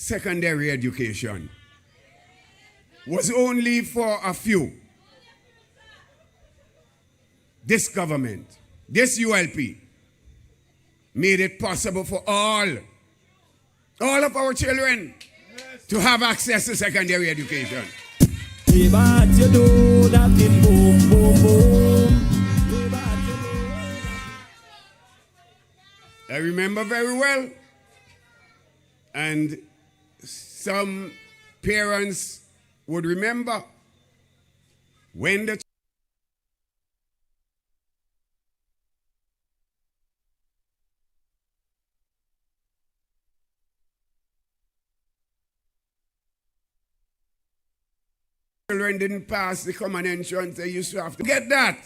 secondary education was only for a few. This government, this ULP, made it possible for all of our children to have access to secondary education. I remember very well, and some parents would remember when the children didn't pass the common entrance, they used to have to get that.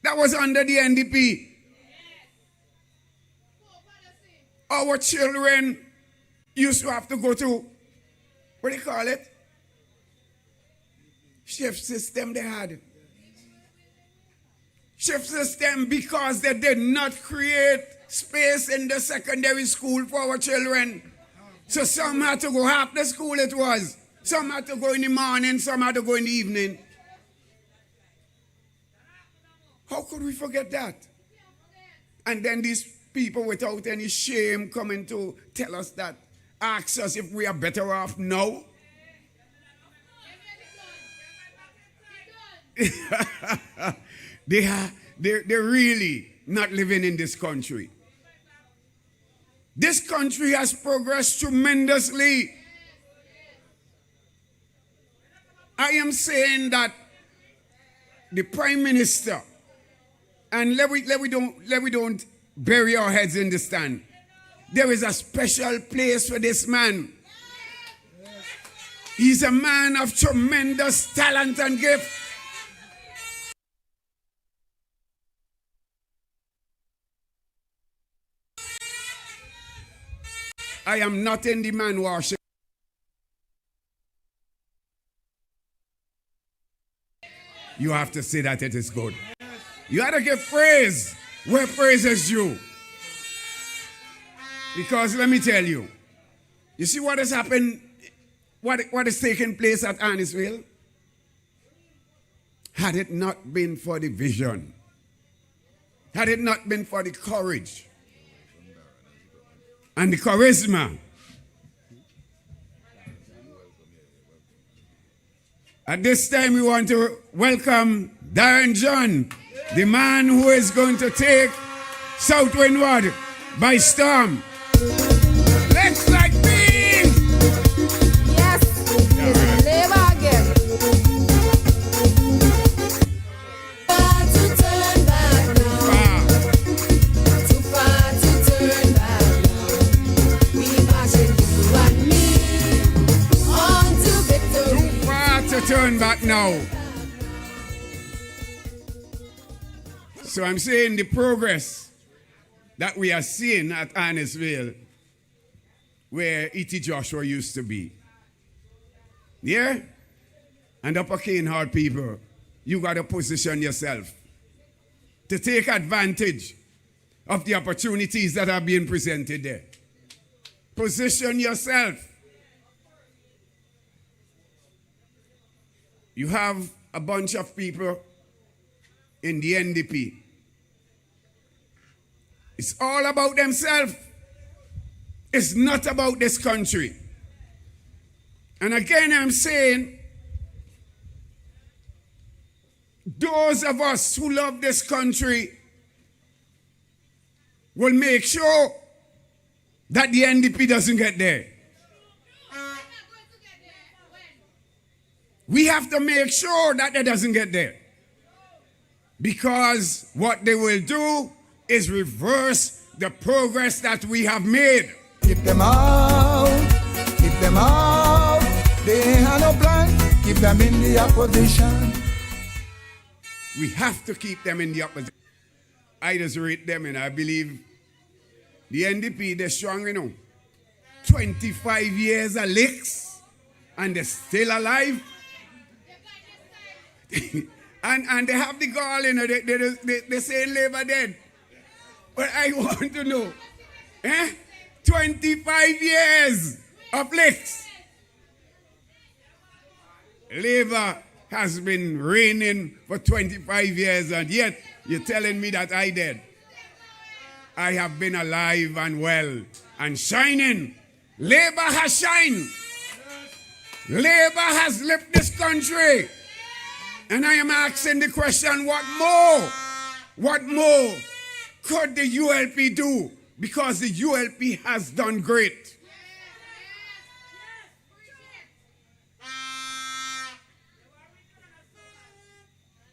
That was under the NDP. Our children used to have to go to, what do you call it? Shift system they had. Shift system because they did not create space in the secondary school for our children. So some had to go half the school it was. Some had to go in the morning, some had to go in the evening. How could we forget that? And then these people without any shame coming to tell us that, ask us if we are better off now. They're really not living in this country. This country has progressed tremendously. I am saying that the Prime Minister, and let we don't bury our heads in the sand. There is a special place for this man. He's a man of tremendous talent and gift. I am not in the man worship. You have to say that it is good. You have to give praise where praise is due. Because let me tell you, you see what has happened, what is taking place at Annisville? Had it not been for the vision, had it not been for the courage and the charisma, at this time we want to welcome Darren John, the man who is going to take South Windward by storm. Let's like bees! Yes, it's Leeward again. Far to turn back now. Too far to turn back now. We marching you and me on to victory. Too far to turn back now. So I'm saying the progress that we are seeing at Annisville, where E.T. Joshua used to be. Yeah? And Upper Canehard people, you got to position yourself to take advantage of the opportunities that are being presented there. Position yourself. You have a bunch of people in the NDP. It's all about themselves. It's not about this country. And again, I'm saying, those of us who love this country will make sure that the NDP doesn't get there. We have to make sure that it doesn't get there. Because what they will do is reverse the progress that we have made. Keep them out, keep them out. They ain't have no plan, keep them in the opposition. We have to keep them in the opposition. I just rate them, and I believe the NDP, they're strong, you know. 25 years of licks, and they're still alive. and they have the gall, you know, they say Labour dead. But I want to know, 25 years of licks. Labour has been reigning for 25 years, and yet you're telling me that I did. I have been alive and well and shining. Labour has shined. Labour has lifted this country. And I am asking the question, what more? What more could the ULP do? Because the ULP has done great.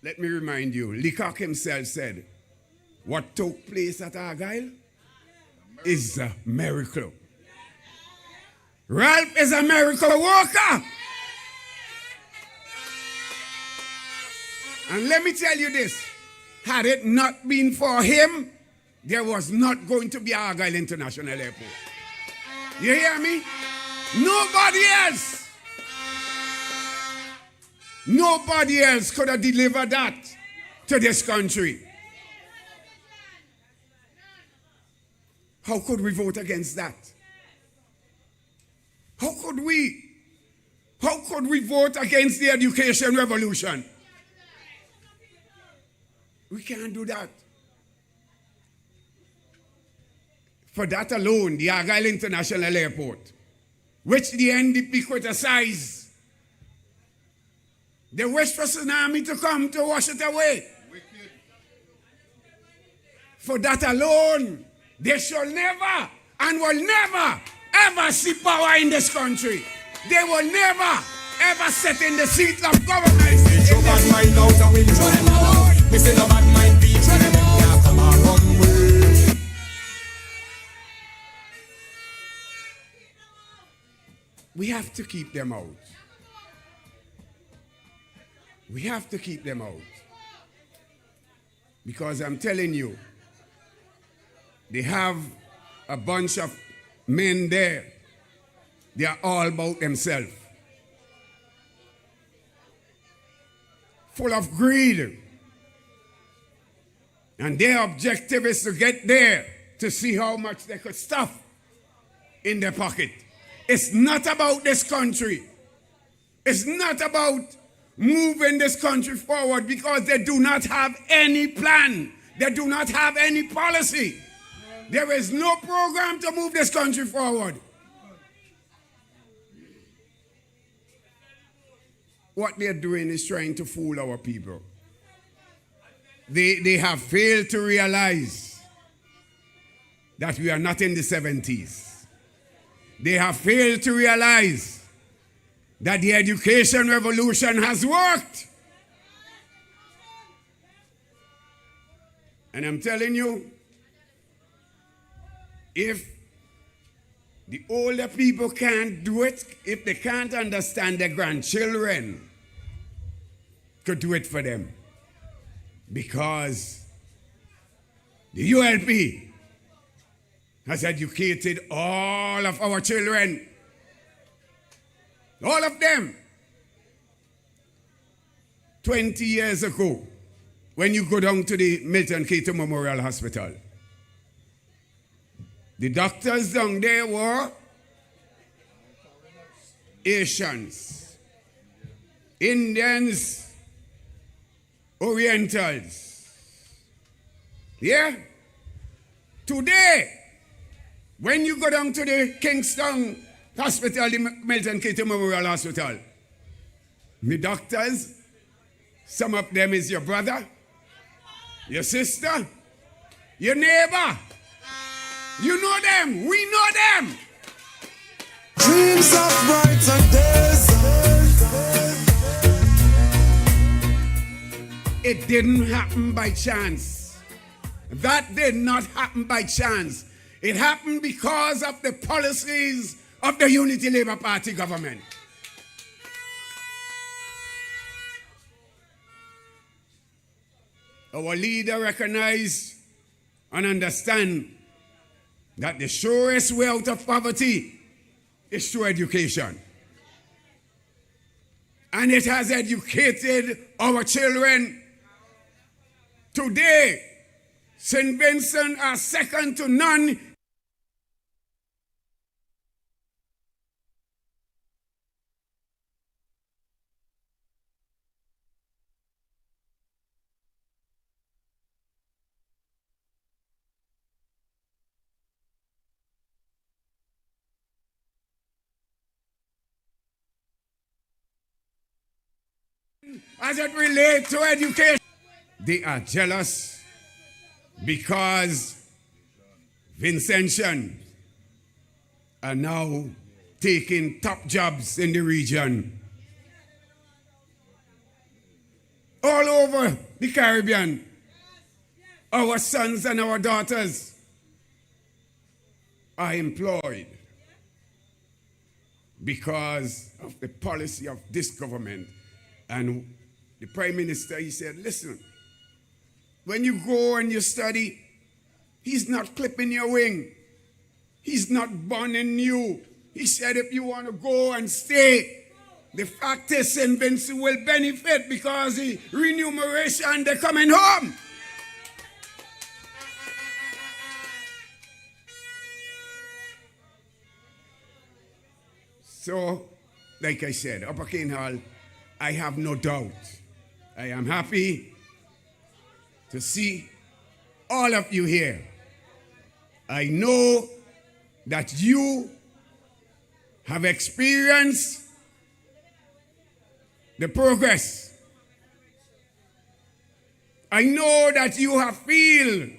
Let me remind you, Leacock himself said, what took place at Argyle is a miracle. Ralph is a miracle worker. And let me tell you this, had it not been for him, there was not going to be Argyle International Airport. You hear me? Nobody else. Nobody else could have delivered that to this country. How could we vote against that? How could we? How could we vote against the education revolution? We can't do that. For that alone, the Argyle International Airport, which the NDP criticized, they wish for tsunami to come to wash it away. Wicked. For that alone, they shall never and will never ever see power in this country. They will never ever sit in the seat of government. We have to keep them out. We have to keep them out. Because I'm telling you, they have a bunch of men there. They are all about themselves. Full of greed. And their objective is to get there to see how much they could stuff in their pocket. It's not about this country. It's not about moving this country forward, because they do not have any plan. They do not have any policy. There is no program to move this country forward. What they're doing is trying to fool our people. They have failed to realize that we are not in the 70s. They have failed to realize that the education revolution has worked. And I'm telling you, if the older people can't do it, if they can't understand, their grandchildren could do it for them. Because the ULP has educated all of our children. All of them. 20 years ago, when you go down to the Milton Keaton Memorial Hospital, the doctors down there were Asians, Indians, Orientals. Yeah? Today, when you go down to the Kingston Hospital, the Milton Keaton Memorial Hospital, the doctors, some of them is your brother, your sister, your neighbor. You know them, we know them. Dreams of brighter days. It didn't happen by chance. That did not happen by chance. It happened because of the policies of the Unity Labour Party government. Our leader recognized and understand that the surest way out of poverty is through education. And it has educated our children. Today, St. Vincent are second to none as it relates to education. They are jealous because Vincentians are now taking top jobs in the region. All over the Caribbean, our sons and our daughters are employed because of the policy of this government. And the Prime Minister, he said, listen, when you go and you study, he's not clipping your wing. He's not burning you. He said if you want to go and stay, the fact is St. Vincent will benefit because the remuneration, they're coming home. So, like I said, Upper Cane Hall, I have no doubt. I am happy to see all of you here. I know that you have experienced the progress. I know that you have feel,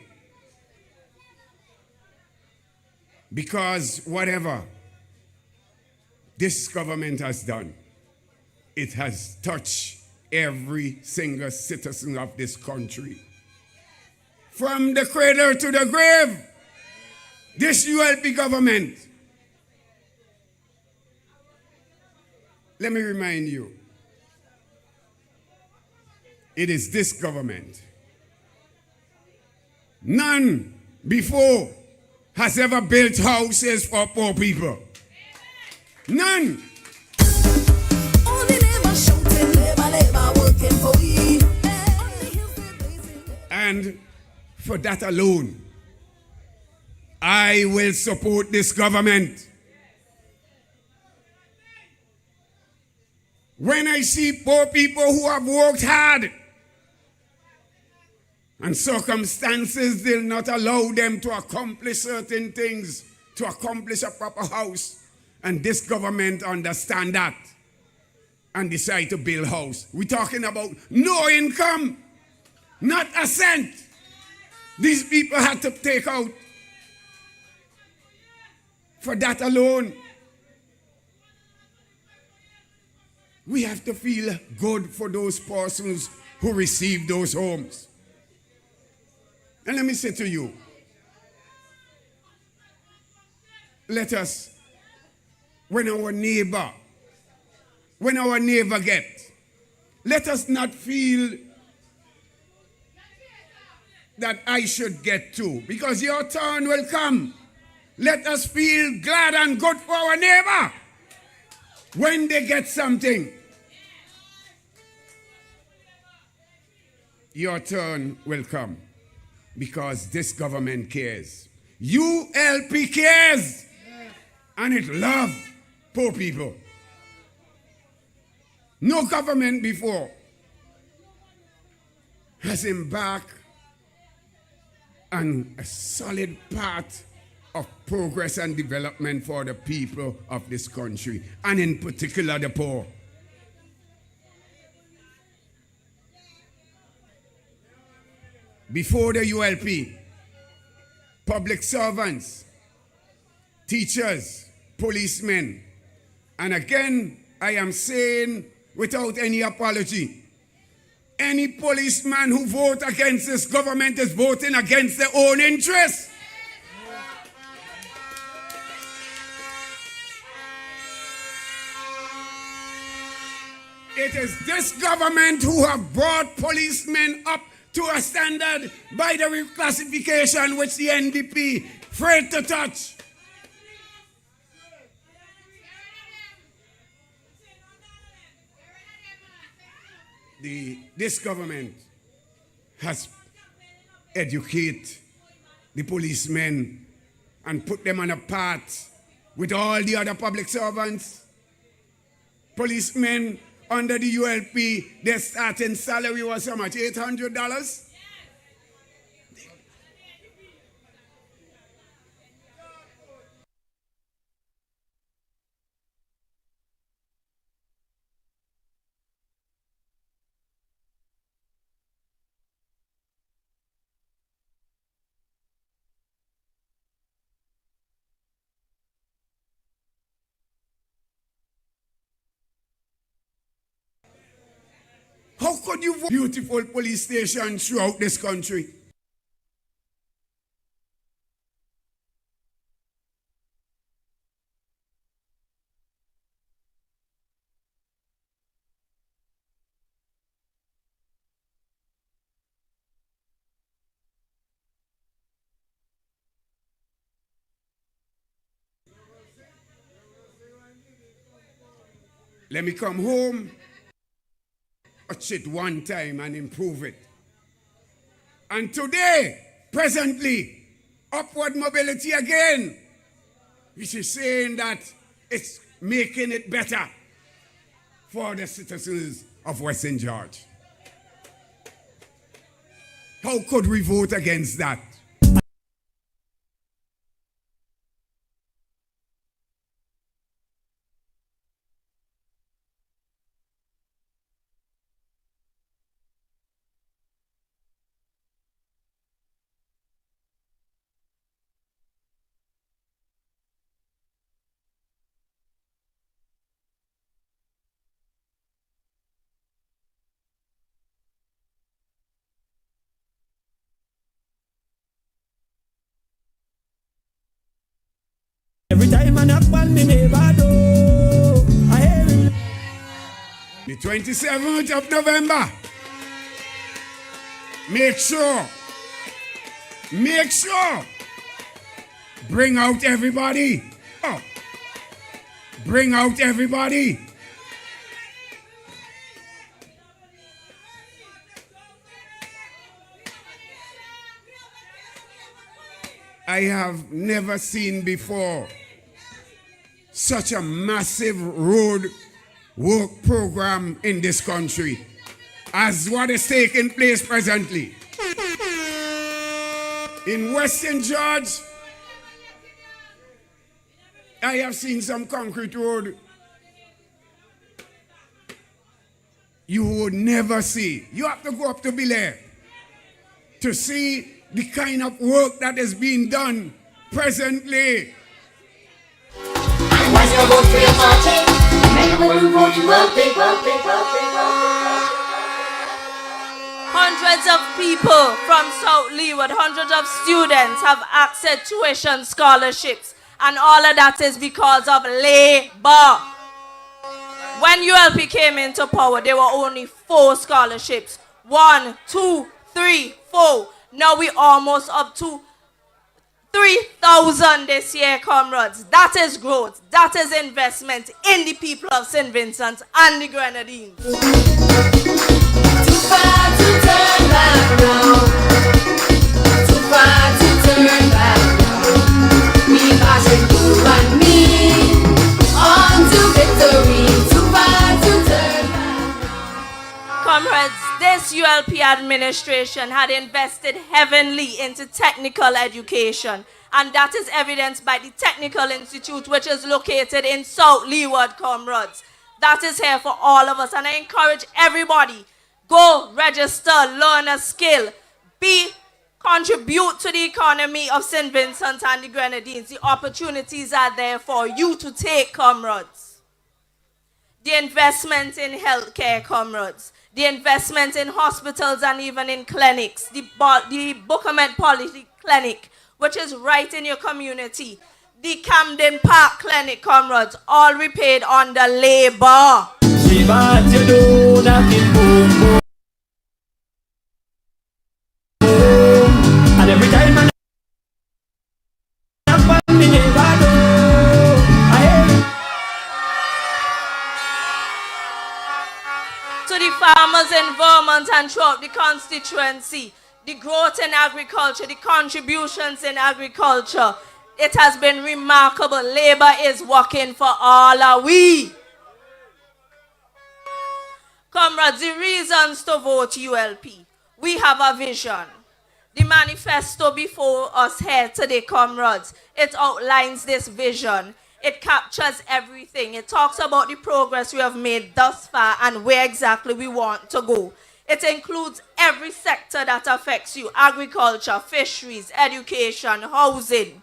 because whatever this government has done, it has touched every single citizen of this country. From the cradle to the grave, this ULP government. Let me remind you, it is this government. None before has ever built houses for poor people. None. And for that alone, I will support this government. When I see poor people who have worked hard and circumstances will not allow them to accomplish certain things, to accomplish a proper house, and this government understand that and decide to build a house. We're talking about no income, not a cent. These people had to take out for that alone. We have to feel good for those persons who receive those homes. And let me say to you, let us, when our neighbor get, let us not feel that I should get too, because your turn will come. Let us feel glad and good for our neighbor when they get something. Your turn will come because this government cares. ULP cares, and it loves poor people. No government before has embarked on a solid path of progress and development for the people of this country, and in particular the poor. Before the ULP, public servants, teachers, policemen, and again, I am saying without any apology, any policeman who votes against this government is voting against their own interests. It is this government who have brought policemen up to a standard by the reclassification which the NDP afraid to touch. This government has educated the policemen and put them on a path with all the other public servants. Policemen under the ULP, their starting salary was how much? $800? How could you vote beautiful police stations throughout this country? Let me come home, watch it one time and improve it. And today, presently, upward mobility again, which is saying that it's making it better for the citizens of Western George. How could we vote against that? Every time I knock on me neighbor door, I hear him. The 27th of November. Make sure. Bring out everybody. Oh. Bring out everybody. I have never seen before such a massive road work program in this country as what is taking place presently. In Western George, I have seen some concrete road you would never see. You have to go up to Belair to see the kind of work that is being done presently. And when you vote for your party, remember who vote you will be. Hundreds of people from South Leeward, hundreds of students have accessed tuition scholarships, and all of that is because of labor. When ULP came into power, there were only 4 scholarships. 1, 2, 3, 4. Now we almost up to 3,000 this year, comrades. That is growth. That is investment in the people of St. Vincent and the Grenadines. Too far to turn back now. Too far to turn back now. We marching, you and me, on to victory. Too far to turn back now. Comrades, this ULP administration had invested heavily into technical education, and that is evidenced by the Technical Institute, which is located in South Leeward, comrades. That is here for all of us, and I encourage everybody, go register, learn a skill, contribute to the economy of St. Vincent and the Grenadines. The opportunities are there for you to take, comrades. The investment in healthcare, comrades. The investment in hospitals and even in clinics. The Buckamet Polyclinic, which is right in your community. The Camden Park Clinic, comrades, all repaid under labor. See what you do, nothing boom boom. And every time I knock on me neighbor door, I hear him. To the farmers in Vermont and throughout the constituency, the growth in agriculture, the contributions in agriculture, it has been remarkable. Labor is working for all of we. Comrades, the reasons to vote ULP. We have a vision. The manifesto before us here today, comrades, it outlines this vision. It captures everything. It talks about the progress we have made thus far and where exactly we want to go. It includes every sector that affects you: agriculture, fisheries, education, housing,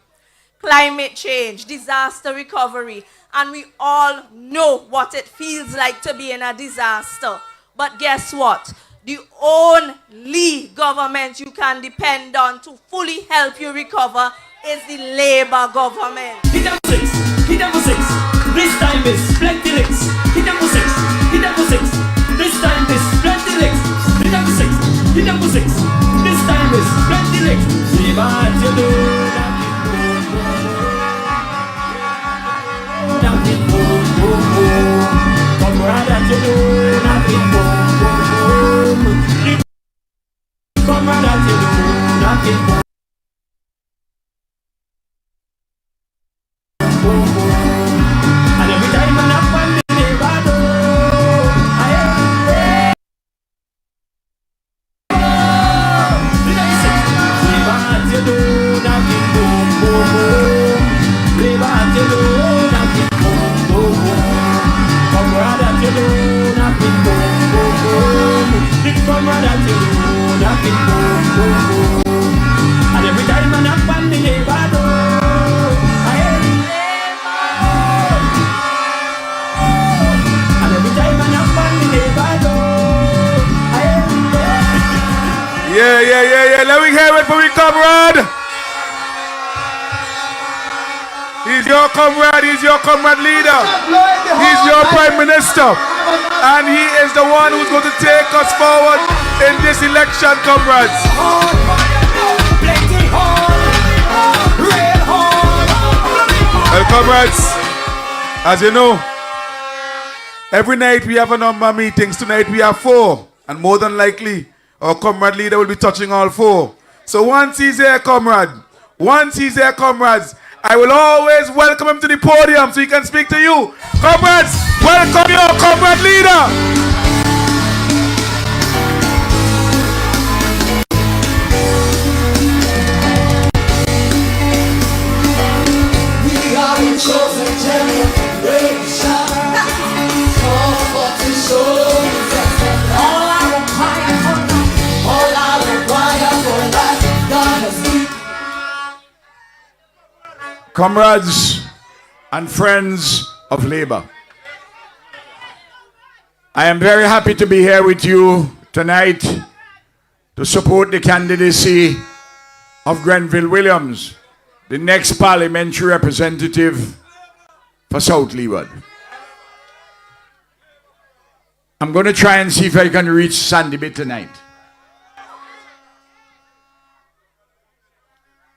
climate change, disaster recovery. And we all know what it feels like to be in a disaster. But guess what? The only government you can depend on to fully help you recover is the Labour government. Hit them for six. Hit them for six. This time is plenty licks. Hit them for six. Hit them for six. This time is plenty licks. Hit them for six. Hit them for six. This time is plenty licks. See what you do. Nothing boom boom boom. Come right at you do. Nothing boom boom boom. Come right at you do. Nothing boom. And every time I knock on the Nevada, I you do nothing boom boom boom. Live at you do nothing boom boom boom. Come right at you do nothing boom boom boom. Come right at you do nothing boom boom boom. And every time I knock on the Nevada, Yeah. Let me hear it from your comrade. He's your comrade. He's your comrade leader. He's your prime minister. And he is the one who's going to take us forward in this election, comrades. Well, comrades, as you know, every night we have a number of meetings. Tonight we have 4. And more than likely, our comrade leader will be touching all 4. So once he's here, comrades, I will always welcome him to the podium so he can speak to you. Comrades, welcome your comrade leader. We are the chosen generation. Call for to show all I require for life. All I require for life. God has given. Comrades and friends of Labour, I am very happy to be here with you tonight to support the candidacy of Grenville Williams, the next parliamentary representative for South Leeward. I'm going to try and see if I can reach Sandy tonight.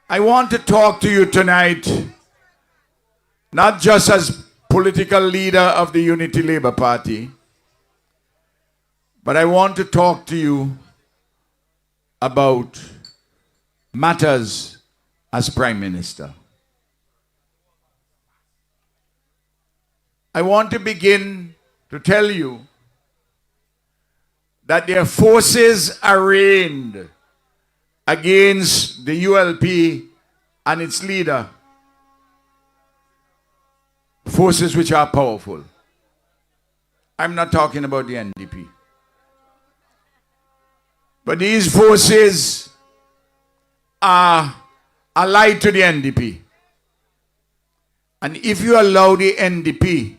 I want to talk to you tonight, not just as political leader of the Unity Labour Party, but I want to talk to you about matters as Prime Minister. I want to begin to tell you that there are forces arrayed against the ULP and its leader, forces which are powerful. I'm not talking about the NDP. But these forces are allied to the NDP. And if you allow the NDP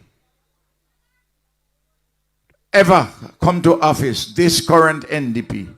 ever come to office, this current NDP,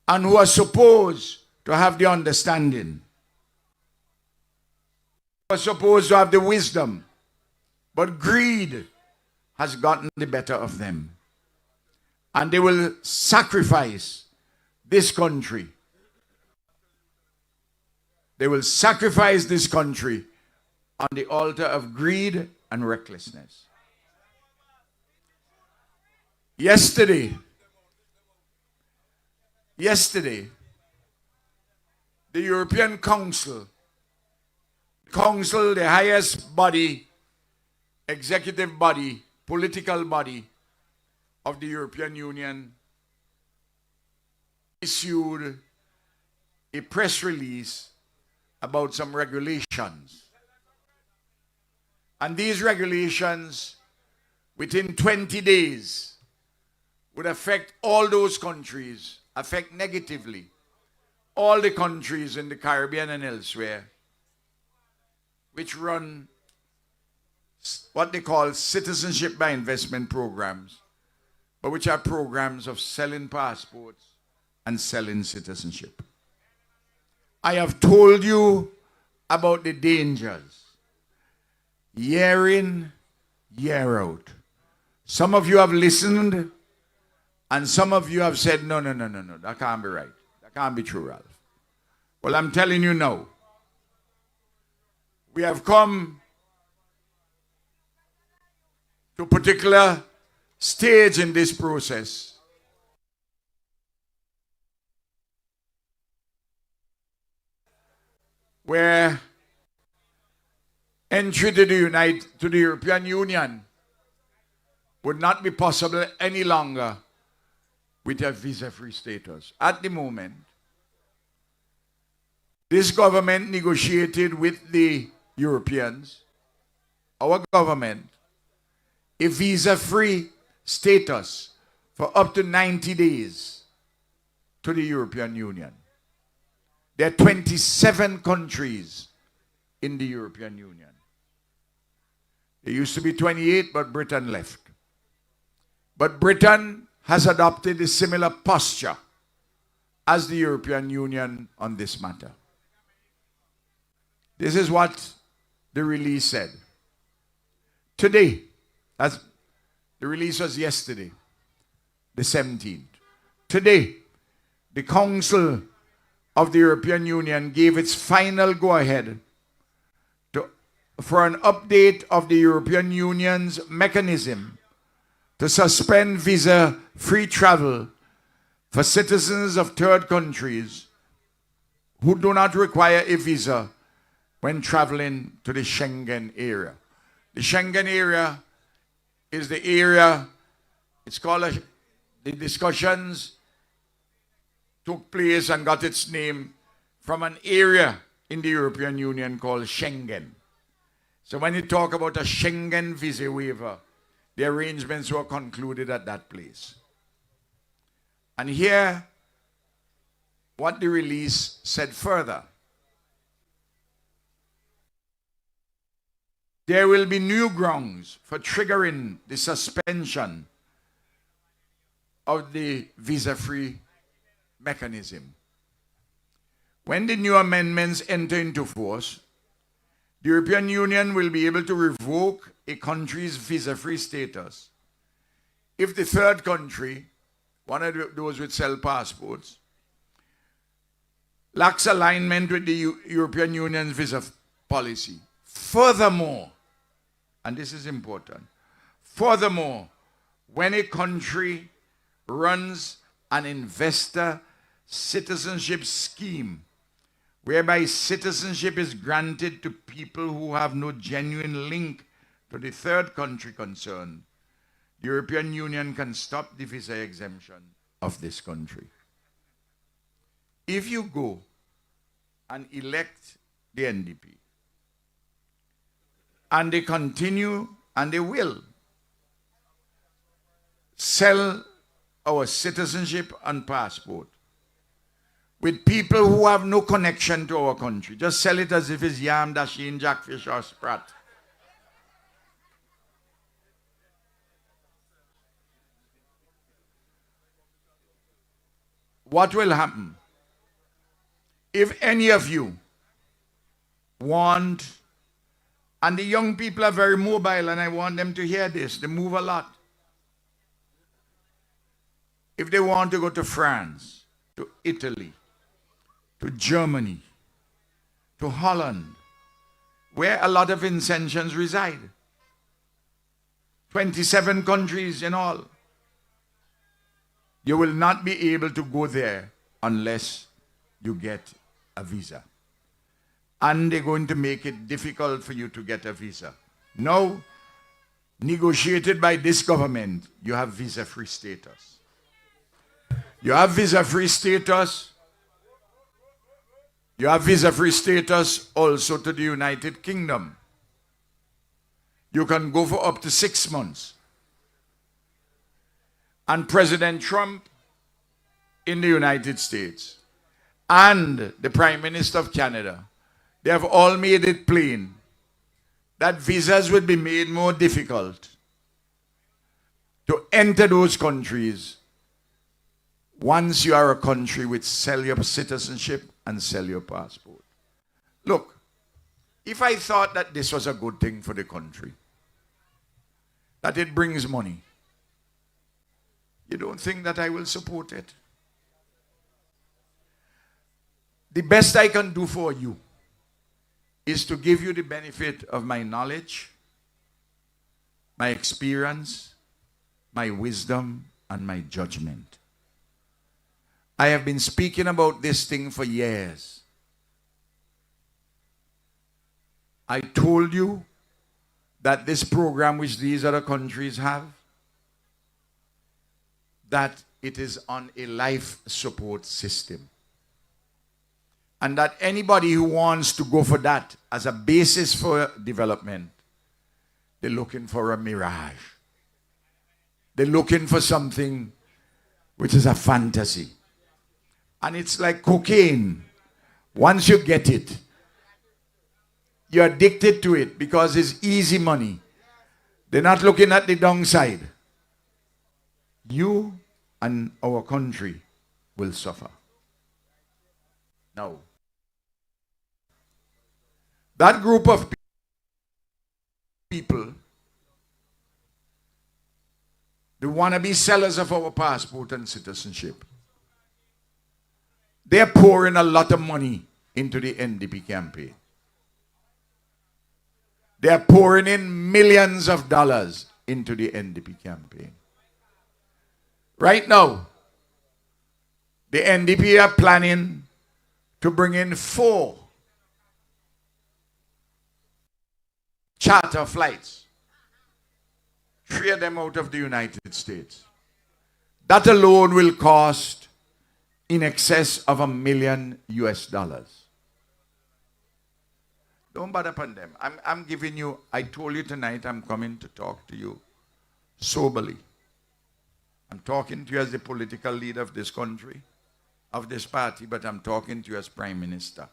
and who are supposed to have the understanding, who are supposed to have the wisdom, but greed has gotten the better of them. And they will sacrifice this country. They will sacrifice this country on the altar of greed and recklessness. Yesterday, the European Council, the highest body, executive body, political body of the European Union, issued a press release about some regulations. And these regulations, within 20 days, would affect all those countries, affect negatively all the countries in the Caribbean and elsewhere, which run what they call citizenship by investment programs, but which are programs of selling passports and selling citizenship. I have told you about the dangers, year in, year out. Some of you have listened, and some of you have said, no, that can't be right. That can't be true, Ralph. Well, I'm telling you now. We have come to a particular stage in this process where entry to the European Union would not be possible any longer with a visa-free status. At the moment, this government negotiated with the Europeans, our government, a visa-free status for up to 90 days to the European Union. There are 27 countries in the European Union. There used to be 28, but Britain left. But Britain has adopted a similar posture as the European Union on this matter. This is what the release said. Today, as the release was yesterday, the 17th. Today, the Council of the European Union gave its final go-ahead for an update of the European Union's mechanism to suspend visa-free travel for citizens of third countries who do not require a visa when traveling to the Schengen area. The Schengen area is the area, it's called, the discussions took place and got its name from an area in the European Union called Schengen. So when you talk about a Schengen visa waiver, the arrangements were concluded at that place. And here, what the release said further. There will be new grounds for triggering the suspension of the visa-free mechanism. When the new amendments enter into force, the European Union will be able to revoke a country's visa-free status if the third country, one of those with sell passports, lacks alignment with the European Union's visa policy. Furthermore, and this is important, furthermore, when a country runs an investor citizenship scheme whereby citizenship is granted to people who have no genuine link to the third country concerned, the European Union can stop the visa exemption of this country. If you go and elect the NDP, and they continue, and they will, sell our citizenship and passport with people who have no connection to our country. Just sell it as if it's yam, dasheen, jackfish, or sprat. What will happen if any of you want, and the young people are very mobile, and I want them to hear this, they move a lot. If they want to go to France, to Italy, to Germany, to Holland, where a lot of Vincentians reside. 27 countries in all. You will not be able to go there unless you get a visa. And they're going to make it difficult for you to get a visa. Now, negotiated by this government, you have visa-free status. You have visa-free status. You have visa-free status also to the United Kingdom. You can go for up to 6 months. And President Trump in the United States and the Prime Minister of Canada, they have all made it plain that visas would be made more difficult to enter those countries once you are a country with sell your citizenship and sell your passport. Look, if I thought that this was a good thing for the country, that it brings money, you don't think that I will support it? The best I can do for you is to give you the benefit of my knowledge, my experience, my wisdom, and my judgment. I have been speaking about this thing for years. I told you that this program which these other countries have, that it is on a life support system. And that anybody who wants to go for that as a basis for development, they're looking for a mirage. They're looking for something which is a fantasy. And it's like cocaine. Once you get it, you're addicted to it because it's easy money. They're not looking at the downside. You and our country will suffer. Now, that group of people, the wannabe sellers of our passport and citizenship, they're pouring a lot of money into the NDP campaign. They're pouring in millions of dollars into the NDP campaign. Right now, the NDP are planning to bring in 4 charter flights, 3 of them out of the United States. That alone will cost in excess of $1 million US. Don't bother upon them. I'm giving you, I told you tonight I'm coming to talk to you soberly. I'm talking to you as the political leader of this country, of this party, but I'm talking to you as Prime Minister.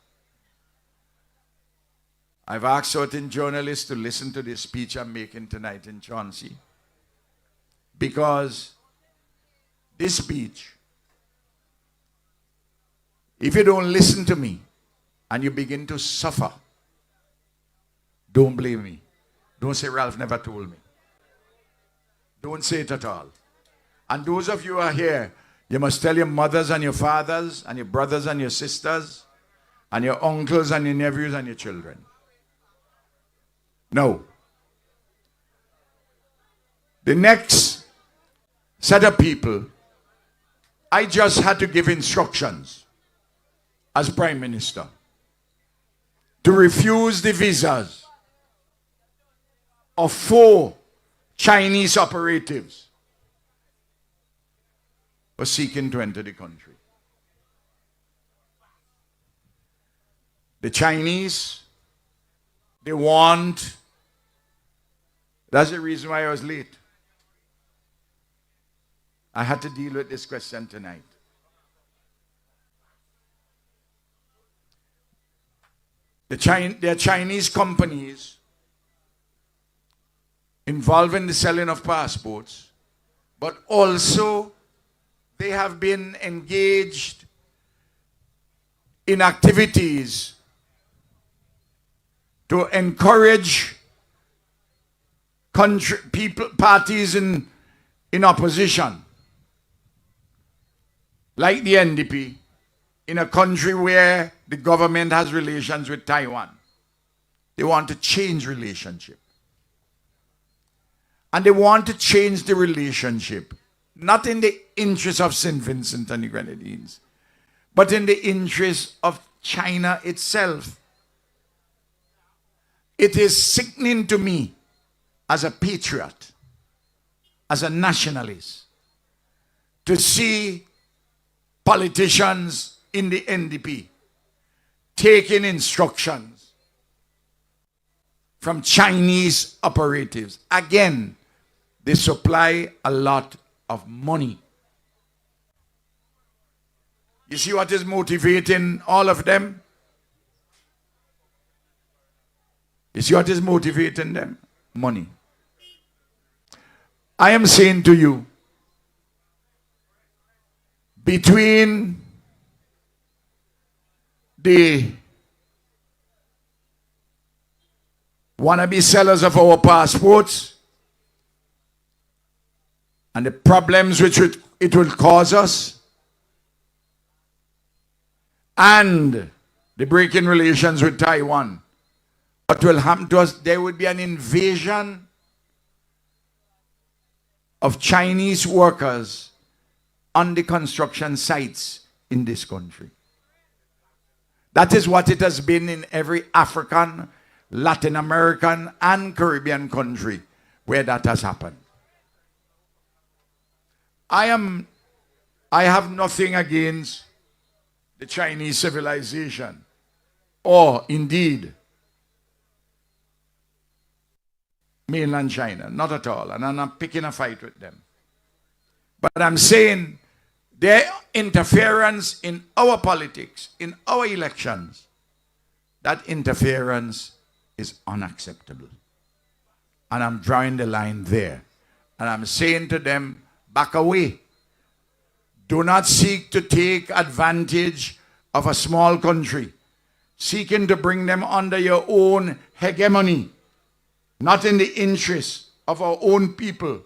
I've asked certain journalists to listen to this speech I'm making tonight in Chauncey, because this speech, if you don't listen to me and you begin to suffer, don't blame me. Don't say Ralph never told me. Don't say it at all. And those of you who are here, you must tell your mothers and your fathers and your brothers and your sisters and your uncles and your nephews and your children. No. The next set of people, I just had to give instructions as Prime Minister to refuse the visas of 4 Chinese operatives were seeking to enter the country. The Chinese, they want, that's the reason why I was late. I had to deal with this question tonight. There are Chinese companies involved in the selling of passports, but also they have been engaged in activities to encourage parties in opposition like the NDP, in a country where the government has relations with Taiwan. They want to change relationship. And they want to change the relationship, not in the interest of St. Vincent and the Grenadines, but in the interest of China itself. It is sickening to me as a patriot, as a nationalist, to see politicians in the NDP taking instructions from Chinese operatives. Again, they supply a lot of money. You see what is motivating all of them? You see what is motivating them? Money. I am saying to you, between the wannabe sellers of our passports and the problems which it will cause us, and the breaking relations with Taiwan, what will happen to us? There would be an invasion of Chinese workers on the construction sites in this country. That is what it has been in every African, Latin American, and Caribbean country where that has happened. I have nothing against the Chinese civilization, or indeed mainland China, not at all, and I'm not picking a fight with them. But I'm saying their interference in our politics, in our elections, that interference is unacceptable. And I'm drawing the line there. And I'm saying to them, back away. Do not seek to take advantage of a small country, seeking to bring them under your own hegemony, not in the interest of our own people,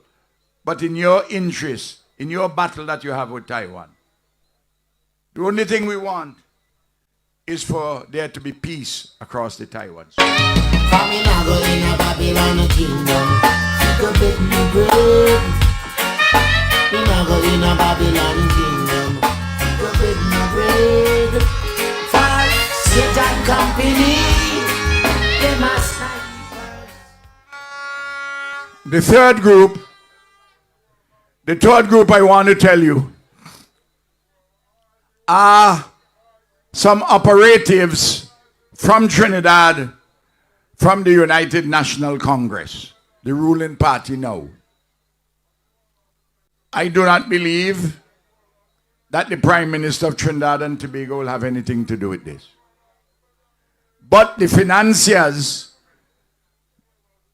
but in your interest, in your battle that you have with Taiwan. The only thing we want is for there to be peace across the Taiwan. The third group I want to tell you are some operatives from Trinidad, from the United National Congress, the ruling party now. I do not believe that the Prime Minister of Trinidad and Tobago will have anything to do with this. But the financiers,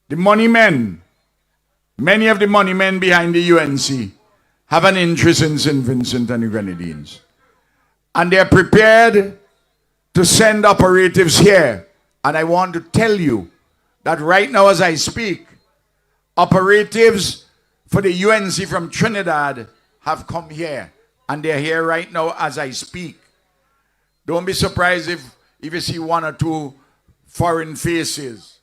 the money men, many of the money men behind the UNC have an interest in St. Vincent and the Grenadines. And they are prepared to send operatives here. And I want to tell you that right now as I speak, operatives for the UNC from Trinidad have come here. And they're here right now as I speak. Don't be surprised if you see one or two foreign faces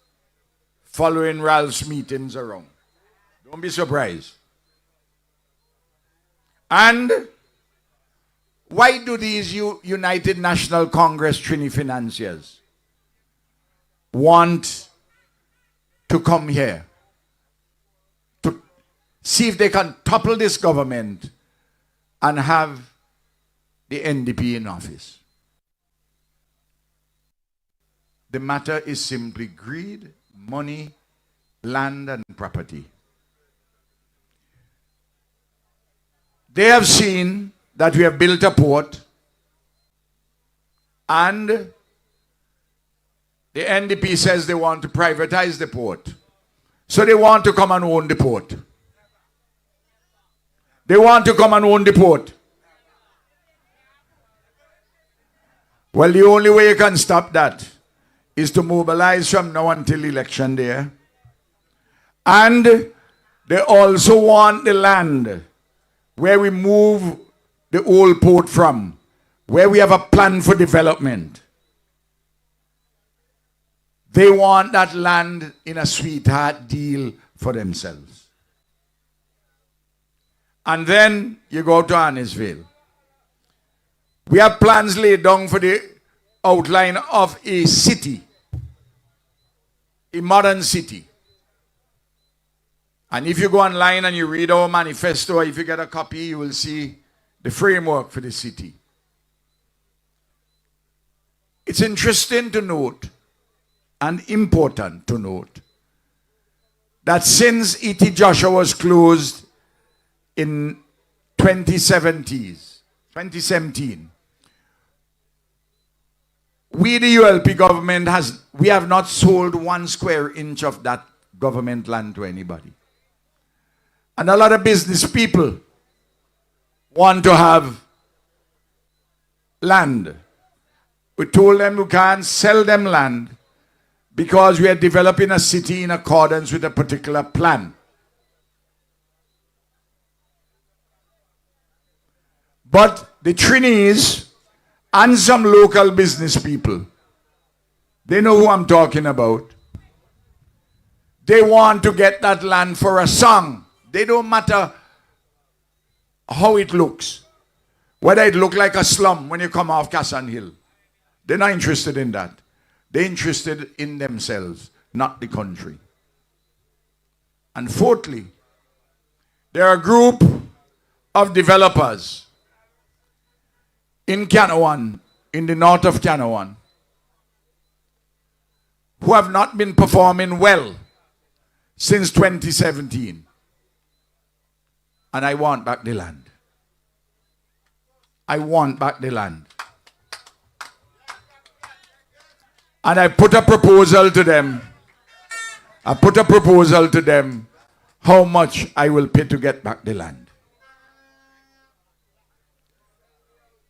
following Ralph's meetings around. Don't be surprised. And why do these United National Congress Trini financiers want to come here? To see if they can topple this government and have the NDP in office. The matter is simply greed, money, land, and property. They have seen that we have built a port, and the NDP says they want to privatize the port. So they want to come and own the port. They want to come and own the port. Well, the only way you can stop that is to mobilize from now until election day. And they also want the land where we move the old port from, where we have a plan for development. They want that land in a sweetheart deal for themselves. And then you go to Annisville. We have plans laid down for the outline of a city, a modern city. And if you go online and you read our manifesto, or if you get a copy, you will see the framework for the city. It's interesting to note and important to note that since E.T. Joshua was closed in 2017, we, the ULP government, we have not sold 1 square inch of that government land to anybody. And a lot of business people want to have land. We told them we can't sell them land because we are developing a city in accordance with a particular plan. But the Trinis and some local business people, they know who I'm talking about. They want to get that land for a song. They don't matter how it looks. Whether it look like a slum when you come off Cassan Hill. They're not interested in that. They're interested in themselves, not the country. And fourthly, there are a group of developers in Canouan, in the north of Canouan, who have not been performing well since 2017. And I want back the land. I want back the land. And I put a proposal to them. How much I will pay to get back the land.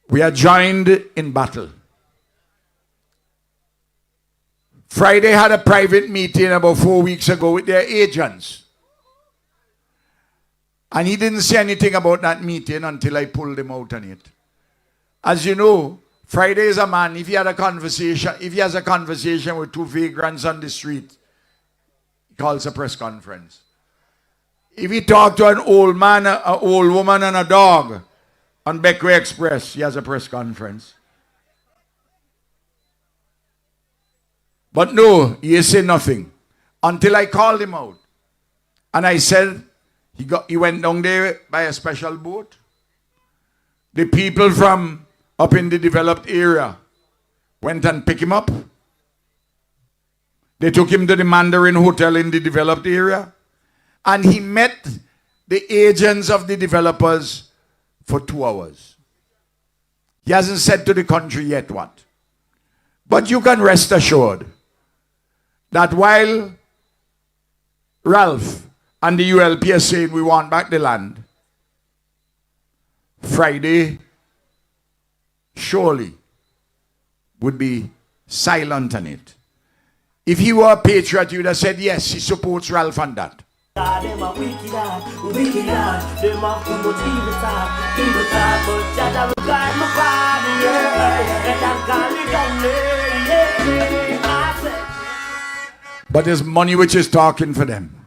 We are joined in battle. Friday had a private meeting about 4 weeks ago with their agents. And he didn't say anything about that meeting until I pulled him out on it. As you know, Friday is a man, if he has a conversation with 2 vagrants on the street, he calls a press conference. If he talks to an old man, an old woman, and a dog on Beckway Express, he has a press conference. But no, he said nothing until I called him out. And I said, he went down there by a special boat. The people from up in the developed area went and picked him up. They took him to the Mandarin Hotel in the developed area. And he met the agents of the developers for 2 hours. He hasn't said to the country yet what. But you can rest assured that while Ralph and the ULP are saying we want back the land, Friday surely would be silent on it. If he were a patriot, he would have said yes, he supports Ralph on that. But there's money which is talking for them.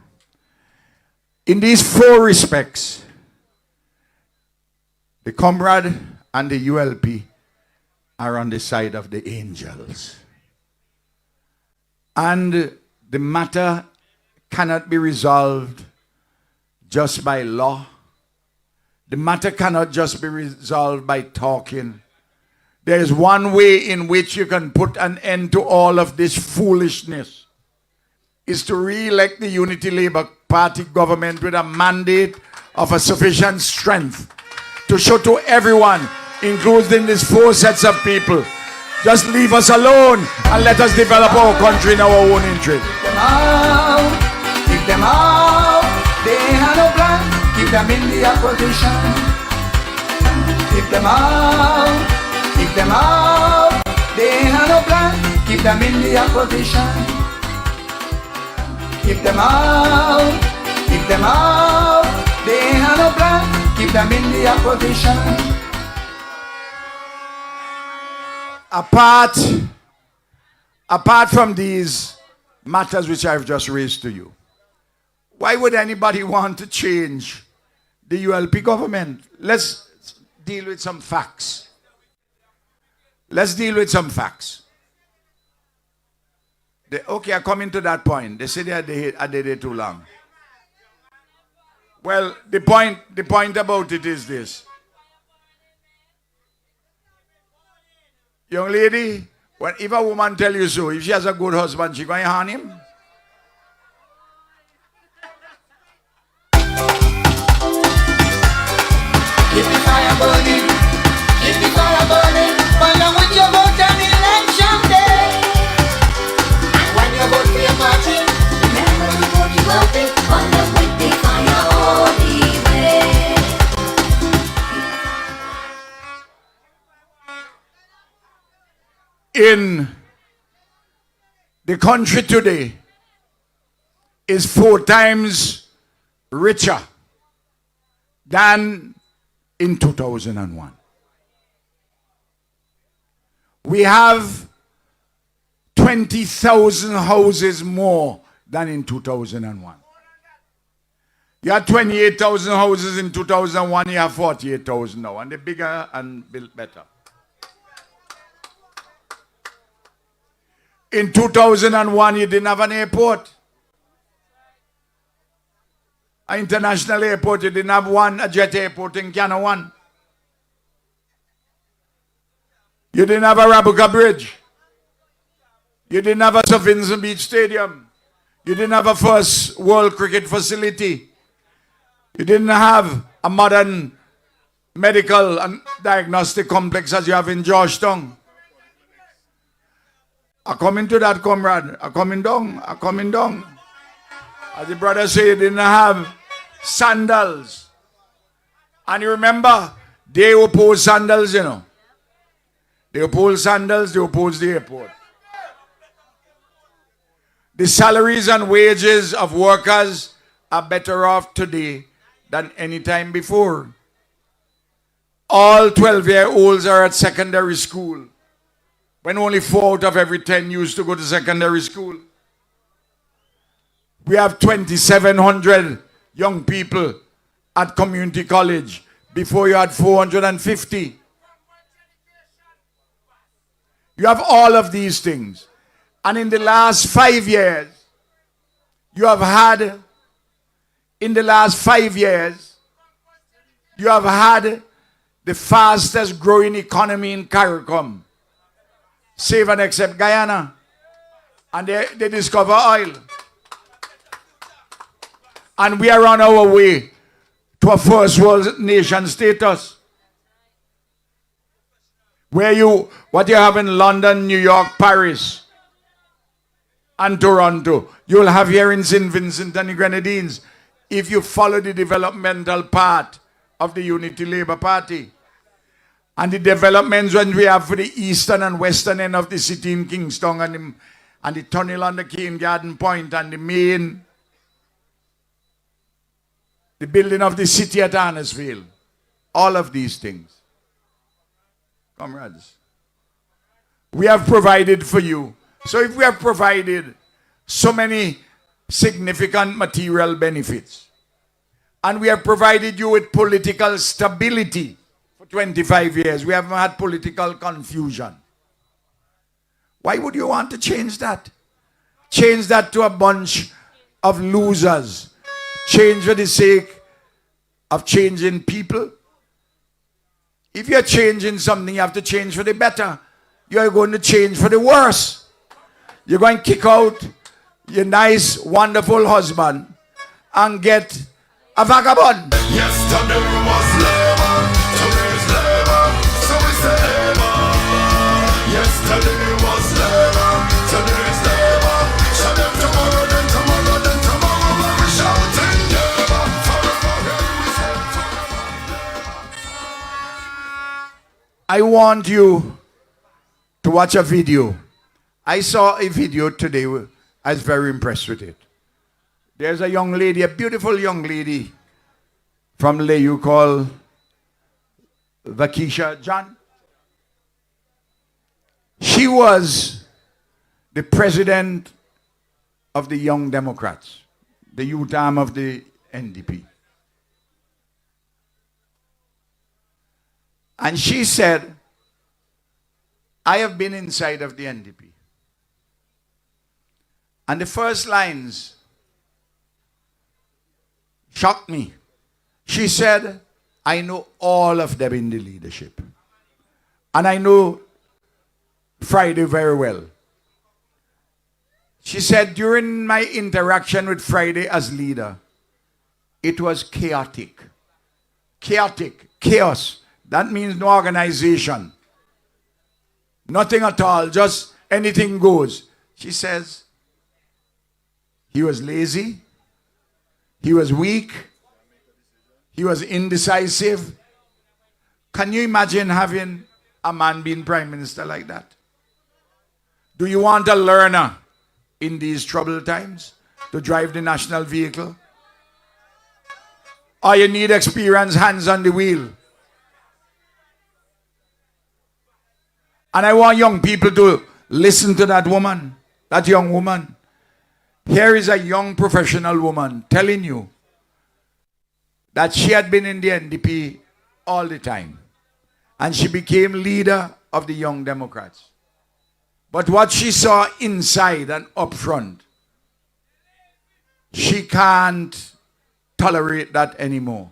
In these 4 respects, the comrade and the ULP are on the side of the angels. And the matter cannot be resolved just by law. The matter cannot just be resolved by talking. There is one way in which you can put an end to all of this foolishness. Is to re-elect the Unity Labour Party government with a mandate of a sufficient strength to show to everyone, including these 4 sets of people, just leave us alone and let us develop our country in our own interest. Keep them out, they have no plan, keep them in the opposition. Keep them out, they have no plan, keep them in the opposition. Keep them out, they have no plan, keep them in the opposition. apart from these matters which I've just raised to you, why would anybody want to change the ULP government? Let's deal with some facts. Let's deal with some facts. Okay, I come into that point. They say they are there too long. Well, the point about it is this. Young lady, if a woman tell you so, if she has a good husband, she going to harm him? Keep the fire burning, keep the fire burning. Burn down with your vote on election day. And when you vote for your party, remember to vote you out it. Burn down with the fire all the way. In the country today is 4 times richer than in 2001. We have 20,000 houses more than in 2001. You had 28,000 houses in 2001, you have 48,000 now, and they're bigger and built better. In 2001, you didn't have an airport. An international airport, you didn't have one, a jet airport in Guyana 1. You didn't have a Rabuka Bridge. You didn't have a St. Vincent Beach Stadium. You didn't have a first world cricket facility. You didn't have a modern medical and diagnostic complex as you have in Georgetown. I come into that, comrade. I coming down. As the brother said, you didn't have sandals. And you remember, they oppose sandals, you know. They oppose sandals, they oppose the airport. The salaries and wages of workers are better off today than any time before. All 12-year-olds are at secondary school, when only 4 out of every 10 used to go to secondary school. We have 2,700 young people at community college. Before you had 450. You have all of these things. And in the last 5 years, you have had the fastest growing economy in CARICOM, save and except Guyana. And they discover oil. And we are on our way to a first world nation status. What you have in London, New York, Paris, and Toronto, you will have here in St. Vincent and the Grenadines, if you follow the developmental path of the Unity Labour Party. And the developments when we have for the eastern and western end of the city in Kingston and the tunnel on the Cane Garden Point and the building of the city at Arnesville. All of these things. Comrades, we have provided for you. So if we have provided so many significant material benefits, and we have provided you with political stability for 25 years, we haven't had political confusion. Why would you want to change that? Change that to a bunch of losers. Change for the sake of changing people. If you're changing something, you have to change for the better. You're going to change for the worse. You're going to kick out your nice, wonderful husband and get a vagabond. Yesterday was labor, today's labor, so we say labor. Yesterday was labor, today's labor. So then tomorrow, then tomorrow, we shouting labor. Forever, we say forever. I want you to watch a video. I saw a video today. I was very impressed with it. There's a young lady, a beautiful young lady from Leeward called Vakisha John. She was the president of the Young Democrats, the youth arm of the NDP. And she said, I have been inside of the NDP. And the first lines shocked me. She said, I know all of them in the leadership. And I know Friday very well. She said, during my interaction with Friday as leader, it was chaotic. Chaotic, chaos. That means no organization. Nothing at all, just anything goes. She says, he was lazy, he was weak, he was indecisive. Can you imagine having a man being prime minister like that? Do you want a learner in these troubled times to drive the national vehicle? Or you need experienced hands on the wheel? And I want young people to listen to that woman, that young woman. Here is a young professional woman telling you that she had been in the NDP all the time. And she became leader of the Young Democrats. But what she saw inside and up front, she can't tolerate that anymore.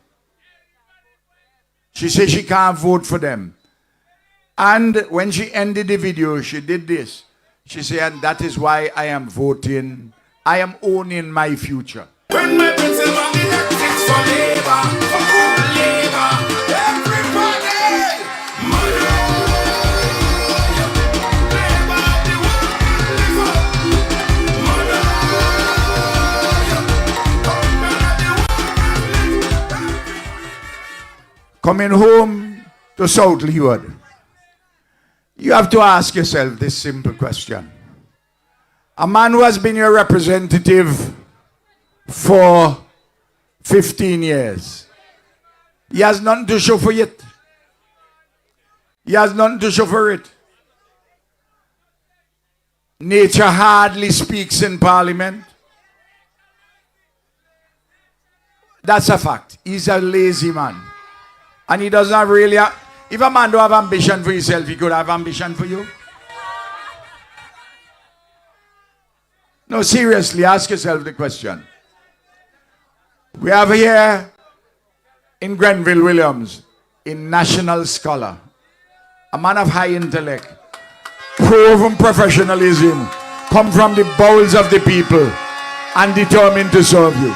She says she can't vote for them. And when she ended the video, she did this. She said, and that is why I am voting. I am owning my future. When my pencil on the electrics for labor, everybody, mother, labor, the world, Coming home to South Leeward, you have to ask yourself this simple question. A man who has been your representative for 15 years, he has nothing to show for it. He has nothing to show for it. Nature hardly speaks in Parliament. That's a fact. He's a lazy man. And he does not really have, if a man don't have ambition for himself, he could have ambition for you. No, seriously, ask yourself the question. We have here in Grenville Williams, a national scholar, a man of high intellect, proven professionalism, come from the bowels of the people and determined to serve you.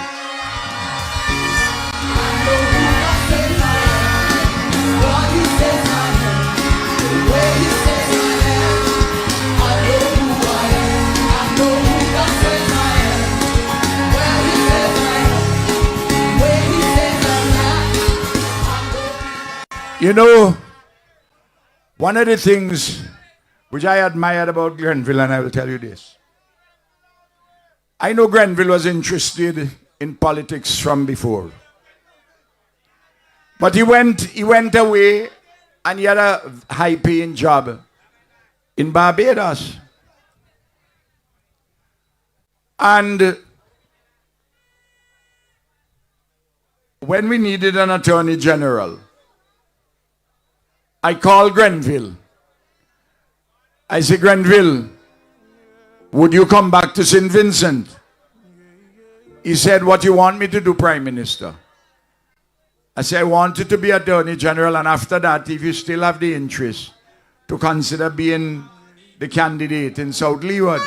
You know, one of the things which I admired about Grenville, and I will tell you this. I know Grenville was interested in politics from before. But he went away and he had a high-paying job in Barbados. And when we needed an attorney general, I called Grenville. I said, Grenville, would you come back to St. Vincent? He said, what you want me to do, Prime Minister? I said, I want you to be Attorney General, and after that, if you still have the interest, to consider being the candidate in South Leeward.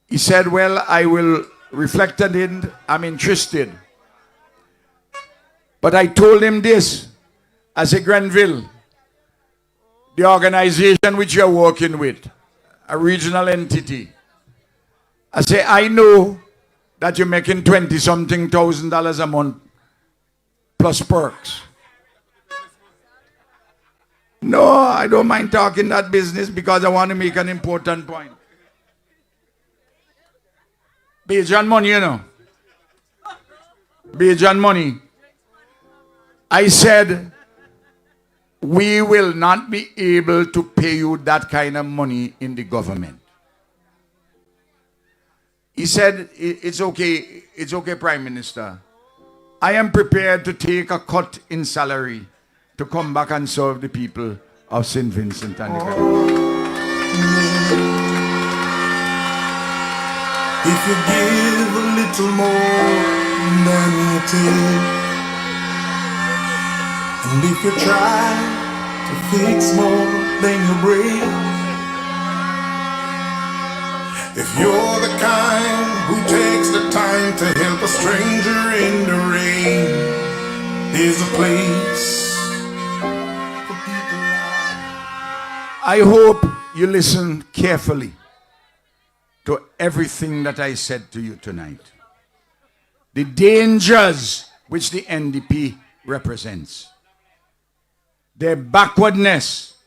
He said, well, I will reflect on it. I'm interested. But I told him this, I said, Grenville, the organization which you're working with, a regional entity, I say, I know that you're making $20-something thousand a month plus perks. No, I don't mind talking that business because I want to make an important point. Bajan money, you know. Bajan money. I said, we will not be able to pay you that kind of money in the government. He said, it's okay, Prime Minister. I am prepared to take a cut in salary to come back and serve the people of St. Vincent and the Grenadines. If you give a little more than you take, and if you try to fix more than you break, if you're the kind who takes the time to help a stranger in the rain, there's a place for people like. I hope you listen carefully to everything that I said to you tonight. The dangers which the NDP represents, their backwardness,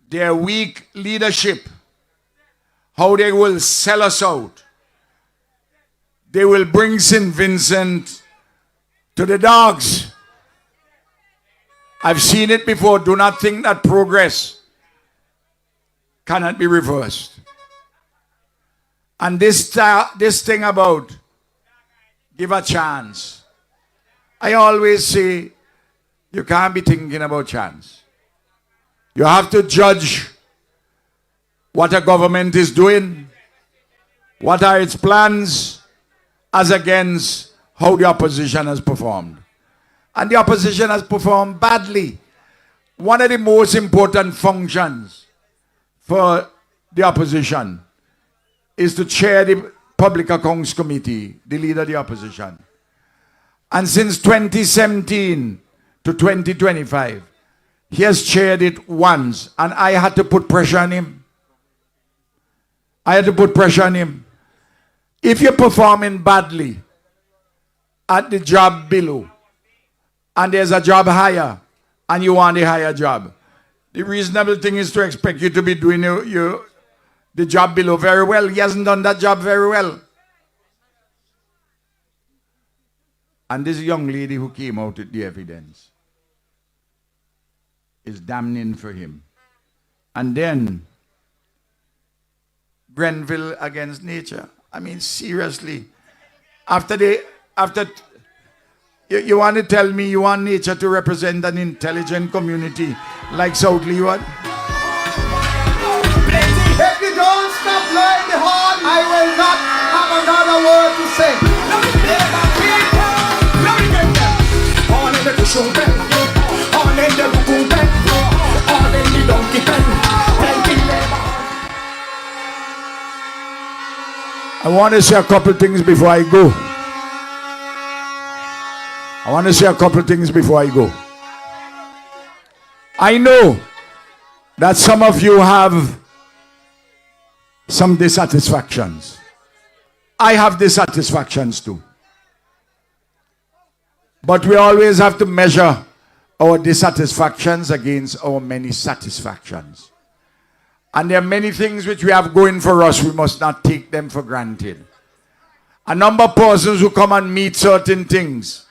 their weak leadership, how they will sell us out. They will bring St. Vincent to the dogs. I've seen it before. Do not think that progress cannot be reversed. And this thing about give a chance. I always say you can't be thinking about chance. You have to judge what a government is doing, what are its plans, as against how the opposition has performed. And the opposition has performed badly. One of the most important functions for the opposition is to chair the Public Accounts Committee, the leader of the opposition. And since 2017 to 2025, he has chaired it once, and I had to put pressure on him. If you're performing badly at the job below, and there's a job higher, and you want a higher job, the reasonable thing is to expect you to be doing the job below very well. He hasn't done that job very well. And this young lady who came out with the evidence is damning for him. And then Grenville against nature. I mean, seriously. You want to tell me you want nature to represent an intelligent community like South Leeward? If you don't stop blowing the horn, I will not have another word to say. All in the cushion pen, all in the raccoon pen, all in the donkey pen. I want to say a couple things before I go. I know that some of you have some dissatisfactions. I have dissatisfactions too. But we always have to measure our dissatisfactions against our many satisfactions. And there are many things which we have going for us. We must not take them for granted. A number of persons who come and meet certain things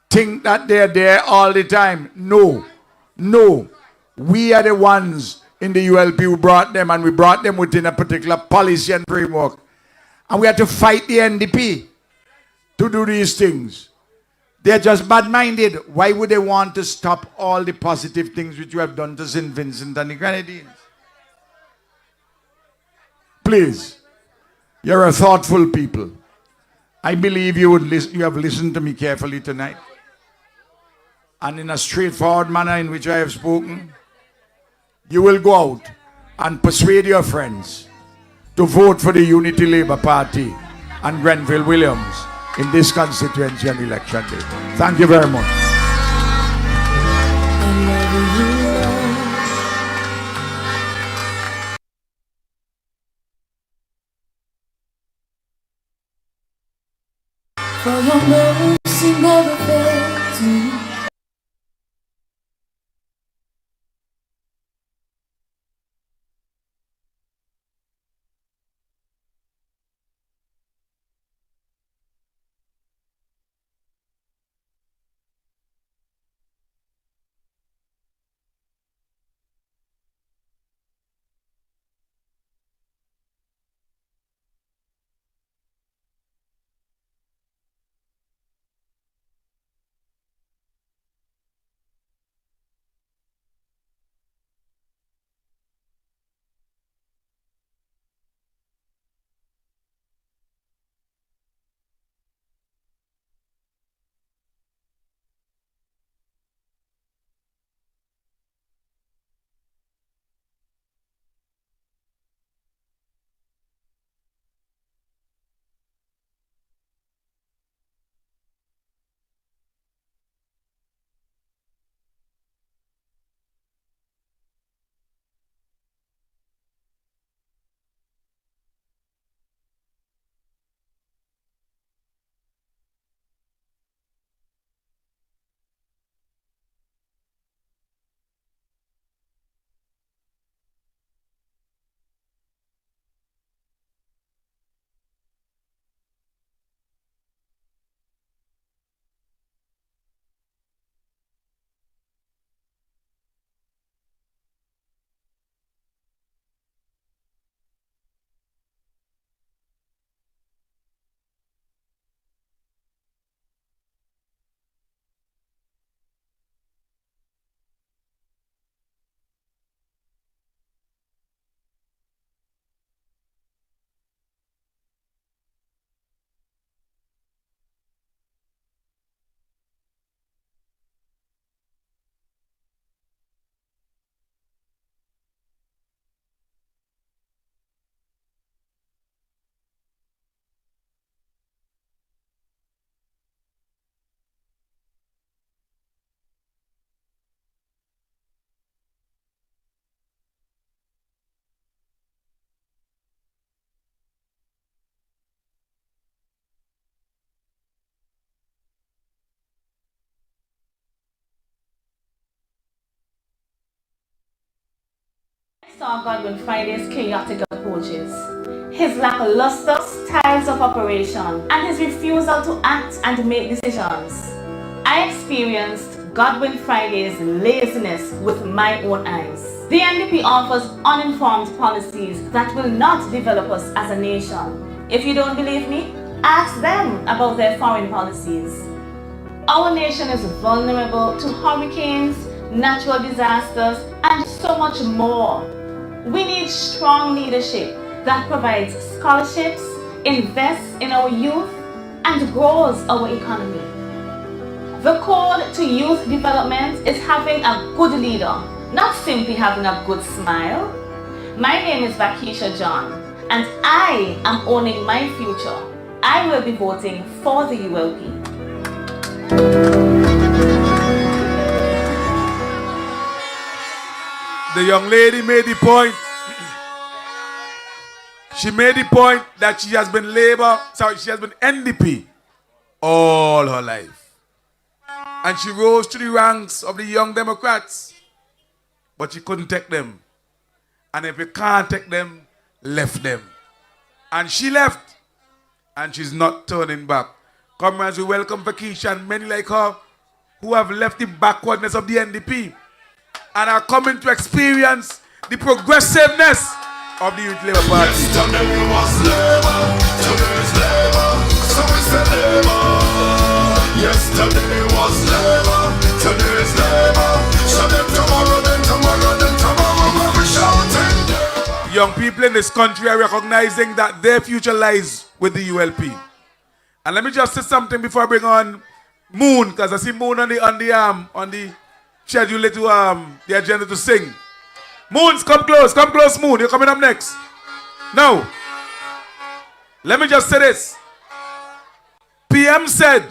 think that they're there all the time. No. We are the ones in the ULP who brought them, and we brought them within a particular policy and framework. And we had to fight the NDP to do these things. They're just bad-minded. Why would they want to stop all the positive things which you have done to St. Vincent and the Grenadines? Please, you're a thoughtful people. I believe you have listened to me carefully tonight. And in a straightforward manner in which I have spoken, you will go out and persuade your friends to vote for the Unity Labour Party and Grenville Williams in this constituency and election day. Thank you very much. For your mercy never fails me. saw Godwin Friday's chaotic approaches, his lackluster styles of operation, and his refusal to act and make decisions. I experienced Godwin Friday's laziness with my own eyes. The NDP offers uninformed policies that will not develop us as a nation. If you don't believe me, ask them about their foreign policies. Our nation is vulnerable to hurricanes, natural disasters, and so much more. We need strong leadership that provides scholarships, invests in our youth, and grows our economy. The code to youth development is having a good leader, not simply having a good smile. My name is Vakisha John, and I am owning my future. I will be voting for the ULP. The young lady made the point. She made the point that she has been she has been NDP all her life. And she rose to the ranks of the Young Democrats. But she couldn't take them. And if you can't take them, left them. And she left. And she's not turning back. Comrades, we welcome Vakisha and many like her who have left the backwardness of the NDP and are coming to experience the progressiveness of the Youth Labour Party. Yesterday was labor, today's labor, so we say labor. Yesterday was labor, today's labor. So then tomorrow, we're shouting labor. Young people in this country are recognizing that their future lies with the ULP. And let me just say something before I bring on Moon, because I see Moon on the schedule to the agenda to sing. Moons, come close, Moon. You're coming up next. Now, let me just say this. PM said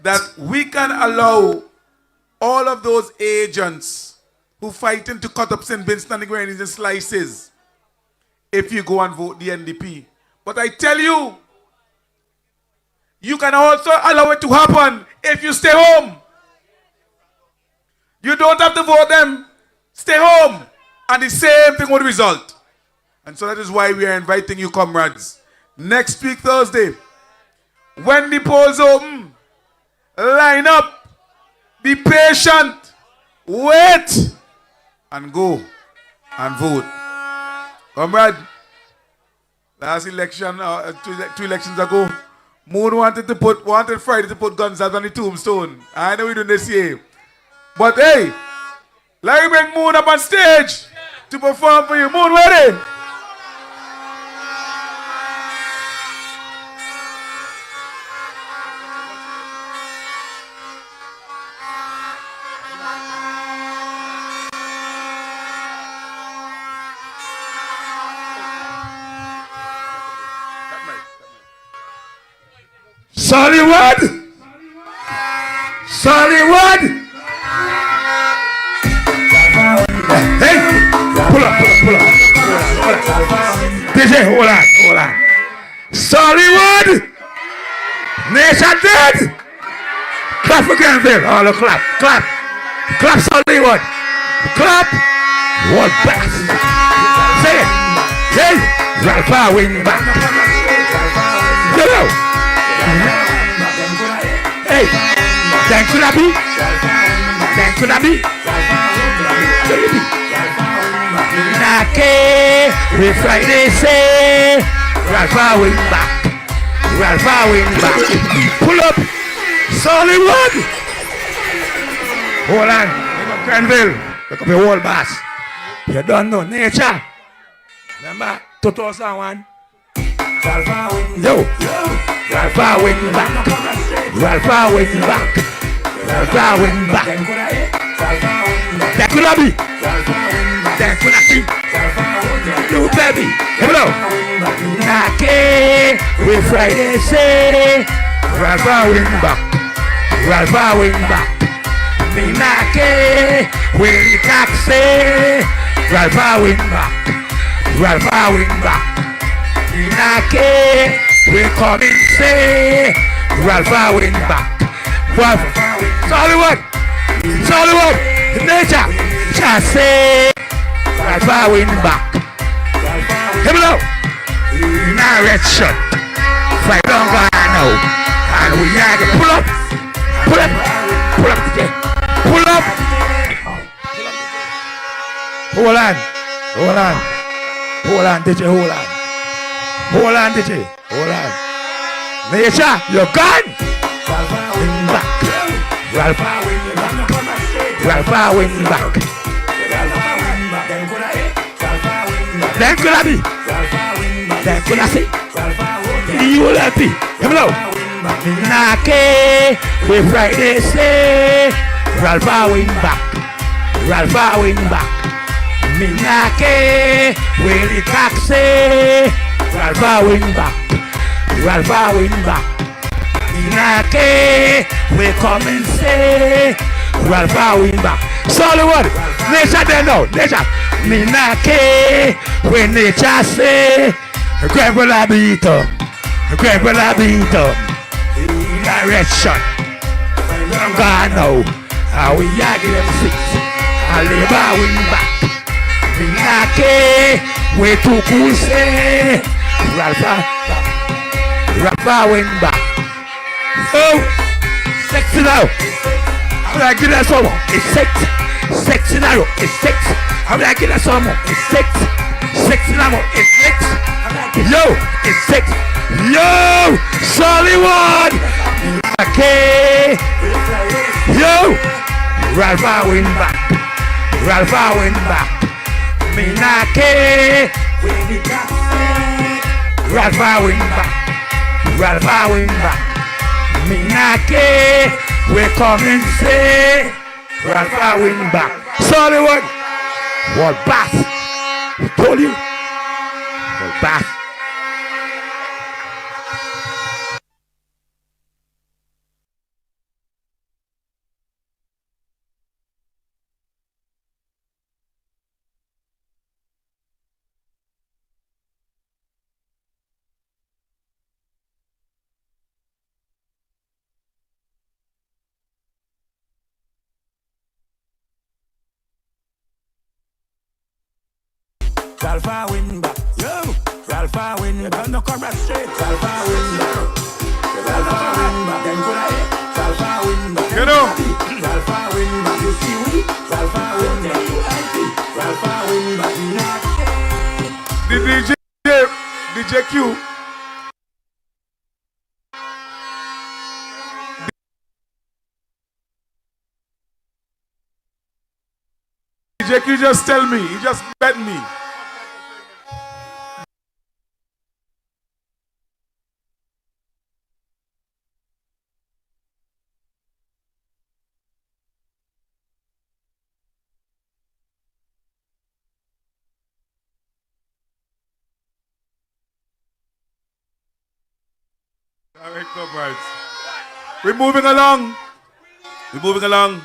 that we can allow all of those agents who fighting to cut up St. Vincent and the Grenadines in slices if you go and vote the NDP. But I tell you, you can also allow it to happen if you stay home. You don't have to vote them. Stay home. And the same thing will result. And so that is why we are inviting you, comrades. Next week, Thursday, when the polls open, line up, be patient, wait, and go and vote. Comrade, last election, two elections ago, Moon wanted Friday to put guns out on the tombstone. I know we're doing this year. But hey, let me bring Moon up on stage to perform for you. Moon, ready? Sollywood! Hey! Pull up. DJ, hold on. Sollywood! Nation dead! Clap for Granville. All clap. Clap, Sollywood. Clap. One back. Say it. Hey! Ralpha wing back. Hello. Hey! Thanks for that beat. Nake, we Friday say, Ralpha wing back. Pull up, Sollywood. Hold on, Granville. Look up your whole bass. You don't know nature. Remember 2001? Yo, Ralpha wing back. That could be. You baby, hello. Nake, we Friday say, Ralpha wing back. Me Nake, we the taxi, Ralpha wing back. Me Nake, we coming say, Ralpha wing back. Sollywood, nature, chasse, Ralph win back. Here we go. In a red shirt, fight on Guyana, and we are to pull up, pull up, pull up, pull up. Hold on, hold on, hold on, DJ, hold on, hold on, DJ, hold on. Nature, you're gone. Win back, Ralph win back. Then could I be? Then could I see? You will help me. Come on. Nake, we Friday say, Ralph win back. Ralph win back. Minake, we the taxi. Ralph win back. Ralph win back. Minake, we come and say, Ralph win back. So the word, nature there now, nature. Minake, we nature say, Grandpa beat up. Grandpa beat up. Direction. God now. How we yaggy them six. I labor win back. Minake, we too cool say. Ralph win back. Oh, sexy now. I'm gonna give that some more. It's sexy now. It's six. I'm gonna give that some more. It's sexy now. It's six. Yo, it's six. Yo, Sollywood. Okay. Yo, Ralph win back. Ralph win back. Minake. Ralph win back. Ralph win back. Minake. We come and say, Ralph win back. Sollywood. What bath? I told you. What bath? Ralph win back. Yo, Ralph win back. No come back straight. Ralph win back. Ralph win back. Then could I? Ralph win back. You know. Ralph win back. You see we? Ralph win back. Ralph win back. The DJ Q. DJ Q just tell me. He just bet me. All right, comrades. We're moving along. We're moving along.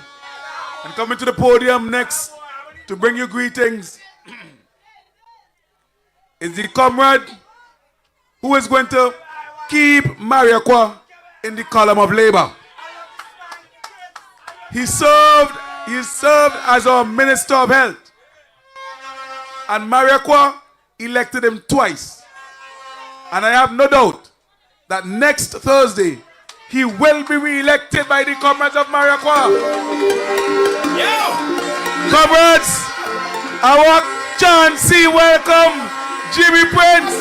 And coming to the podium next to bring you greetings is the comrade who is going to keep Mariakwa in the column of labor. He served as our Minister of Health. And Mariakwa elected him twice. And I have no doubt that next Thursday, he will be re-elected by the comrades of Mariakwa. Comrades, I want John C. Welcome, Jimmy Prince.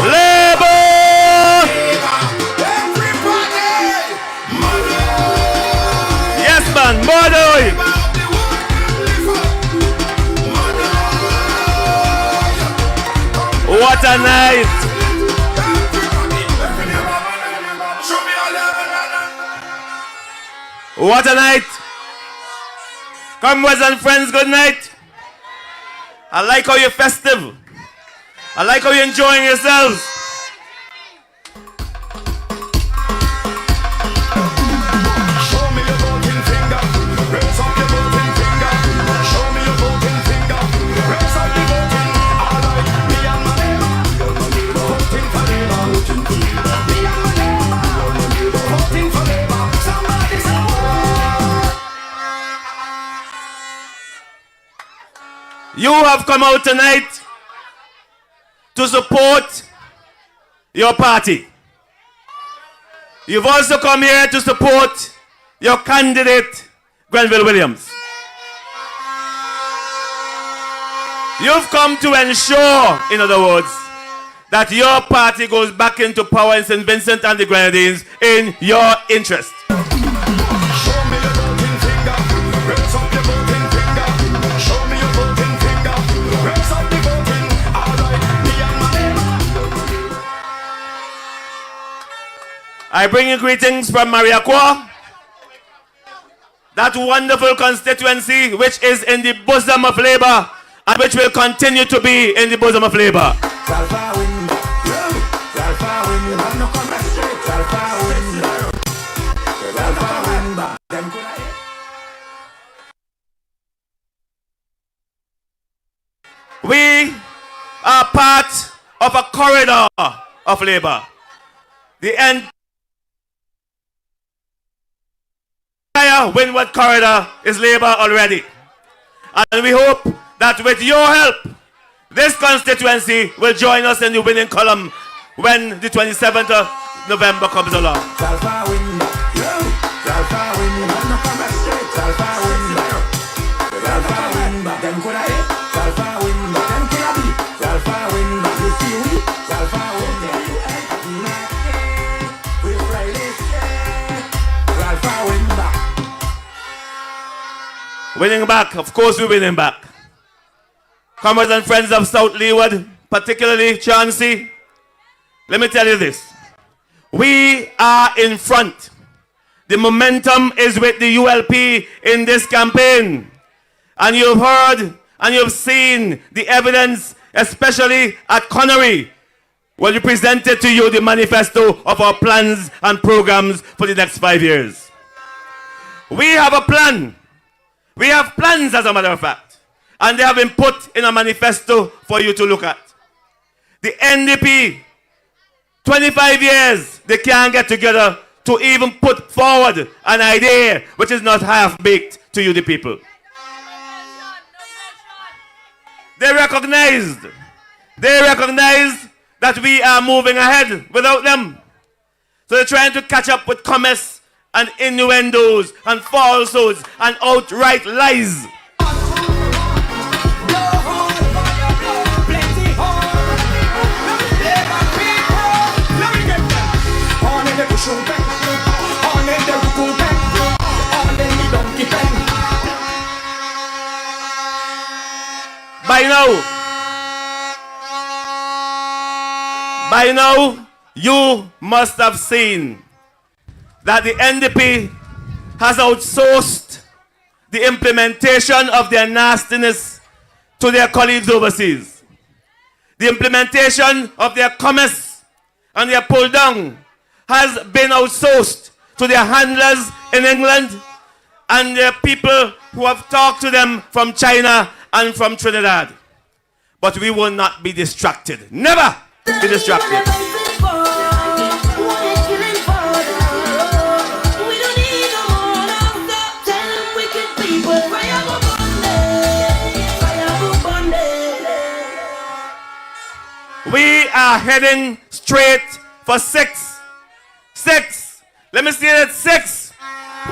Labor! Yes, man, mother. What a night! What a night! Comrades and friends, good night. I like how you're festive. I like how you're enjoying yourselves. Show me your voting finger. Raise up your voting finger. Show me your voting finger. Raise up your voting. All right, me and my neighbor. Voting for Labour. Voting for Labour. Me and my neighbor. Voting for Labour. Somebody say, whoa. You have come out tonight to support your party. You've also come here to support your candidate, Grenville Williams. You've come to ensure, in other words, that your party goes back into power in St. Vincent and the Grenadines in your interest. Show me your voting finger. Raise up your voting finger. Show me your voting finger. Raise up the voting. All right, me and my neighbor. I bring you greetings from Mariaqua, that wonderful constituency which is in the bosom of Labour and which will continue to be in the bosom of Labour. We are part of a corridor of Labour. The entire Windward corridor is Labour already. And we hope that with your help, this constituency will join us in the winning column when the 27th of November comes along. Winning back, of course we're winning back. Comrades and friends of South Leeward, particularly Chauncey, let me tell you this. We are in front. The momentum is with the ULP in this campaign. And you've heard and you've seen the evidence, especially at Connery, when we presented to you the manifesto of our plans and programs for the next 5 years. We have a plan. We have plans, as a matter of fact, and they have been put in a manifesto for you to look at. The NDP, 25 years, they can't get together to even put forward an idea which is not half-baked to you, the people. They recognized that we are moving ahead without them. So they're trying to catch up with comments and innuendos and falsehoods and outright lies. By now, you must have seen that the NDP has outsourced the implementation of their nastiness to their colleagues overseas. The implementation of their comments and their pull down has been outsourced to their handlers in England and their people who have talked to them from China and from Trinidad. But we will not be distracted. Never be distracted. We are heading straight for 6. 6. Let me see it. 6.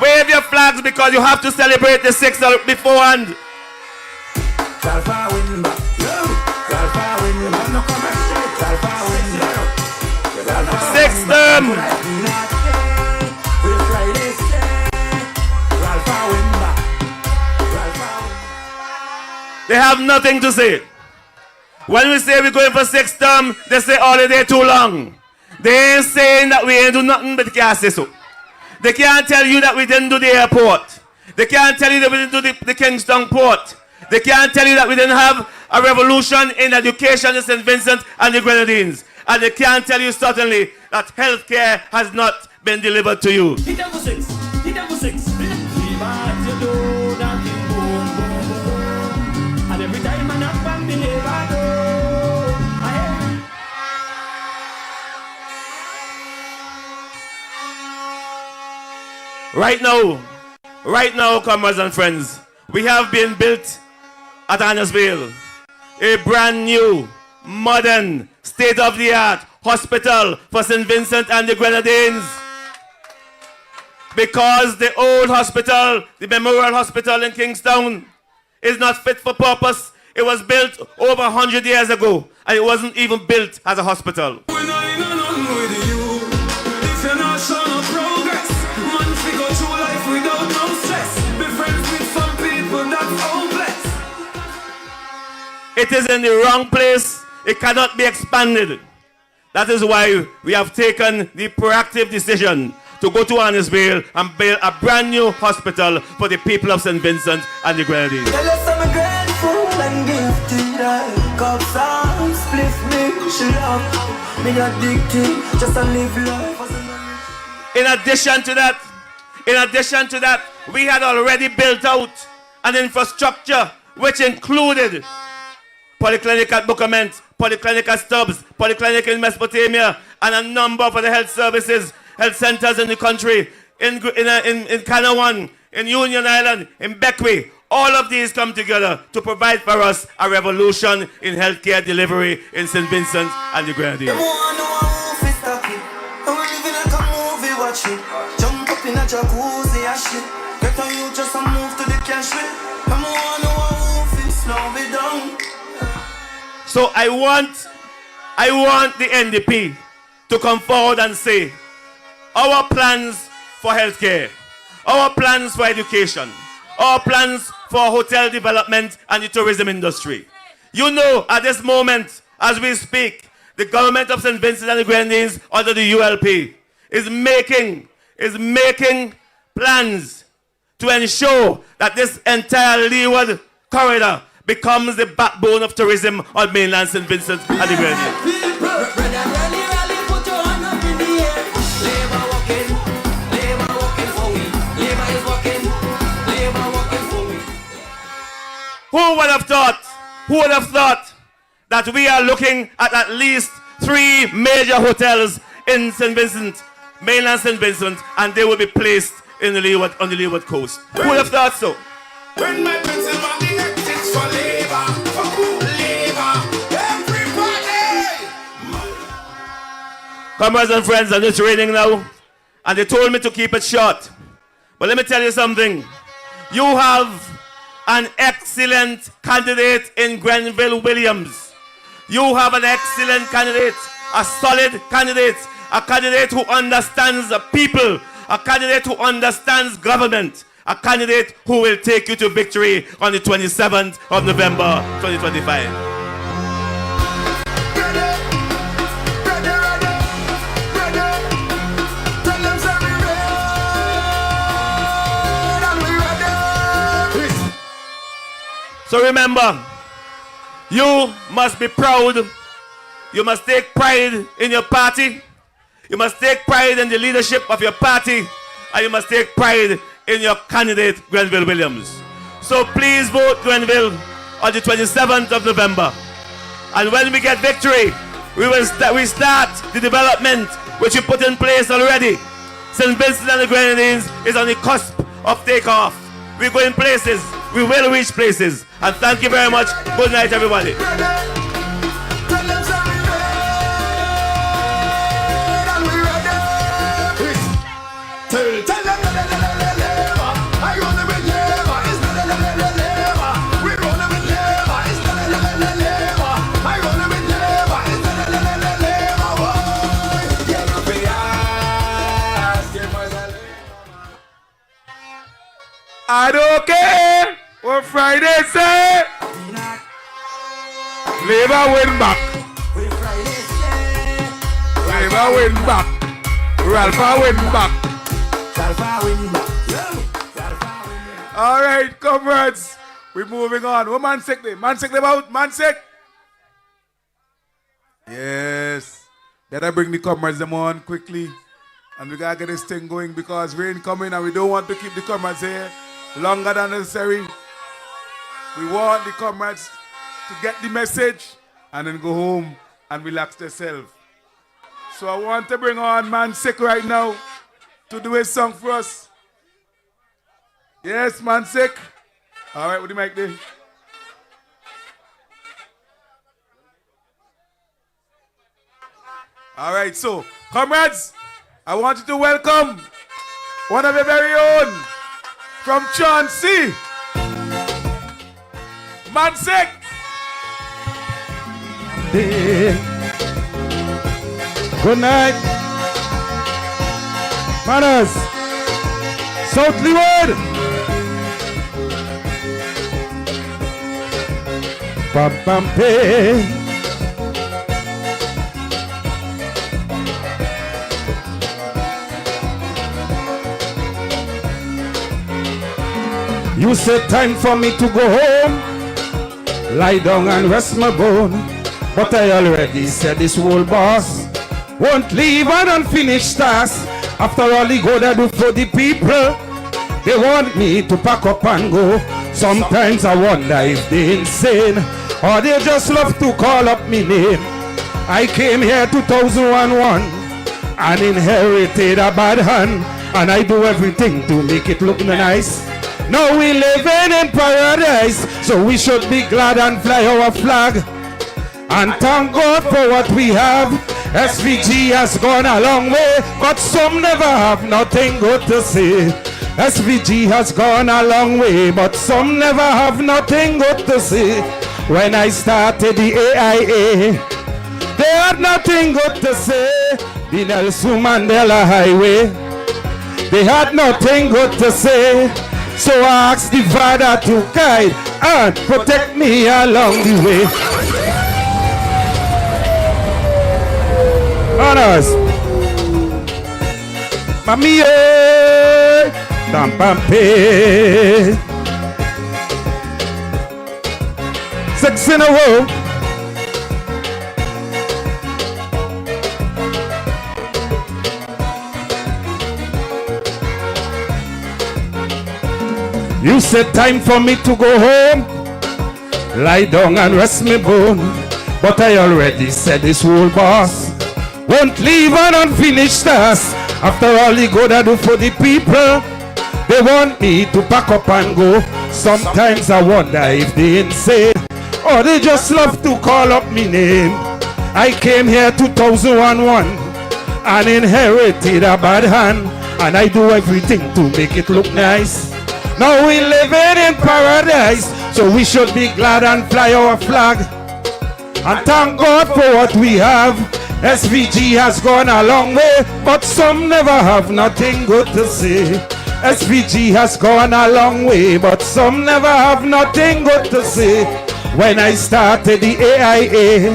Wave your flags because you have to celebrate the 6 beforehand. 6th term. They have nothing to say. When we say we're going for 6th term, they say holiday too long. They ain't saying that we ain't do nothing, but they can't say so. They can't tell you that we didn't do the airport. They can't tell you that we didn't do the Kingston port. They can't tell you that we didn't have a revolution in education in St. Vincent and the Grenadines. And they can't tell you certainly that healthcare has not been delivered to you. And every time I knock on the neighbor door, Right now, comrades and friends, we have been built at Annisville a brand new, modern, state-of-the-art hospital for St. Vincent and the Grenadines. Because the old hospital, the Memorial Hospital in Kingstown, is not fit for purpose. It was built over 100 years ago, and it wasn't even built as a hospital. It is in the wrong place. It cannot be expanded. That is why we have taken the proactive decision to go to Annisville and build a brand new hospital for the people of St. Vincent and the Grenadines. In addition to that, we had already built out an infrastructure which included polyclinic at Bucament, polyclinic at Stubbs, polyclinic in Mesopotamia, and a number of other health services, health centers in the country, in Kanawan, in Union Island, in Beckwith. All of these come together to provide for us a revolution in healthcare delivery in St. Vincent and the Grenadines. Jump up in a jacuzzi and shit. Get on you just a move to the cash way. I'm one slow me down. So I want the NDP to come forward and say our plans for healthcare, our plans for education, our plans for hotel development and the tourism industry. You know, at this moment, as we speak, the government of St. Vincent and the Grenadines under the ULP is making plans to ensure that this entire Leeward corridor becomes the backbone of tourism on mainland St. Vincent and the Grenadines. Who would have thought that we are looking at least 3 major hotels in St. Vincent, mainland St. Vincent, and they will be placed in the Leeward, on the Leeward coast? Who would have thought so? When my pencil on the exits for labor, for who labor, everybody! Comrades and friends, and it's raining now, and they told me to keep it short. But let me tell you something. You have an excellent candidate in Grenville Williams. You have an excellent candidate, a solid candidate, a candidate who understands the people, a candidate who understands government, a candidate who will take you to victory on the 27th of November 2025. So remember, you must be proud. You must take pride in your party. You must take pride in the leadership of your party. And you must take pride in your candidate, Grenville Williams. So please vote Grenville on the 27th of November. And when we get victory, we start the development which we put in place already. St. Vincent and the Grenadines is on the cusp of takeoff. We're going places. We will reach places. And thank you very much. Good night, everybody. I don't care what Friday say. Labour win back. Labour win back. Ralpha win back. All right, comrades, we're moving on. What man sick there? Man sick about? Man sick? Yes. Better bring the comrades them on quickly. And we gotta get this thing going because rain coming and we don't want to keep the comrades here longer than necessary. We want the comrades to get the message and then go home and relax themselves. So I want to bring on Man Sick right now to do a song for us. Yes, Man Sick. All right, with the mic there. All right, so, comrades, I want you to welcome one of your very own from Chauncey, Mansek. Good night. Manners. South Leeward. Pam pam pay. You said time for me to go home, lie down and rest my bone. But I already said this whole boss won't leave an unfinished task. After all the good I do for the people, they want me to pack up and go. Sometimes I wonder if they insane or they just love to call up me name. I came here 2001 and inherited a bad hand, and I do everything to make it look nice. Now we living in paradise, so we should be glad and fly our flag and thank God for what we have. SVG has gone a long way, but some never have nothing good to say. SVG has gone a long way, but some never have nothing good to say. When I started the AIA, they had nothing good to say. The Nelson Mandela Highway, they had nothing good to say. So I asked the Father to guide and protect me along the way. Honors, Mami, Dampampe, 6 in a row. You said time for me to go home, lie down and rest me bone. But I already said this whole boss won't leave an unfinished task. After all the good I do for the people, they want me to pack up and go. Sometimes I wonder if they insane or they just love to call up me name. I came here 2001 and inherited a bad hand, and I do everything to make it look nice. Now we living in paradise, so we should be glad and fly our flag and thank God for what we have. SVG has gone a long way, but some never have nothing good to say. SVG has gone a long way, but some never have nothing good to say. When I started the AIA,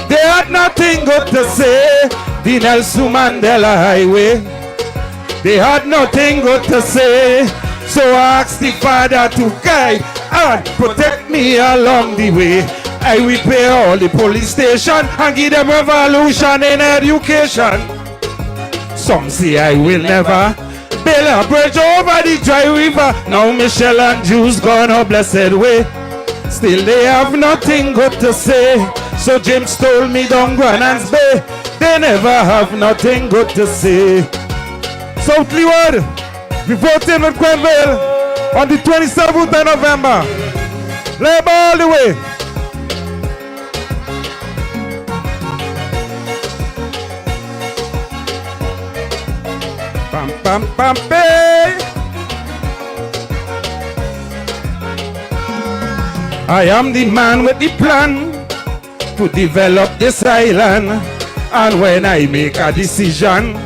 they had nothing good to say. The Nelson Mandela Highway, they had nothing good to say. So I asked the Father to guide and protect me along the way. I repair all the police stations and give them revolution in education. Some say I will never build a bridge over the dry river. Now Michelle and Jews gone a blessed way. Still they have nothing good to say. So James told me don't go and Bay, they never have nothing good to say. South Leeward, we voted with Grenville on the 27th of November. Labour all the way. Pam pam pam pay. I am the man with the plan to develop this island, and when I make a decision,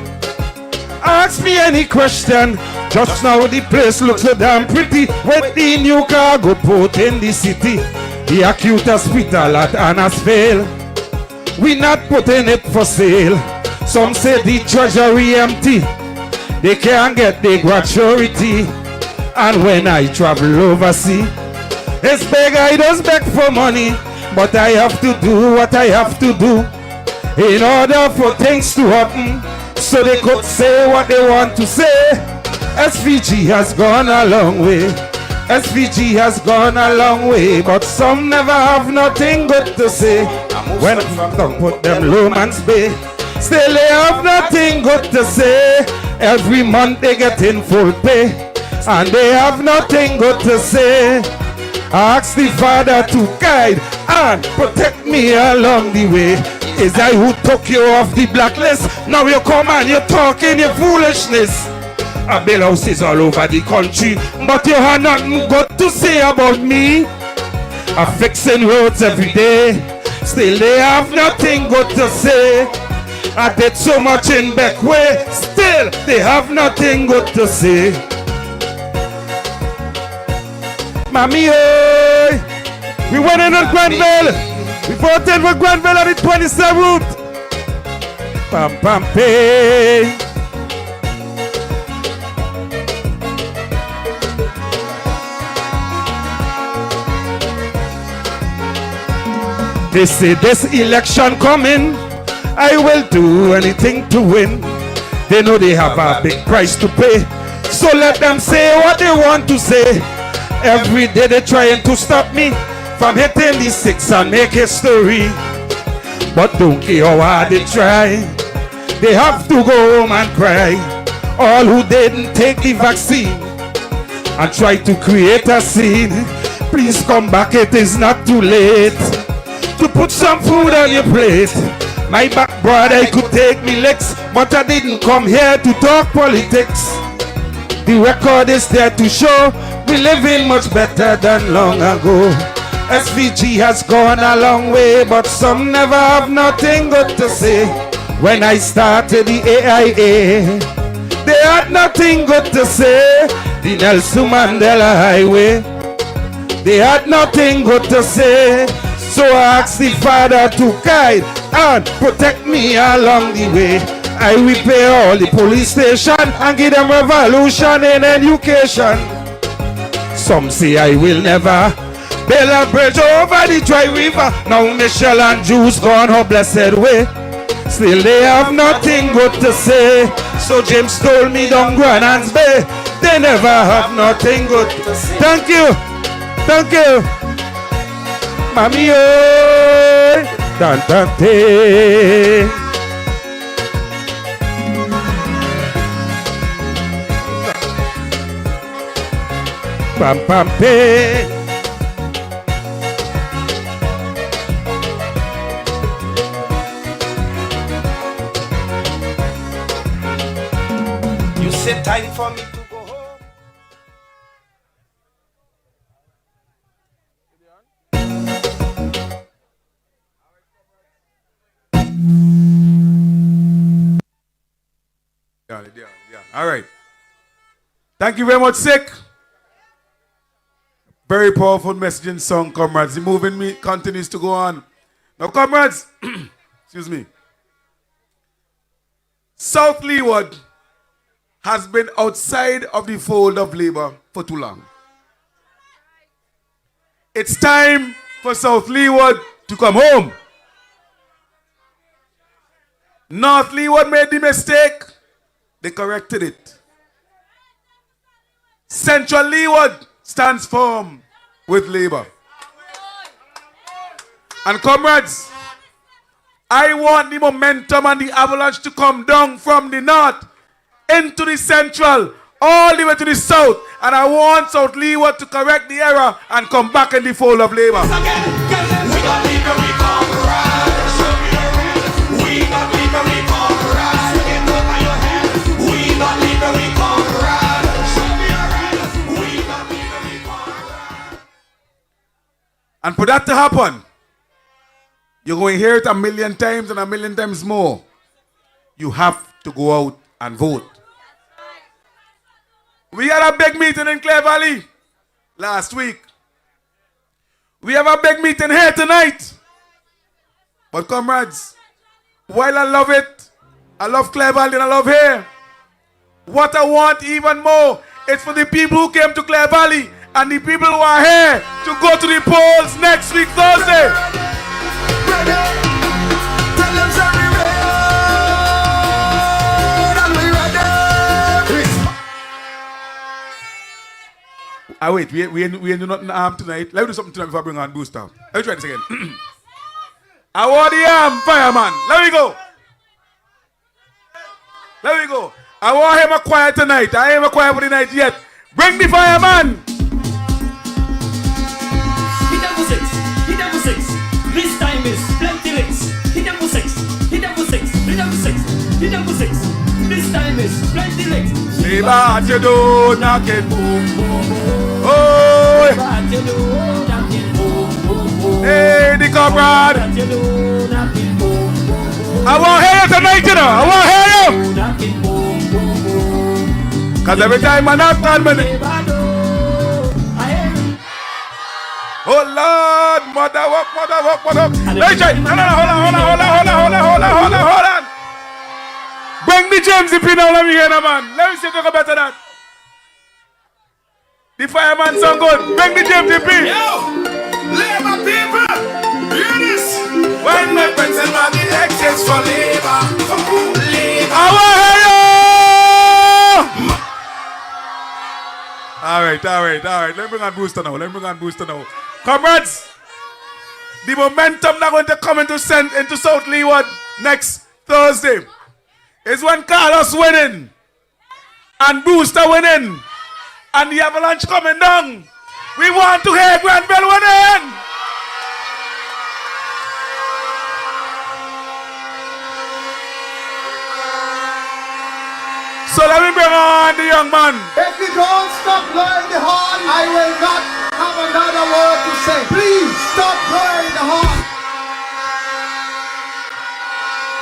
ask me any question. Just now the place looks so damn pretty with the new cargo port in the city. The acute hospital at Anna's fail. We not putting it for sale. Some say the treasury empty, they can't get the gratuity. And when I travel overseas, it's beg, I just beg for money, but I have to do what I have to do in order for things to happen, so they could say what they want to say. SVG has gone a long way. SVG has gone a long way, but some never have nothing good to say. When don't put them low man's bay, still they have nothing good to say. Every month they get in full pay, and they have nothing good to say. Ask the Father to guide and protect me along the way. Is I who took you off the blacklist? Now you come and you're talking your foolishness. I build houses all over the country, but you have nothing good to say about me. I'm fixing roads every day, still they have nothing good to say. I did so much in Beckway, still they have nothing good to say. Mommy, oi! We went in on Granville. We voted for Granville on the 27th. Pam pam pay. They say this election coming, I will do anything to win. They know they have a big price to pay, so let them say what they want to say. Every day they're trying to stop me from hitting the 6 and make history. But don't care how hard they try, they have to go home and cry. All who didn't take the vaccine and try to create a scene, please come back, it is not too late to put some food on your plate. My back brother could take me licks, but I didn't come here to talk politics. The record is there to show we living much better than long ago. SVG has gone a long way, but some never have nothing good to say. When I started the AIA, they had nothing good to say. The Nelson Mandela Highway, they had nothing good to say. So I asked the Father to guide and protect me along the way. I repair all the police station and give them revolution in education. Some say I will never build a bridge over the dry river. Now Michelle and Juice gone her blessed way. Still they have nothing good to say. So James told me down Granans Bay, they never have nothing good to say. Thank you. Thank you. Mami oi, Dantante. Pam pam pe. You said time for me to go home. Yeah. All right. Thank you very much, Sick. Very powerful messaging song, comrades. The movement continues to go on. Now, comrades, excuse me. South Leeward has been outside of the fold of Labour for too long. It's time for South Leeward to come home. North Leeward made the mistake. They corrected it. Central Leeward stands firm with Labour. And comrades, I want the momentum and the avalanche to come down from the north into the central, all the way to the south. And I want South Leeward to correct the error and come back in the fold of Labour. And for that to happen, you're going to hear it a million times and a million times more. You have to go out and vote. We had a big meeting in Clare Valley last week. We have a big meeting here tonight. But comrades, while I love it, I love Clare Valley and I love here, what I want even more is for the people who came to Clare Valley and the people who are here to go to the polls next week, Thursday. Wait, we ain't do nothing tonight. Let me do something tonight before I bring on Booster. Let me try this again. I want the fireman. Let me go. Let me go. I want him a choir tonight. I ain't a choir for the night yet. Bring the fireman. Hit them for 6. This time is plenty licks. Hit them for 6. Labor at your door knocking. boom, boom, boom. Oh, Labor at your door knocking, boom, boom, boom. hey, the comrade. Labor at your door knocking, boom, boom, boom. I want to hear you tonight, you know. I want to hear you. Knocking, boom, boom, boom. Because every time I knock on me. Oh Lord, mother walk. Hey, Jay, hold on. Bring the James if you know, let me hear that, man. Let me see if you can better that. The fireman sound good. Bring the James if you. Yo, Labour people, hear this. When My friends and my the excess for Labour, Labour. I want to hear you. All right. Let me bring on Booster now. Comrades, the momentum that's going to come into South Leeward next Thursday is when Carlos winning and Booster winning and the Avalanche coming down. We want to hear Granville winning. So let me bring on the young man. If you don't stop blowing the horn, I will not have another word to say. Please stop blowing the horn.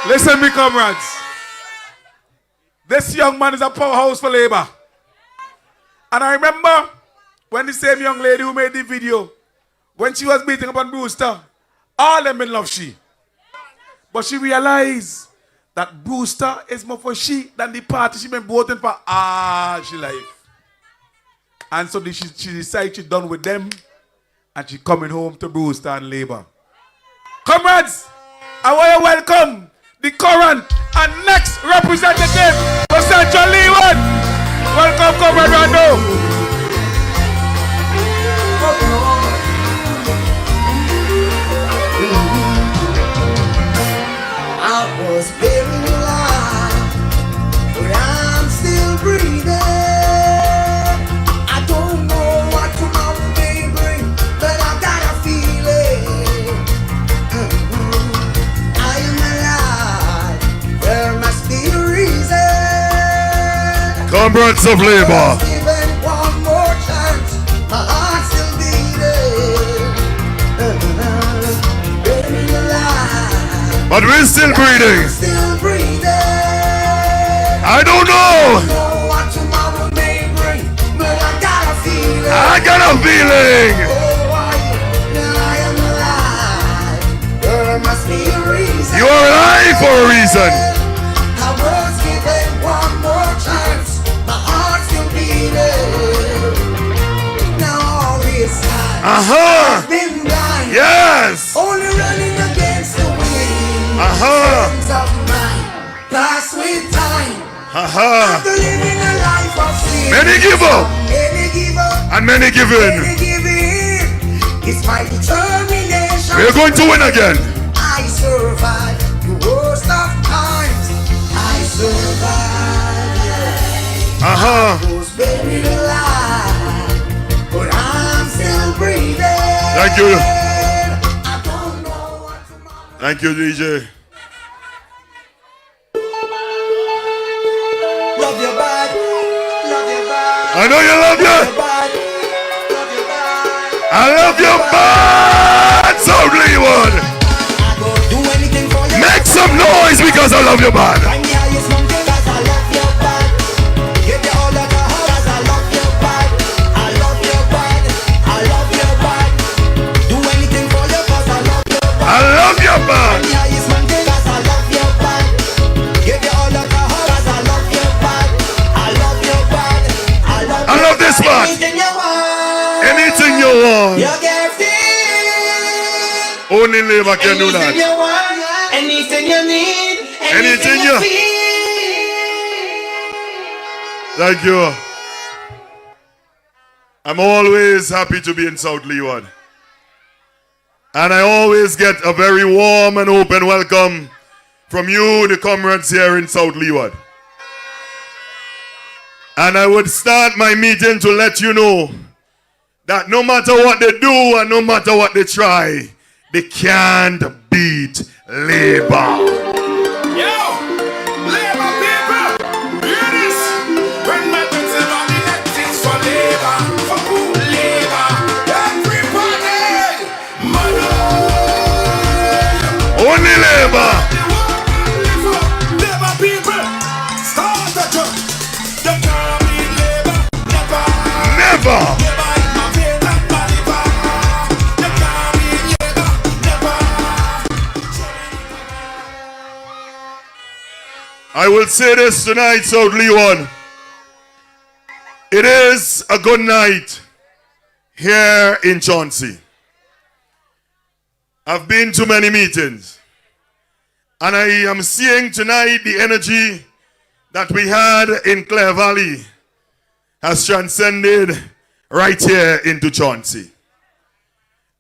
Listen, me comrades. This young man is a powerhouse for Labour. And I remember when the same young lady who made the video, when she was beating up on Brewster, all them in love she. But she realized that Brewster is more for she than the party she been voting for all she life. And so she decided she's done with them and she coming home to Brewster and Labour. Comrades, I want to welcome the current and next representative for Central Leeward. Welcome, Comrade Rando. I was buried alive, but I'm still breathing. I don't know what tomorrow may bring, but I've got a feeling. I am alive, there must be a reason. Comrades of Labour. Given one more chance, my heart's still beating. Buried alive. But we're still breathing. Still breathing. I don't know. Know what tomorrow may bring, but I got a feeling. I got a feeling. Oh, I am alive. There must be a reason. You are alive for a reason. I was given one more chance. My heart's still beating. Now all this time Uh-huh. been blind. Yes. Only running against the wind. Uh-huh. Friends of mine pass with time. Uh-huh. After living a life of sin. Many give up. Many give up. And many give in. Many give in. It's my determination. We're going to win again. I survived the worst of times. I survived. Uh-huh. I was buried alive, but I'm still breathing. Thank you. I don't know what tomorrow. Thank you, DJ. Love your body, love your body, I know you love you. love your body, love your body. I love you, man. South Leeward. I go do anything for you. Make some noise because I love you, man. Find the highest mountain 'cause I love your body. Give you all that I have 'cause I love your body. I love your body. I love your body. Do anything for you 'cause I love your body. I love you, man. Find the highest mountain 'cause I love your body. Give you all that I have 'cause I love your body. I love your body. I love this man. Anything you want. Anything you want. You can feel. Only Labour can do Anything that. you want. Anything you need. Anything you you- feel. Thank you. I'm always happy to be in South Leeward. And I always get a very warm and open welcome from you, the comrades here in South Leeward. And I would start my meeting to let you know that no matter what they do and no matter what they try, they can't beat Labour. Yo, Labour people, hear this. When my Only labor. Labor people, start the church. You can't beat labor, never. Never. Labor is my favorite believer. You can't beat labor, never. I will say this tonight, South Leeward. It is a good night here in Chauncey. I've been to many meetings, and I am seeing tonight the energy that we had in Clare Valley has transcended right here into Chauncey.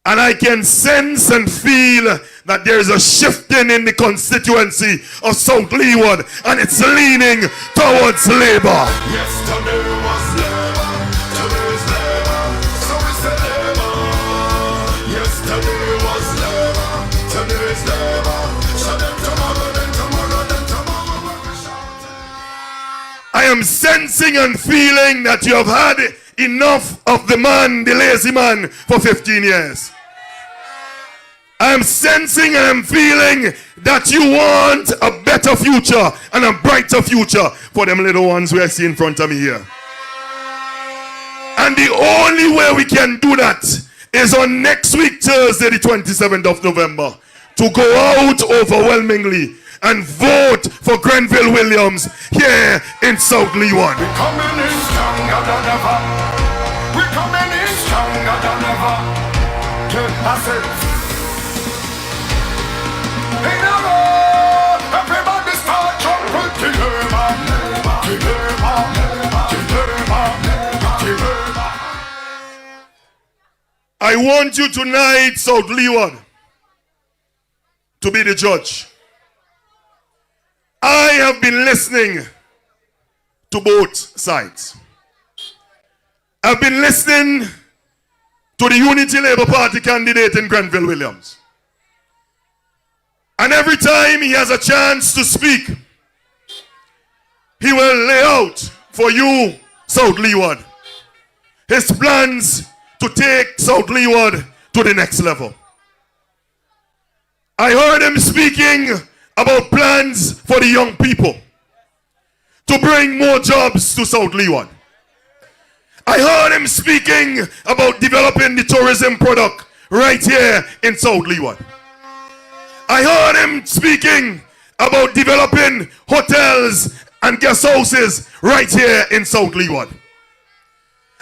And I can sense and feel that there is a shifting in the constituency of South Leeward, and it's leaning towards labor. Yesterday was labor, today is labor, so we say labor. Yesterday was labor, today is labor, so then tomorrow, then we shout. I am sensing and feeling that you have had enough of the man, the lazy man, for 15 years. I am sensing and I'm feeling that you want a better future and a brighter future for them little ones we see in front of me here. And the only way we can do that is on next week, Thursday, the 27th of November, to go out overwhelmingly and vote for Grenville Williams here in South Leeward. We're coming in stronger than ever. We're coming in stronger than ever. I said, in a row, everybody start jumping to labor, to labor, to labor, to labor. I want you tonight, South Leeward, to be the judge. I have been listening to both sides. I've been listening to the Unity Labour Party candidate in Grenville Williams. And every time he has a chance to speak, he will lay out for you, South Leeward, his plans to take South Leeward to the next level. I heard him speaking about plans for the young people to bring more jobs to South Leeward. I heard him speaking about developing the tourism product right here in South Leeward. I heard him speaking about developing hotels and guest houses right here in South Leeward.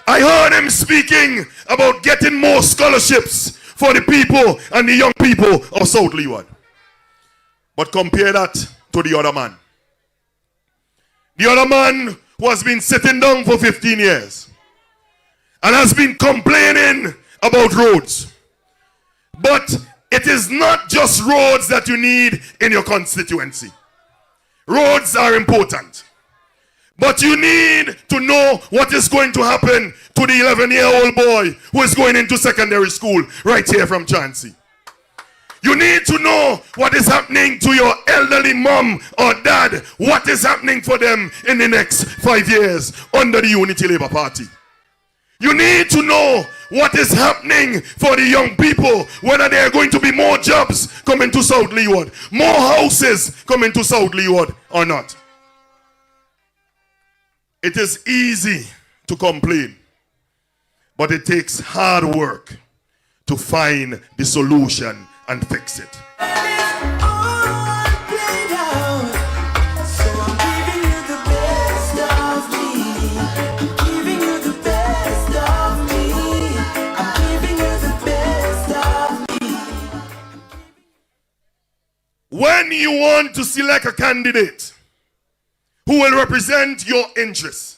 I heard him speaking about getting more scholarships for the people and the young people of South Leeward. But compare that to the other man. The other man who has been sitting down for 15 years and has been complaining about roads. But it is not just roads that you need in your constituency. Roads are important. But you need to know what is going to happen to the 11-year-old boy who is going into secondary school right here from Chauncey. You need to know what is happening to your elderly mom or dad. What is happening for them in the next 5 years under the Unity Labour Party. You need to know what is happening for the young people, whether there are going to be more jobs coming to South Leeward, more houses coming to South Leeward or not. It is easy to complain, but it takes hard work to find the solution and fix it. When you want to select a candidate who will represent your interests,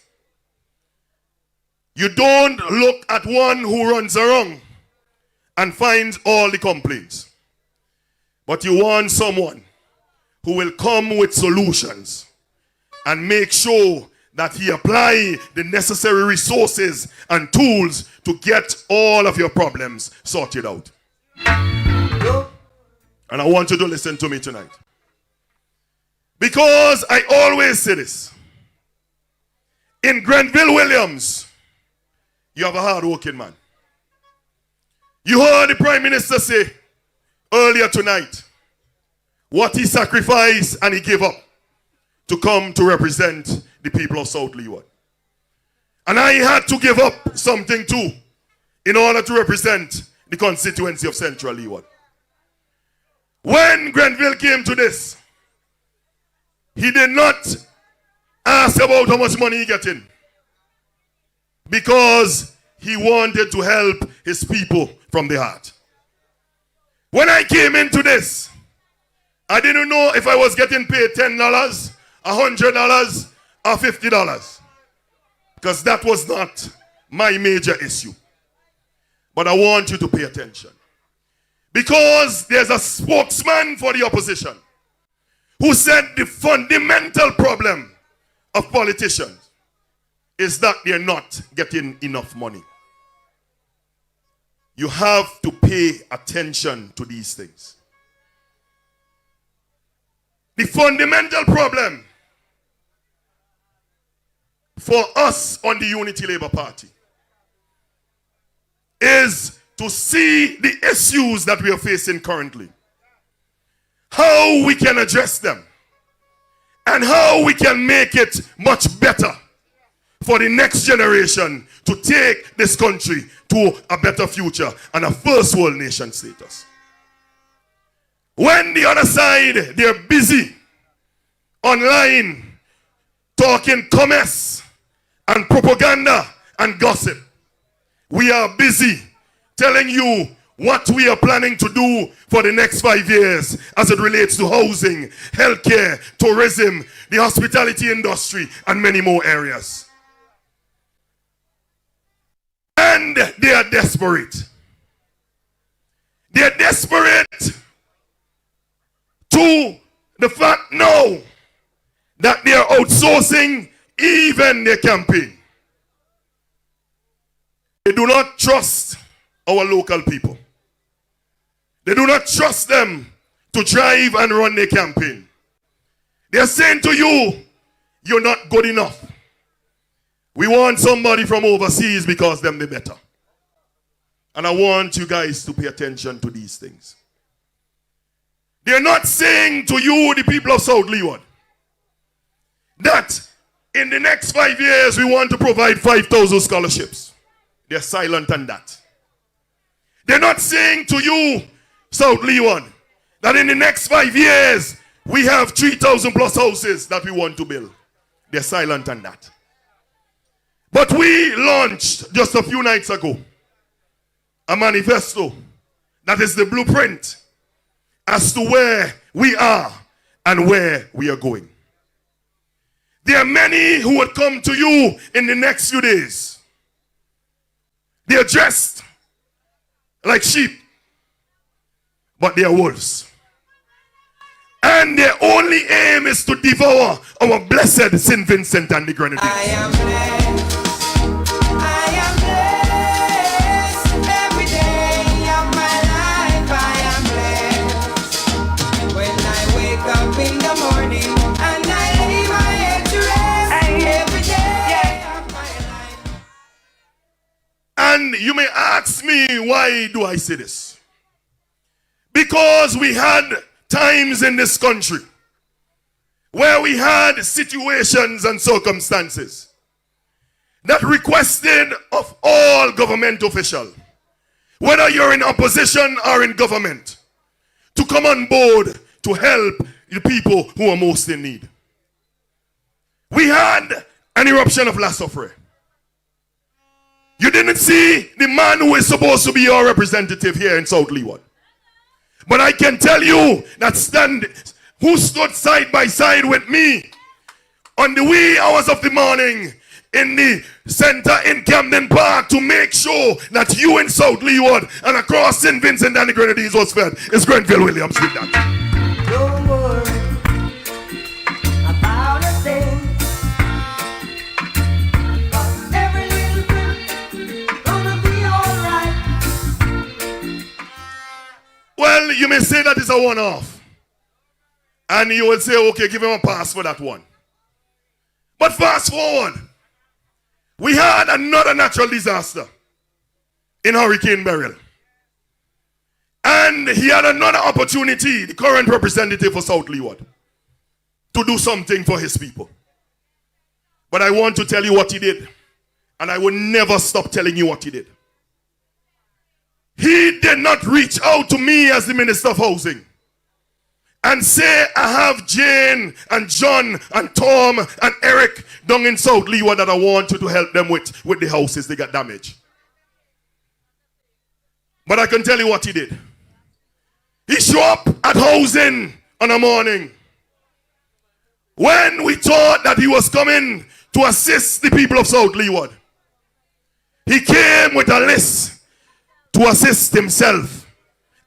you don't look at one who runs around and finds all the complaints. But you want someone who will come with solutions and make sure that he apply the necessary resources and tools to get all of your problems sorted out. And I want you to listen to me tonight. Because I always say this. In Grenville Williams, you have a hard-working man. You heard the Prime Minister say earlier tonight what he sacrificed and he gave up to come to represent the people of South Leeward. And I had to give up something too in order to represent the constituency of Central Leeward. When Grenville came to this, he did not ask about how much money he got in, because he wanted to help his people from the heart. When I came into this, I didn't know if I was getting paid $10, $100, or $50, because that was not my major issue. But I want you to pay attention, because there's a spokesman for the opposition who said the fundamental problem of politicians is that they're not getting enough money. You have to pay attention to these things. The fundamental problem for us on the Unity Labour Party is to see the issues that we are facing currently, how we can address them, and how we can make it much better for the next generation to take this country to a better future and a first world nation status. When the other side, they're busy online talking commerce and propaganda and gossip, we are busy telling you what we are planning to do for the next 5 years as it relates to housing, healthcare, tourism, the hospitality industry, and many more areas. And they are desperate. They are desperate to the fact now that they are outsourcing even their campaign. They do not trust our local people. They do not trust them to drive and run their campaign. They are saying to you, you're not good enough. We want somebody from overseas because them the better. And I want you guys to pay attention to these things. They're not saying to you, the people of South Leeward, that in the next 5 years we want to provide 5,000 scholarships. They're silent on that. They're not saying to you, South Leeward, that in the next 5 years we have 3,000 plus houses that we want to build. They're silent on that. But we launched just a few nights ago a manifesto that is the blueprint as to where we are and where we are going. There are many who would come to you in the next few days. They are dressed like sheep, but they are wolves. And their only aim is to devour our blessed St. Vincent and the Grenadines. I am blessed. I am blessed. Every day of my life I am blessed. When I wake up in the morning and I lay my head to rest. Every day of my life. And you may ask me, why do I say this? Because we had times in this country where we had situations and circumstances that requested of all government officials, whether you're in opposition or in government, to come on board to help the people who are most in need. We had an eruption of last Suffer. You didn't see the man who is supposed to be your representative here in South Leeward. But I can tell you that who stood side by side with me on the wee hours of the morning in the center in Camden Park to make sure that you in South Leeward and across St. Vincent and the Grenadines was fed is Grenville Williams with that. Don't worry about a thing. 'Cause every little thing gonna be alright. Well, you may say that is a one-off. And you will say, okay, give him a pass for that one. But fast forward. We had another natural disaster in Hurricane Beryl. And And he had another opportunity, the current representative for South Leeward, to do something for his people. But I want to tell you what he did. And I will never stop telling you what he did. He did not reach out to me as the Minister of Housing and say, I have Jane and John and Tom and Eric down in South Leeward that I want you to help them with the houses they got damaged. But I can tell you what he did. He showed up at housing on a morning when we thought that he was coming to assist the people of South Leeward. He came with a list to assist himself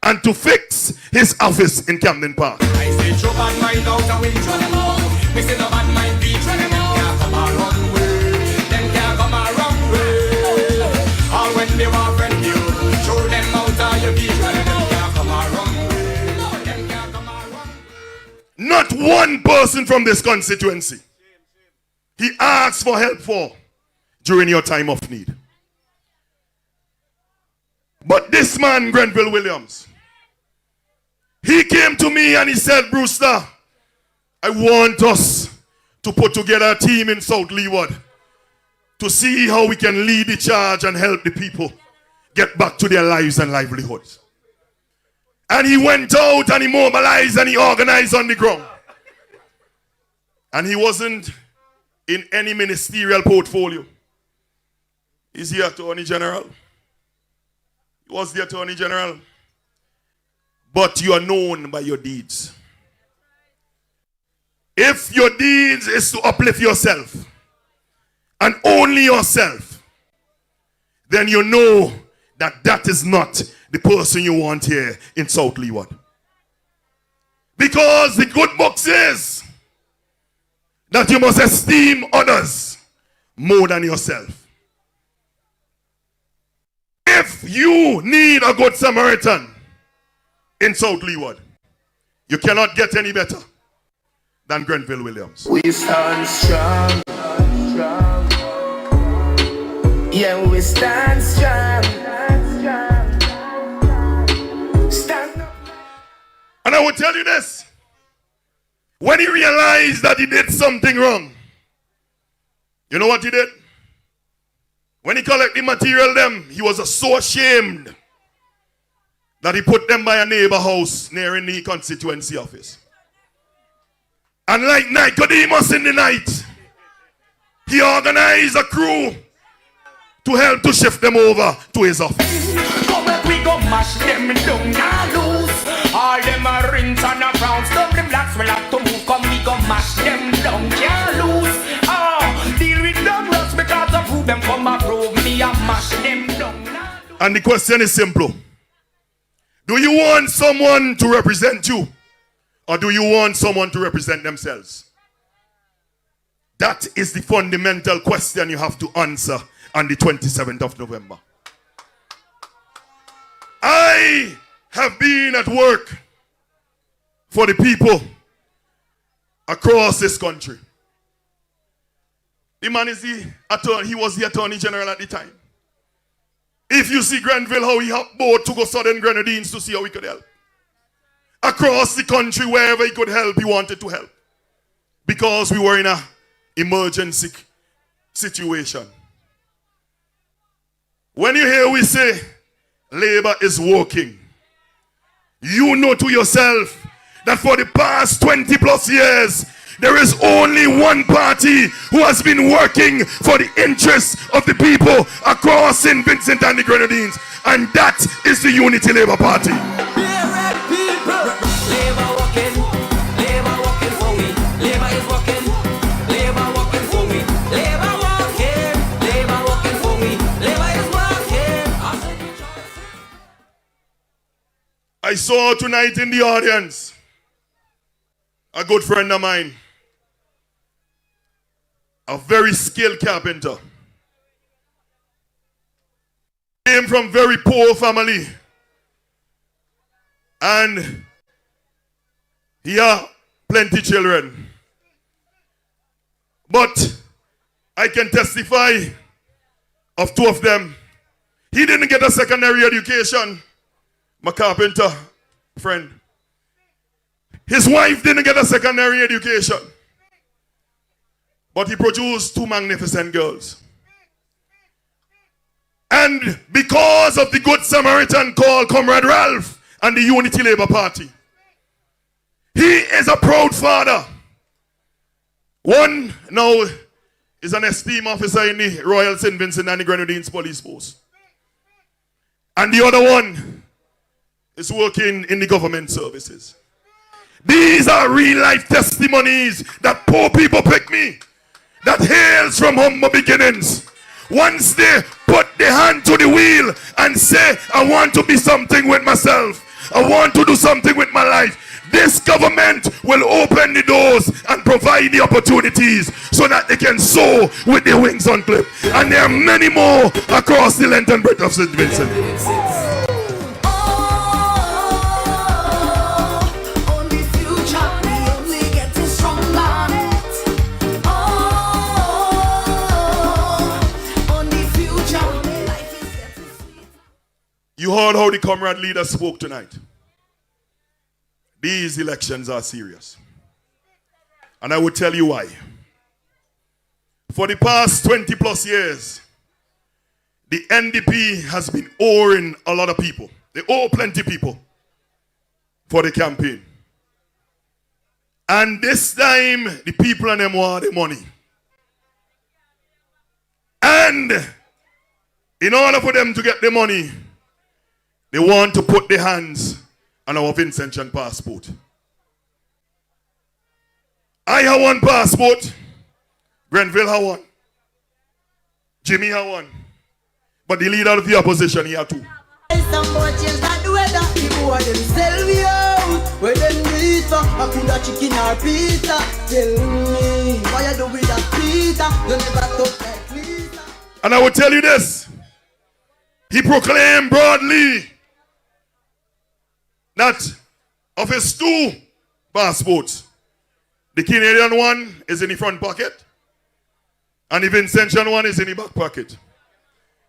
and to fix his office in Camden Park. I say throw bad mind out and we throw them out. We say no bad mind be throw them out. Can't come around way. Them can't come around way. All when they were friend you, throw them out or you be throw them out. Can't come around way. Them can't come around. Not one person from this constituency he asked for help for during your time of need. But this man, Grenville Williams, he came to me and he said, Brewster, I want us to put together a team in South Leeward to see how we can lead the charge and help the people get back to their lives and livelihoods. And he went out and he mobilized and he organized on the ground. And he wasn't in any ministerial portfolio. He's the Attorney General. He was the Attorney General. But you are known by your deeds. If your deeds is to uplift yourself and only yourself, then you know that that is not the person you want here in South Leeward. Because the good book says that you must esteem others more than yourself. If you need a good Samaritan in South Leeward, you cannot get any better than Grenville Williams. We stand strong. Yeah, we stand strong. Stand up. And I will tell you this. When he realized that he did something wrong, you know what he did? When he collected the material them, he was so ashamed that he put them by a neighbor house near in the constituency office. And like Nicodemus in the night, he organized a crew to help to shift them over to his office. Come back, we go mash them down and loose. All them are rinse and a brown stuff. The blacks will have to move. Come, we go mash them down, can't lose. Oh, deal with them rocks because of who them come approve me and mash them down. And the question is simple. Do you want someone to represent you? Or do you want someone to represent themselves? That is the fundamental question you have to answer on the 27th of November. I have been at work for the people across this country. The man is the attorney, he was the Attorney General at the time. If you see Grenville, how he helped board to go Southern Grenadines to see how he could help. Across the country, wherever he could help, he wanted to help. Because we were in an emergency situation. When you hear we say, Labour is working, you know to yourself that for the past 20 plus years, there is only one party who has been working for the interests of the people across St. Vincent and the Grenadines, and that is the Unity Labour Party. Labour working for me. Labour is working. Labour working for me. Labour working for me. Labour is working. I saw tonight in the audience a good friend of mine, a very skilled carpenter. Came from very poor family. And he had plenty children. But I can testify of two of them. He didn't get a secondary education, my carpenter friend. His wife didn't get a secondary education, but he produced two magnificent girls. And because of the Good Samaritan called Comrade Ralph and the Unity Labour Party, he is a proud father. One now is an esteemed officer in the Royal St. Vincent and the Grenadines Police Force. And the other one is working in the government services. These are real life testimonies that poor people pick me, that hails from humble beginnings. Once they put their hand to the wheel and say, I want to be something with myself, I want to do something with my life, this government will open the doors and provide the opportunities so that they can soar with their wings unclipped. And there are many more across the length and breadth of St. Vincent. Only future, we only getting stronger. Only future, life is getting sweet. You heard how the comrade leader spoke tonight. These elections are serious. And I will tell you why. For the past 20 plus years, the NDP has been owing a lot of people. They owe plenty people for the campaign. And this time, the people and them want the money. And in order for them to get the money, they want to put their hands on our Vincentian passport. I have one passport. Grenville have one. Jimmy have one. But the leader of the opposition, he have two. Some boy change that the weather. People want them sell me out. Where them meet for? I could have chicken or pizza. Tell me why you do with that pizza? You never talk like pizza. And I will tell you this. He proclaimed broadly that of his two passports, the Canadian one is in the front pocket and the Vincentian one is in the back pocket.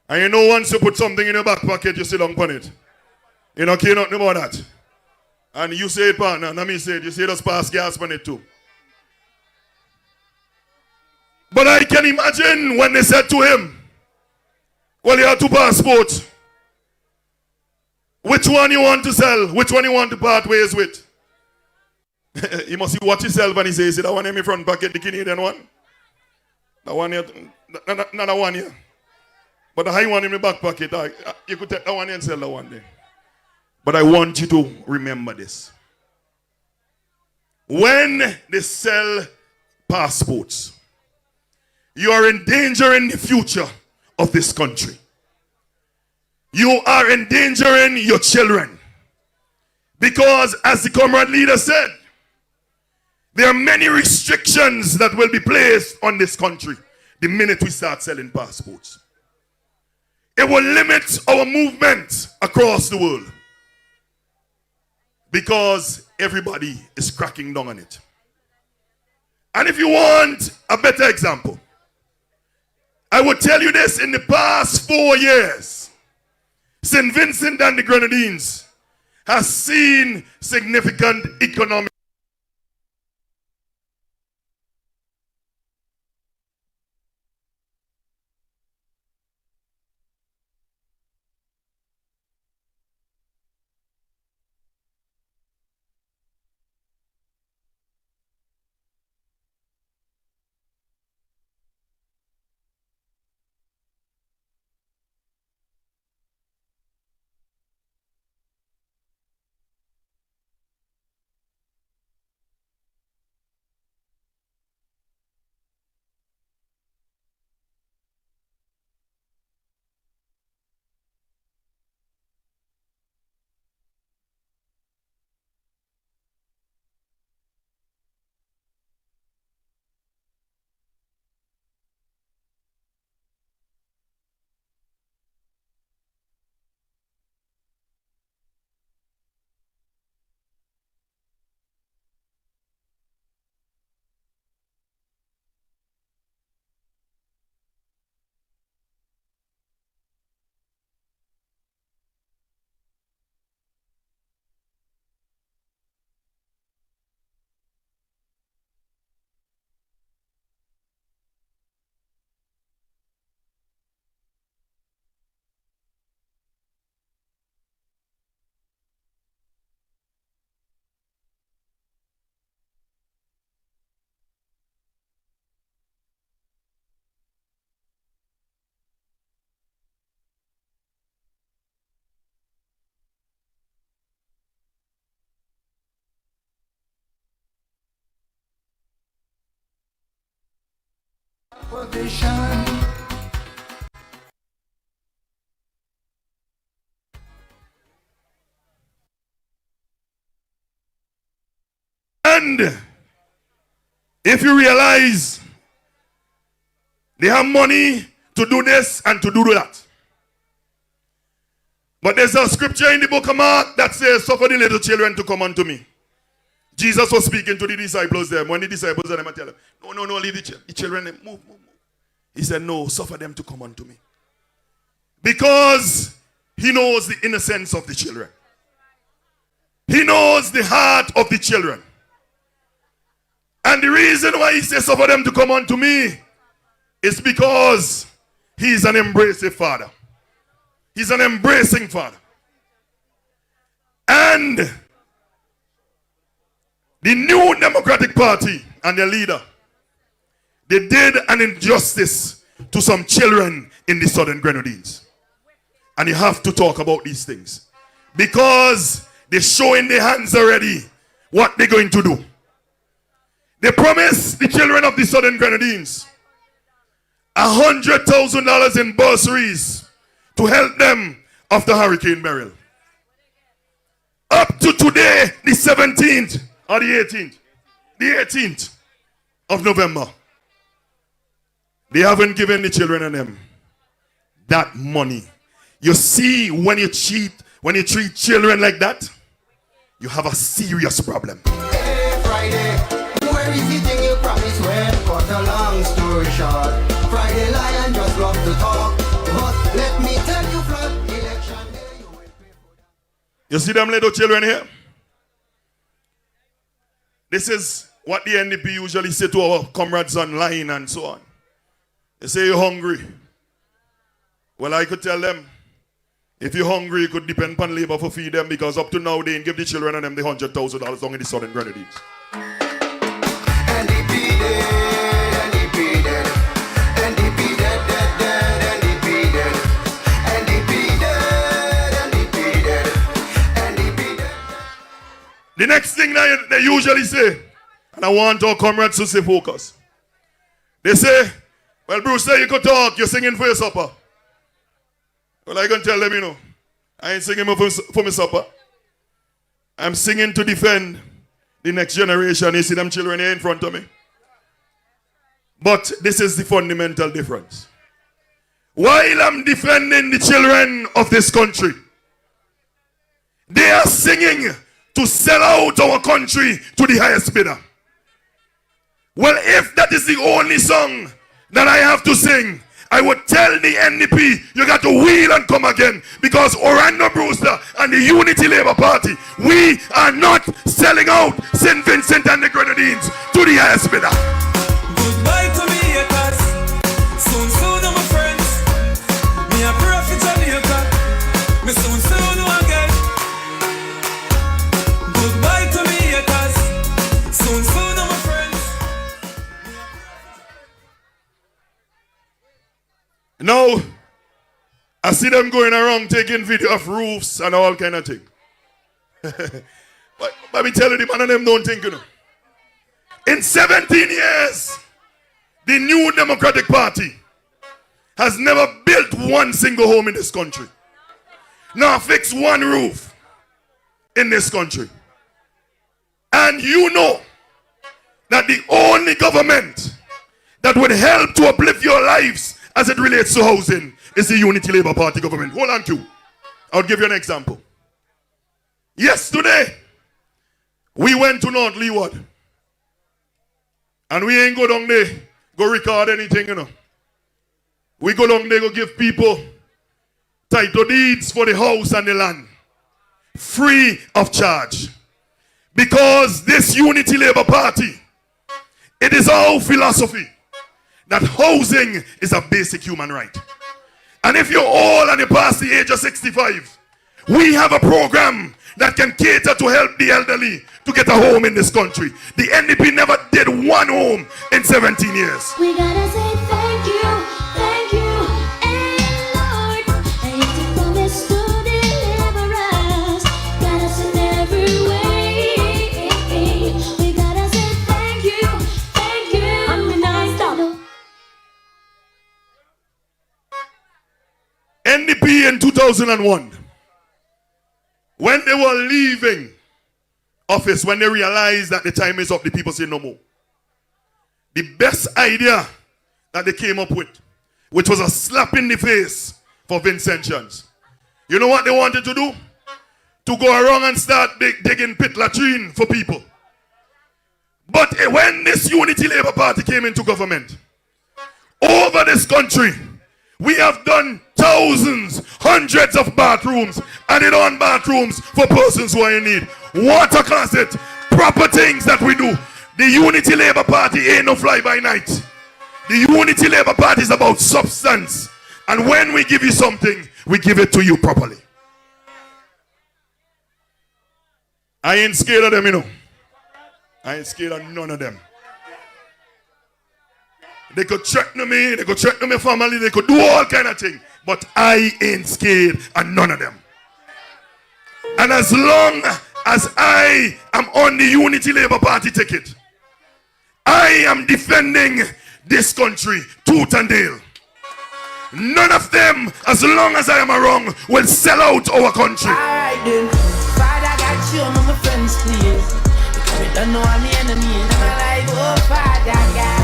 And you know, once you put something in your back pocket, you sit down on it. You don't care nothing about that. And you say it, partner, and me say it. You say just pass gas on it too. But I can imagine when they said to him, well, you have two passports. Which one you want to sell? Which one you want to part ways with? He must watch himself and he says, that one in my front pocket, the Canadian one? That one here, not that one here. But the high one in my back pocket, you could take that one and sell that one there. But I want you to remember this. When they sell passports, you are endangering the future of this country. You are endangering your children. Because as the comrade leader said, there are many restrictions that will be placed on this country the minute we start selling passports. It will limit our movement across the world. Because everybody is cracking down on it. And if you want a better example, I will tell you this: in the past 4 years, St. Vincent and the Grenadines has seen significant economic And if you realize they have money to do this and to do that. But there's a scripture in the book of Mark that says, suffer the little children to come unto me. Jesus was speaking to the disciples there. When the disciples them and tell them, no, leave the children, move. He said, no, suffer them to come unto me. Because he knows the innocence of the children. He knows the heart of the children. And the reason why he says suffer them to come unto me is because he's an embracing father. He's an embracing father. And the new Democratic Party and their leader, they did an injustice to some children in the Southern Grenadines. And you have to talk about these things. Because they're showing their hands already what they're going to do. They promised the children of the Southern Grenadines $100,000 in bursaries to help them after Hurricane Beryl. Up to today, the 17th or the 18th, the 18th of November, they haven't given the children and them that money. You see, when you treat children like that, you have a serious problem. Hey, Friday, where is the thing you promised when? Cut a long story short, Friday Lion just love to talk. But let me tell you, flood election day, you will pay for that. You see them little children here? This is what the NDP usually say to our comrades online and so on. They say you're hungry. Well, I could tell them, if you're hungry, you could depend upon labor for feed them, because up to now they ain't give the children and them the $100,000 down in the Southern Grenadines. NDP dead, NDP dead, NDP dead, dead, NDP dead, NDP dead, NDP dead, NDP dead. The next thing they usually say, and I want our comrades to stay focused. They say, well, Bruce, you could talk, you're singing for your supper. Well, I can tell them, I ain't singing for my supper. I'm singing to defend the next generation. You see them children here in front of me. But this is the fundamental difference. While I'm defending the children of this country, they are singing to sell out our country to the highest bidder. Well, if that is the only song that I have to sing, I would tell the NDP, you got to wheel and come again, because Orlando Brewster and the Unity Labour Party, we are not selling out St. Vincent and the Grenadines to the highest bidder. Goodbye to me haters, soon my friends. Me a prophet Jamaica, me soon again. Goodbye to me haters, soon my friends. Now, I see them going around taking video of roofs and all kind of thing. But me tell you, the man and them don't think, In 17 years, the new Democratic Party has never built one single home in this country. Nor fixed one roof in this country. And you know that the only government that would help to uplift your lives as it relates to housing is the Unity Labour Party government. Hold on, Q. I'll give you an example. Yesterday, we went to North Leeward. And we ain't go down there, go record anything, We go down there, go give people title deeds for the house and the land. Free of charge. Because this Unity Labour Party, it is our philosophy that housing is a basic human right. And if you're old and you pass the age of 65, we have a program that can cater to help the elderly to get a home in this country. The NDP never did one home in 17 years. We gotta say thank you, and Lord, and you promise to deliver us, got us in every way. We gotta say thank you, and we not stop. in 2001, when they were leaving office, when they realized that the time is up, the people say no more. The best idea that they came up with, which was a slap in the face for Vincentians. You know what they wanted to do? To go around and start digging pit latrine for people. But when this Unity Labour Party came into government, over this country, we have done thousands, hundreds of bathrooms, added on bathrooms for persons who are in need. Water closet, proper things that we do. The Unity Labour Party ain't no fly by night. The Unity Labour Party is about substance. And when we give you something, we give it to you properly. I ain't scared of them, you know. I ain't scared of none of them. They could threaten me, they could threaten my family, they could do all kind of things. But I ain't scared of none of them. And as long as I am on the Unity Labour Party ticket, I am defending this country tooth and nail. None of them, as long as I am around, will sell out our country. Alright then, Father got you among my friends, please. Because we don't know I'm the enemy. I'm like, oh Father God,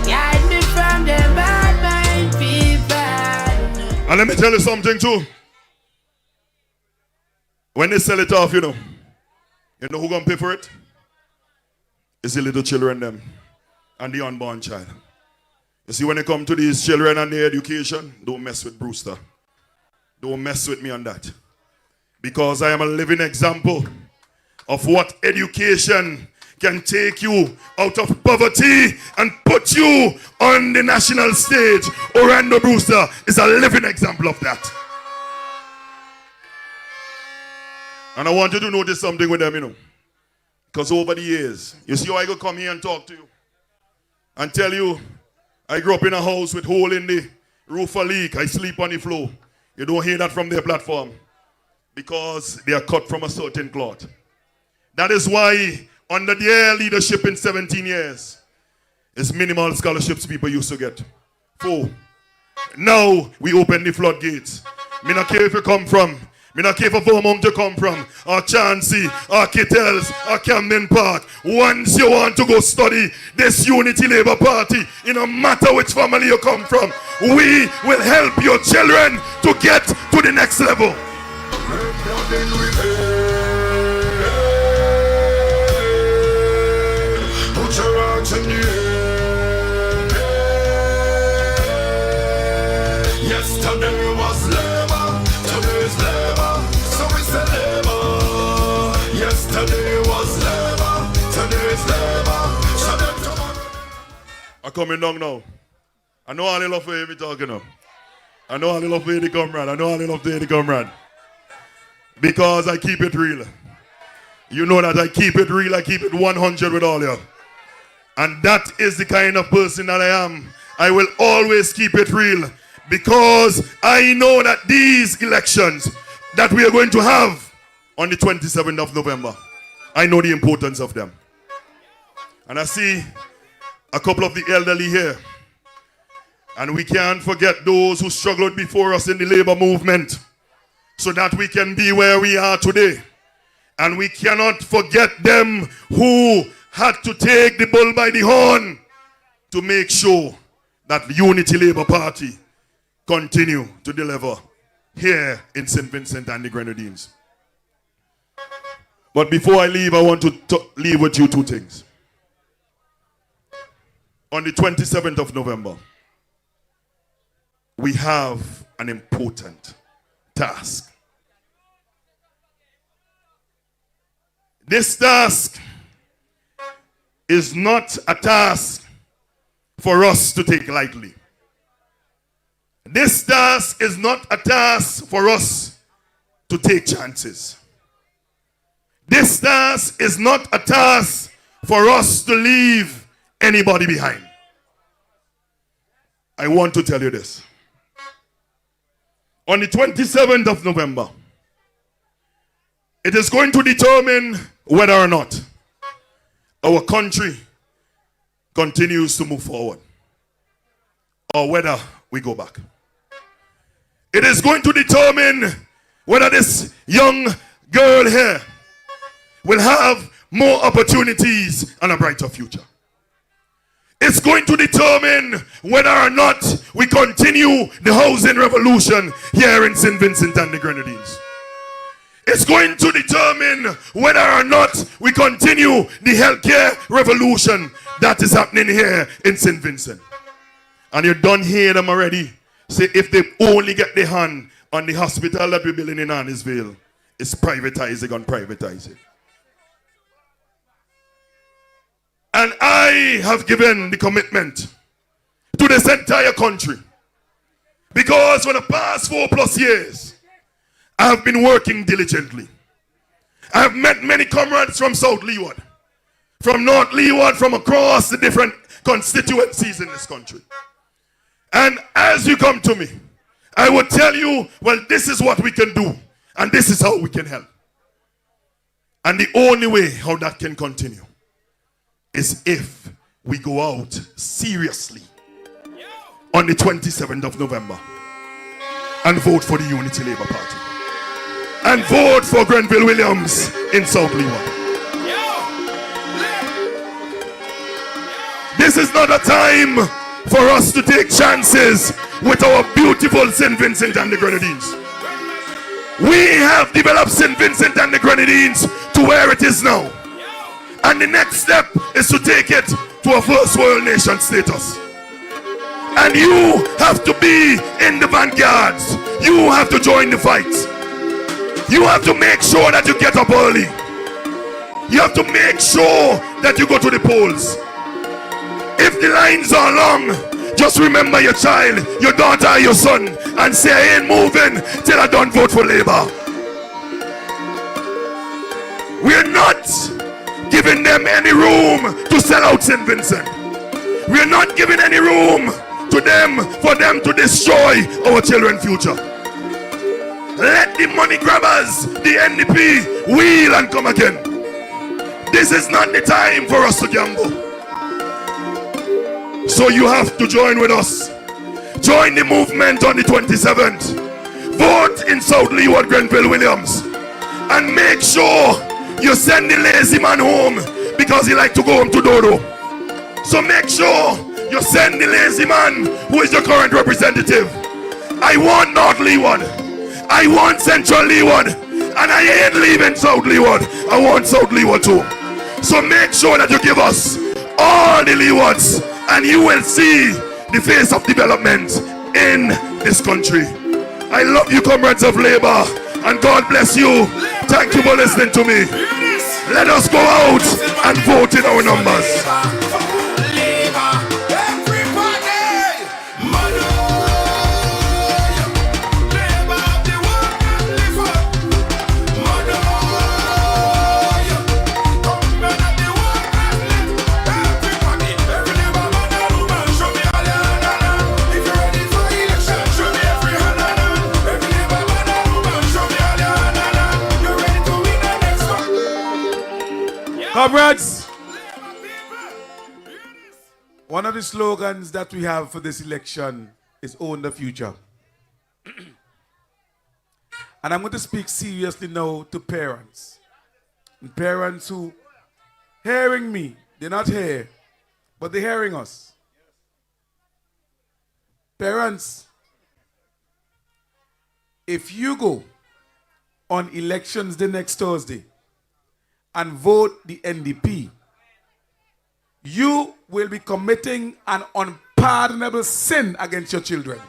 guide me from the bad mind people. And let me tell you something too. When they sell it off, you know who gonna pay for it? It's the little children them and the unborn child. You see, when it come to these children and their education, don't mess with Brewster. Don't mess with me on that. Because I am a living example of what education can take you out of poverty and put you on the national stage. Orlando Brewster is a living example of that. And I want you to notice something with them, you know. Because over the years, you see how I go come here and talk to you and tell you, I grew up in a house with hole in the roof a leak. I sleep on the floor. You don't hear that from their platform because they are cut from a certain cloth. That is why under their leadership in 17 years, it's minimal scholarships people used to get. 4. Now we open the floodgates. Me not care if you come from. Me not care for Vermont to come from, or Chauncey, or Kittels, or Camden Park. Once you want to go study this Unity Labour Party, in no matter which family you come from, we will help your children to get to the next level. Put your heart in the air. Yesterday was labor, today's labor, so we say labor. Yesterday was labor, today's labor. So them tomorrow. I'm coming down now. I know all the love for me talking now. I know all the love for the comrade. I know all the love for the comrade. Because I keep it real. You know that I keep it real. I keep it 100 with all you. And that is the kind of person that I am. I will always keep it real. Because I know that these elections that we are going to have on the 27th of November, I know the importance of them. And I see a couple of the elderly here. And we can't forget those who struggled before us in the labor movement so that we can be where we are today. And we cannot forget them who had to take the bull by the horn to make sure that the Unity Labour Party continue to deliver here in St. Vincent and the Grenadines. But before I leave, I want to leave with you 2 things. On the 27th of November, we have an important task. This task is not a task for us to take lightly. This task is not a task for us to take chances. This task is not a task for us to leave anybody behind. I want to tell you this. On the 27th of November, it is going to determine whether or not our country continues to move forward or whether we go back. It is going to determine whether this young girl here will have more opportunities and a brighter future. It's going to determine whether or not we continue the housing revolution here in St. Vincent and the Grenadines. It's going to determine whether or not we continue the healthcare revolution that is happening here in St. Vincent. And you don't hear them already. Say if they only get their hand on the hospital that we're building in Annisville, it's privatizing and privatizing. And I have given the commitment to this entire country, because for the past 4+ years, I have been working diligently. I have met many comrades from South Leeward, from North Leeward, from across the different constituencies in this country. And as you come to me, I will tell you, well, this is what we can do, and this is how we can help. And the only way how that can continue is if we go out seriously on the 27th of November and vote for the Unity Labour Party and vote for Grenville Williams in South Leeward. This is not a time for us to take chances with our beautiful St. Vincent and the Grenadines. We have developed St. Vincent and the Grenadines to where it is now. And the next step is to take it to a first world nation status. And you have to be in the vanguards. You have to join the fight. You have to make sure that you get up early. You have to make sure that you go to the polls. If the lines are long, just remember your child, your daughter, your son, and say, I ain't moving till I don't vote for Labour. We're not giving them any room to sell out St. Vincent. We're not giving any room to them for them to destroy our children's future. Let the money grabbers, the NDP, wheel and come again. This is not the time for us to gamble. So you have to join with us. Join the movement on the 27th. Vote in South Leeward, Grenville Williams. And make sure you send the lazy man home, because he like to go home to Dodo. So make sure you send the lazy man who is your current representative. I want North Leeward. I want Central Leeward. And I ain't leaving South Leeward. I want South Leeward too. So make sure that you give us all the Leewards, and you will see the face of development in this country. I love you, comrades of Labour, and God bless you. Thank you for listening to me. Let us go out and vote in our numbers. Comrades, one of the slogans that we have for this election is Own the Future. And I'm going to speak seriously now to parents. And parents who hearing me, they're not here, but they're hearing us. Parents, if you go on elections the next Thursday and vote the NDP, you will be committing an unpardonable sin against your children.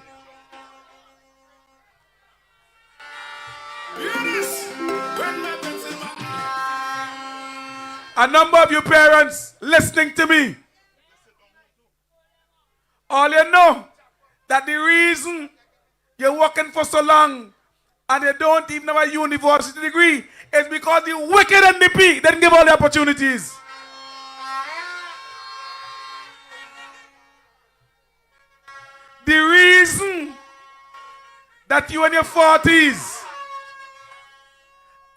A number of you parents listening to me, all you know that the reason you're working for so long and you don't even have a university degree is because the wicked NDP didn't give all the opportunities. The reason that you in your 40s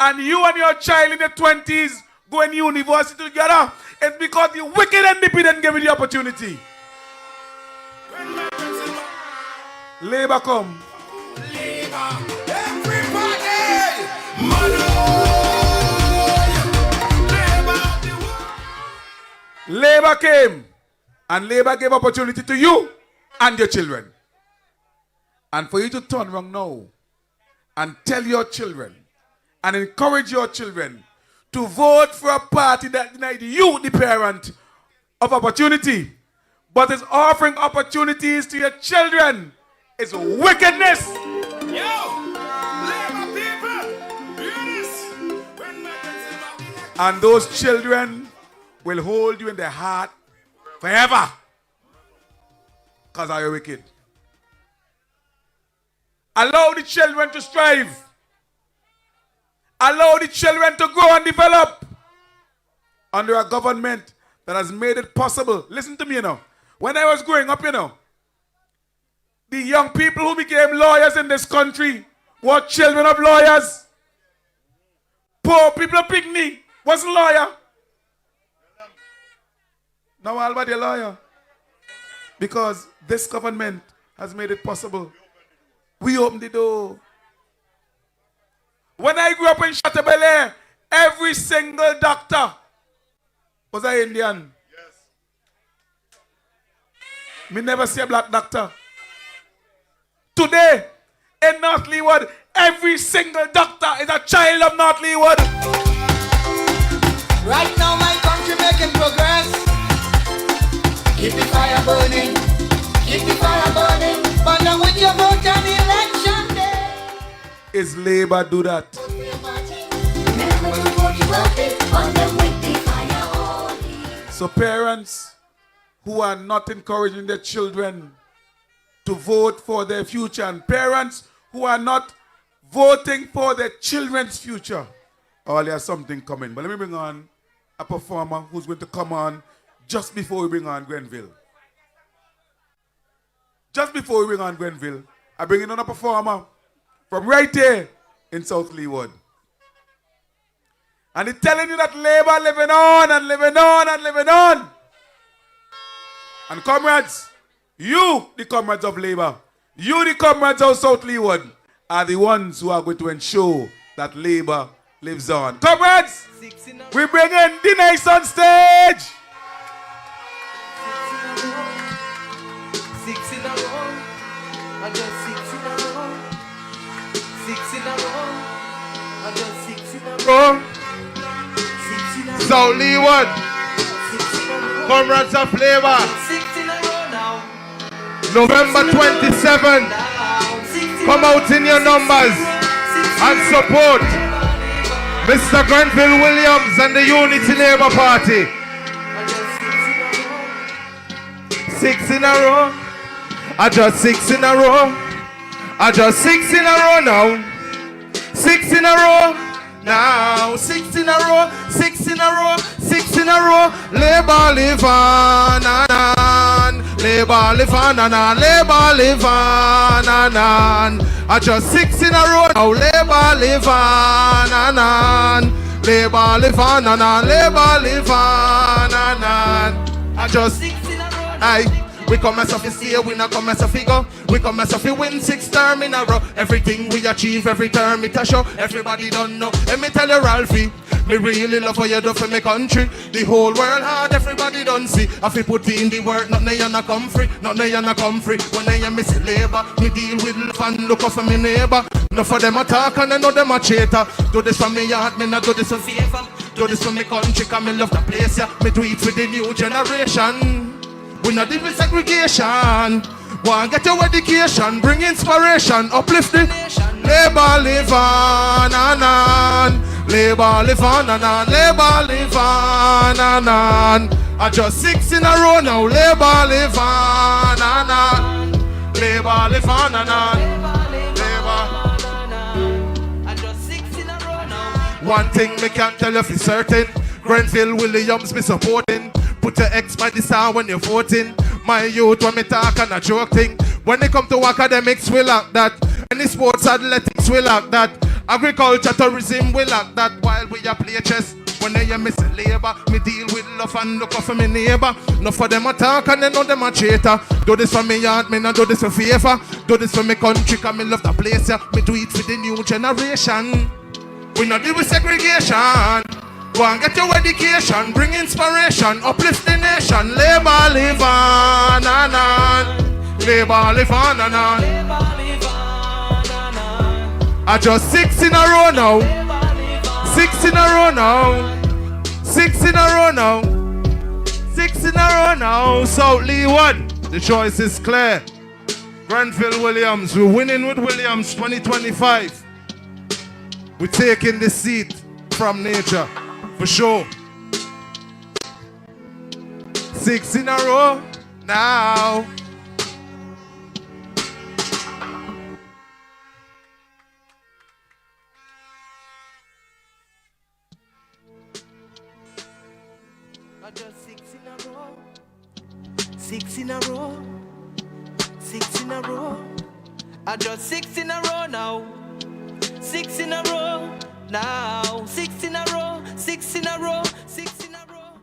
and you and your child in your 20s go in university together is because the wicked NDP didn't give you the opportunity. Labour come. Labour came and Labour gave opportunity to you and your children. And for you to turn around now and tell your children and encourage your children to vote for a party that denied you, the parent, of opportunity, but is offering opportunities to your children, is wickedness. And those children will hold you in their heart forever because I are wicked. Allow the children to strive. Allow the children to grow and develop under a government that has made it possible. Listen to me, you know. When I was growing up, you know, the young people who became lawyers in this country were children of lawyers. Poor people of Pygmy wasn't lawyer. Now Albert a lawyer. Because this government has made it possible. We opened the door. When I grew up in Chateaubelair, every single doctor was an Indian. Yes. Me never see a black doctor. Today, in North Leeward, every single doctor is a child of North Leeward. Right now my country making progress. Keep the fire burning. Keep the fire burning. But now with your vote on election day. Is Labour do that? So parents who are not encouraging their children to vote for their future, and parents who are not voting for their children's future, oh, there's something coming. But let me bring on a performer who's going to come on just before we bring on Grenville. Just before we bring on Grenville, I bring in another performer from right here in South Leeward. And he's telling you that Labour living on and living on and living on. And comrades, you, the comrades of Labour, you, the comrades of South Leeward, are the ones who are going to ensure that Labour lives on. Comrades, we bring in the nice on stage. 6 in a row, I just 6 in a row. 6 in a row, I just 6 in a row. 6 in a row. South Leeward, comrades of Labour, 6 in a row now. November 27, come out in your numbers and support Mr. Grenville Williams and the Unity Labour Party. 6 in a row. I just 6 in a row. I just 6 in a row now. 6 in a row now. 6 in a row. 6 in a row. 6 in a row. Labour live on and on. Labour live on and on. Labour live on and on. I just 6 in a row now. Labour live on and on. Labour live on and on. Labour live on and on. I just 6 in a row now. We come as if it's here, we not come as a figure. We come as if we win 6 term in a row. Everything we achieve every term it a show. Everybody don't know. Let me tell you, Ralphie, me really love how you do for me country. The whole world hard, everybody don't see. If you put in the work, nothing you not come free. Nothing you not come free. When I miss Labour, me deal with love and look out for me neighbor. No for them attack and I know them a traitor. Do this for me yard, me not do this for favor. Do this for me country, cause me love the place, yeah. Me do it for the new generation. We not deal with segregation. Want get your education, bring inspiration, uplift the nation. Labour live on and on. Labour live on and on. Labour live on and on. I just 6 in a row now. Labour live on and on. Labour live on and on. Labour. I just 6 in a row now. One thing me can't tell you for certain, Grenville Williams be supporting. Put your X by the star when you're voting. My youth when me talk and a joke thing. When they come to academics we lack that. Any sports athletics we lack that. Agriculture, tourism we lack that. While we a play chess, when they miss Labour, me deal with love and look out for me neighbor. No for them attack and they know them a traitor. Do this for me yard, me not do this for favor. Do this for me country, cause me love the place, yeah. Me do it for the new generation. We not deal with segregation. Go and get your education, bring inspiration, uplift the nation. Labor live on and on. Labor live on and on. I just 6 in a row now. 6 in a row now. 6 in a row now. 6 in a row now. South Leeward, the choice is clear. Grenville Williams, we're winning with Williams 2025. We're taking the seat from nature, for sure. 6 in a row now. Not just 6 in a row. 6 in a row. 6 in a row. I just 6 in a row now. 6 in a row now. 6 in a row. 6 in a row. 6 in a row.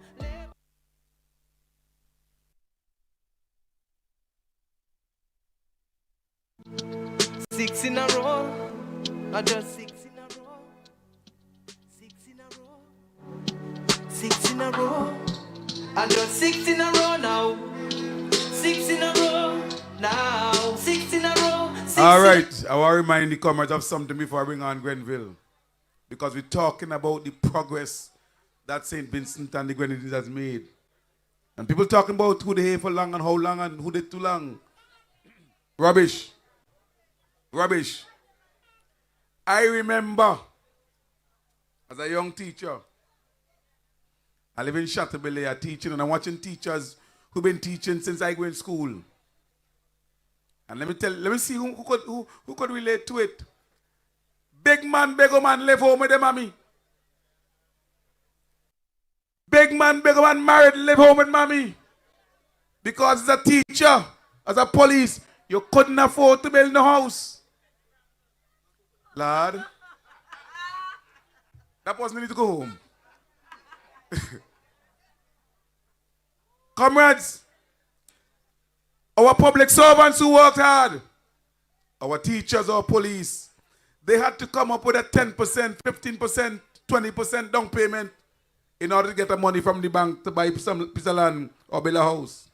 6 in a row. I just 6 in a row. 6 in a row. 6 in a row. I just 6 in a row now. 6 in a row now. 6 in a row. All right, I want to remind the comrades of something before I bring on Grenville. Because we're talking about the progress that St. Vincent and the Grenadines has made. And people talking about who they here for long and how long and who they too long. Rubbish. Rubbish. I remember as a young teacher, I live in Chateaubelair teaching, and I'm watching teachers who've been teaching since I go in school. And let me see who could relate to it. Big man, big man live home with their mommy. Big man married, live home with mommy. Because as a teacher, as a police, you couldn't afford to build no house. Lord, that person need to go home. Comrades, our public servants who worked hard, our teachers, our police, they had to come up with a 10%, 15%, 20% down payment in order to get the money from the bank to buy some piece of land or build a house.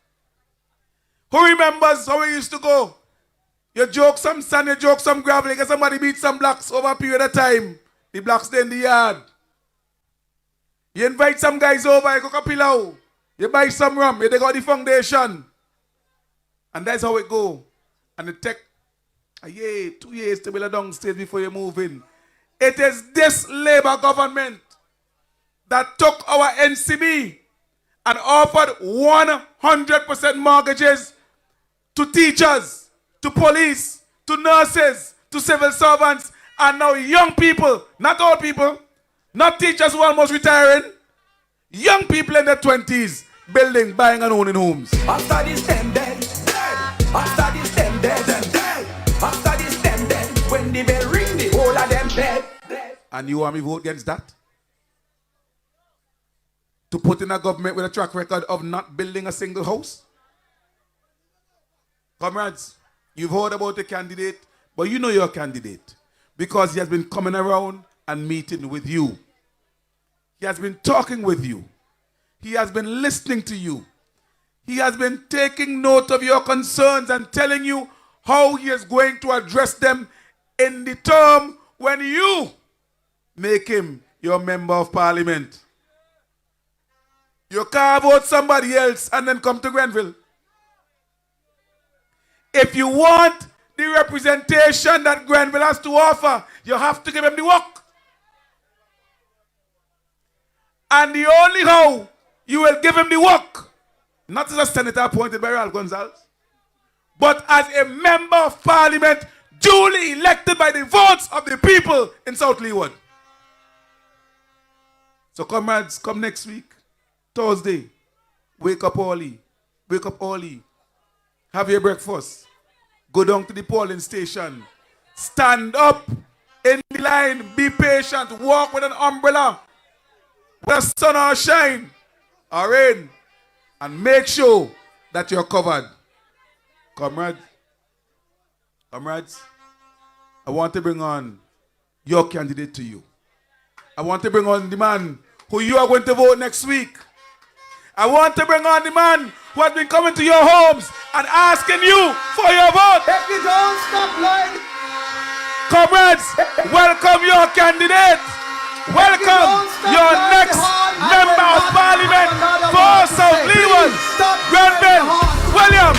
Who remembers how we used to go? You joke some sand, you joke some gravel, you get somebody beat some blocks over a period of time. The blocks stay in the yard. You invite some guys over, you cook a pillow. You buy some rum, you take out the foundation. And that's how it go. And it take a year, 2 years to build a downstairs before you move in. It is this Labour government that took our NCB and offered 100% mortgages to teachers, to police, to nurses, to civil servants, and now young people, not old people, not teachers who are almost retiring, young people in their 20s, building, buying and owning homes. After this them dead, after this them dead, after this them dead, when the bell ring, the whole of them dead. And you want me to vote against that? To put in a government with a track record of not building a single house? Comrades, you've heard about the candidate, but you know your candidate because he has been coming around and meeting with you. He has been talking with you. He has been listening to you. He has been taking note of your concerns and telling you how he is going to address them in the term when you make him your member of parliament. You can't vote somebody else and then come to Grenville. If you want the representation that Grenville has to offer, you have to give him the work. And the only how you will give him the work, not as a senator appointed by Ralph Gonzalez, but as a member of parliament duly elected by the votes of the people in South Leeward. So comrades, come next week, Thursday, wake up early, have your breakfast, go down to the polling station, stand up in the line, be patient, walk with an umbrella, where sun or shine or rain, and make sure that you're covered. Comrades, I want to bring on your candidate to you. I want to bring on the man who you are going to vote next week. I want to bring on the man who has been coming to your homes and asking you for your vote. If you don't stop lying, Comrades, welcome your candidate. Welcome your next member of parliament for South Leeward, Reverend William.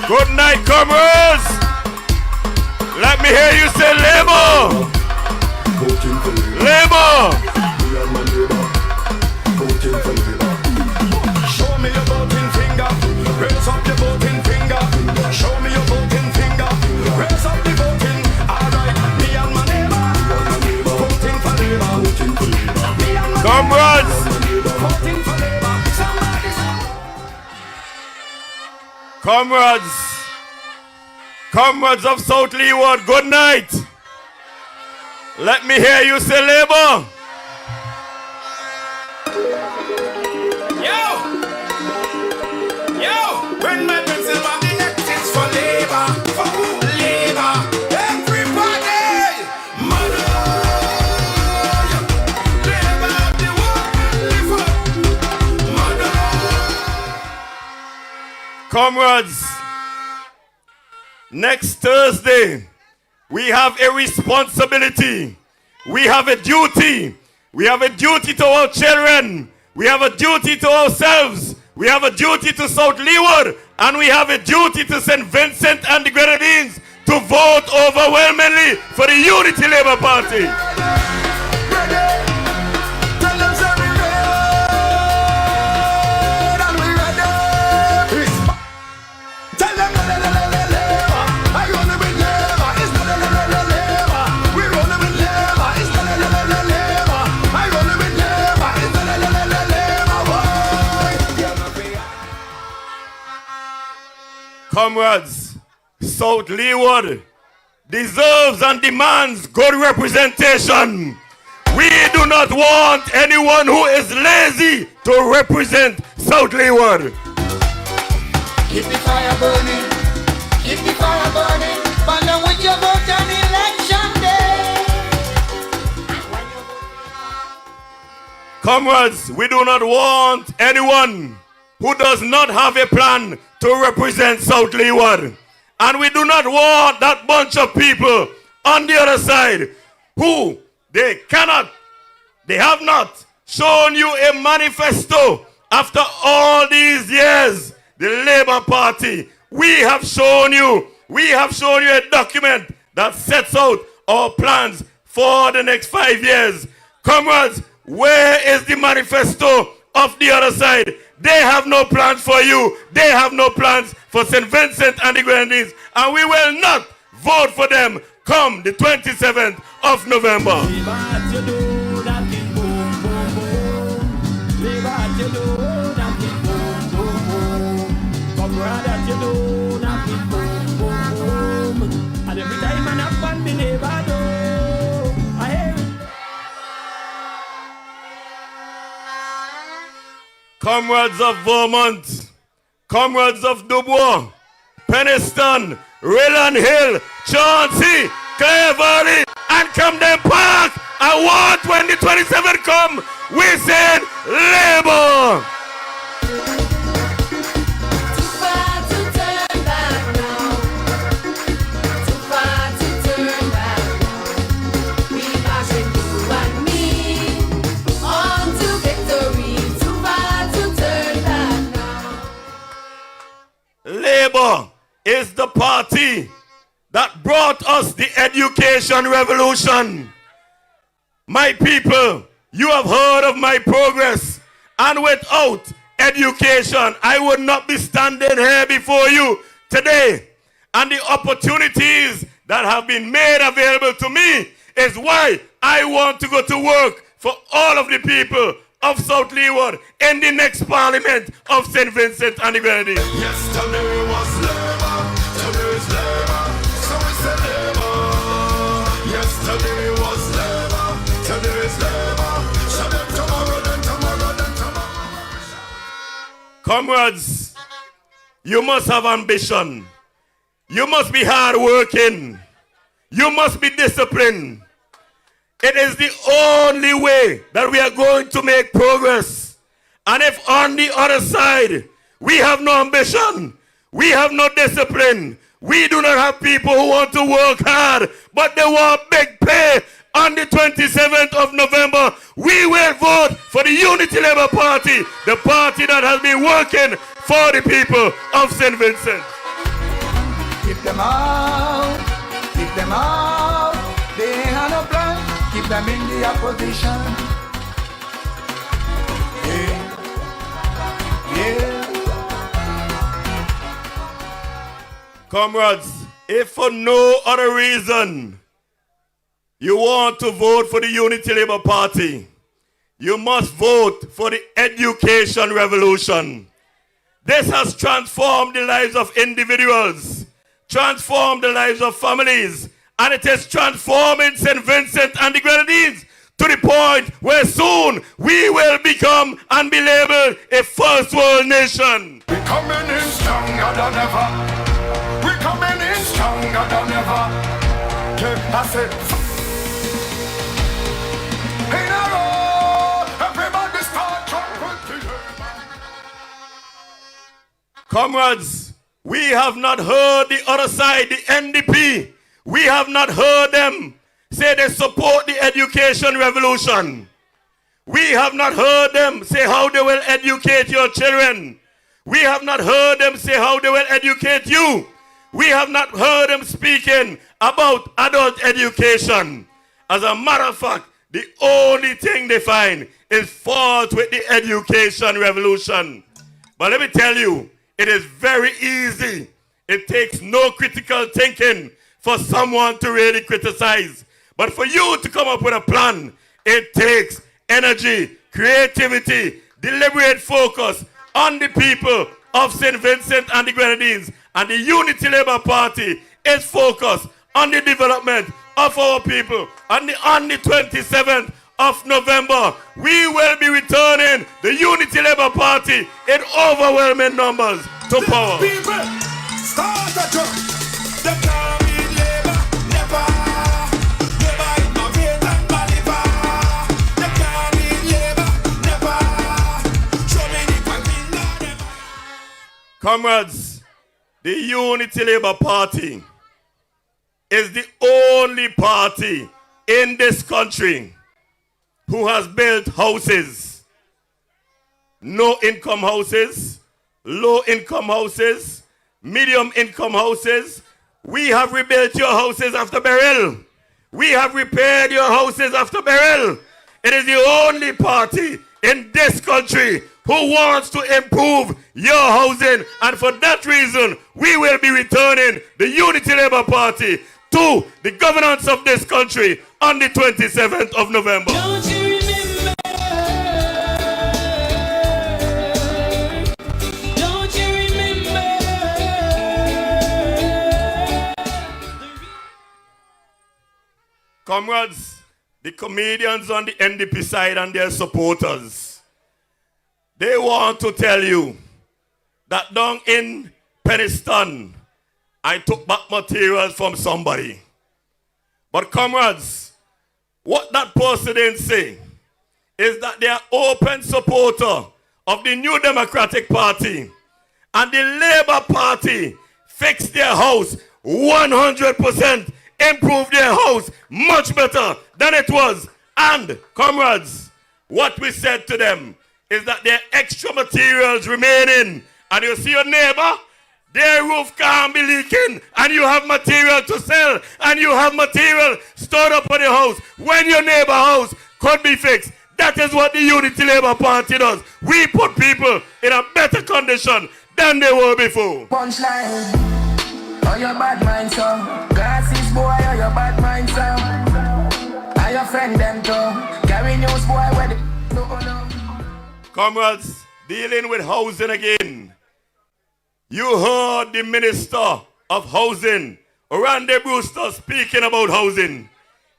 Good night, comrades. Let me hear you say Labour. Labour. Show me your voting finger. Raise up your voting finger. Show me your voting finger. Raise up the voting. Alright, me and my neighbor. Voting for Labour. Me and my Comrades. voting for Labour. Comrades. Comrades of South Leeward, good night. Let me hear you say Labour. When my pencil on the neck is for Labour. For who? Labour. Everybody. Mother. Labour the world. Live up. Mother. Comrades, next Thursday, we have a responsibility. We have a duty. We have a duty to our children. We have a duty to ourselves. We have a duty to South Leeward. And we have a duty to St. Vincent and the Grenadines to vote overwhelmingly for the Unity Labour Party. Comrades, South Leeward deserves and demands good representation. We do not want anyone who is lazy to represent South Leeward. Keep the fire burning, keep the fire burning, burn down with your vote on election day. Comrades, we do not want anyone who does not have a plan to represent South Leeward. And we do not want that bunch of people on the other side who they have not shown you a manifesto after all these years. The Labour Party, we have shown you a document that sets out our plans for the next 5 years. Comrades, where is the manifesto of the other side? They have no plans for you. They have no plans for St. Vincent and the Grenadines. And we will not vote for them come the 27th of November. Comrades of Vermont, comrades of Dubois, Penniston, Ryland Hill, Chauncey, Clare Valley, and Camden Park. I want when the 27th come, we said Labour. Too far to turn back now. Too far to turn back now. We marching you and me on to victory. Too far to turn Labour is the party that brought us the education revolution. My people, you have heard of my progress, and without education, I would not be standing here before you today. And the opportunities that have been made available to me is why I want to go to work for all of the people of South Leeward in the next Parliament of St. Vincent and the Grenadines. Yesterday was labor, today is labor, so we say labor. Yesterday was labor, today is labor, so then tomorrow, then tomorrow, then tomorrow. Comrades, you must have ambition. You must be hardworking. You must be disciplined. It is the only way that we are going to make progress. And if on the other side, we have no ambition, we have no discipline, we do not have people who want to work hard, but they want big pay, on the 27th of November, we will vote for the Unity Labour Party, the party that has been working for the people of St. Vincent. Keep them out, keep them out. They ain't had no plan, keep them in the opposition. Yeah. Comrades, if for no other reason you want to vote for the Unity Labour Party, you must vote for the education revolution. This has transformed the lives of individuals, transformed the lives of families, and it is transforming St. Vincent and the Grenadines to the point where soon we will become and be labeled a first world nation. We're coming in stronger than ever. We're coming in stronger than ever. Yeah, I said, in a row, everybody start trumpet. Comrades, we have not heard the other side, the NDP. We have not heard them say they support the education revolution. We have not heard them say how they will educate your children. We have not heard them say how they will educate you. We have not heard them speaking about adult education. As a matter of fact, the only thing they find is fault with the education revolution. But let me tell you, it is very easy. It takes no critical thinking for someone to really criticize. But for you to come up with a plan, it takes energy, creativity, deliberate focus on the people of St. Vincent and the Grenadines. And the Unity Labour Party is focused on the development of our people. And on the 27th of November, we will be returning the Unity Labour Party in overwhelming numbers to power. People, start a truck. They can't beat Labour, never. Labour in my veins and my liver. They can't beat Labour, never. Show me the fucking never. Comrades, the Unity Labour Party is the only party in this country who has built houses. No income houses, low income houses, medium income houses. We have rebuilt your houses after burial. We have repaired your houses after burial. It is the only party in this country who wants to improve your housing. And for that reason, we will be returning the Unity Labour Party to the governance of this country on the 27th of November. Don't you remember? Don't you remember? Comrades, the comedians on the NDP side and their supporters, they want to tell you that down in Peniston, I took back materials from somebody. But comrades, what that person didn't say is that they are open supporter of the New Democratic Party, and the Labour Party fixed their house 100%, improved their house much better than it was. And comrades, what we said to them is that there are extra materials remaining. And you see your neighbor, Their roof can't be leaking, and you have material to sell, and you have material stored up in your house. When your neighbor house could be fixed, that is what the Unity Labour Party does. We put people in a better condition than they were before. Punchline, oh your bad mind so. Glasses boy, oh your bad mind so. I your friend them too. Carry news boy where the no. Comrades, dealing with housing again. You heard the Minister of Housing, Randy Brewster, speaking about housing.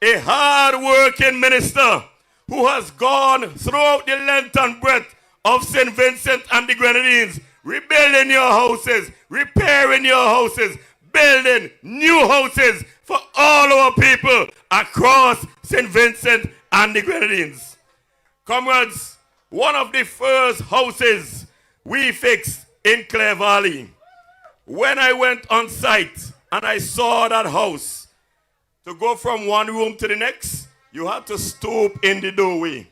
A hard-working minister who has gone throughout the length and breadth of St. Vincent and the Grenadines, rebuilding your houses, repairing your houses, building new houses for all our people across St. Vincent and the Grenadines. Comrades, one of the first houses we fixed in Clare Valley. When I went on site and I saw that house, to go from one room to the next, you had to stoop in the doorway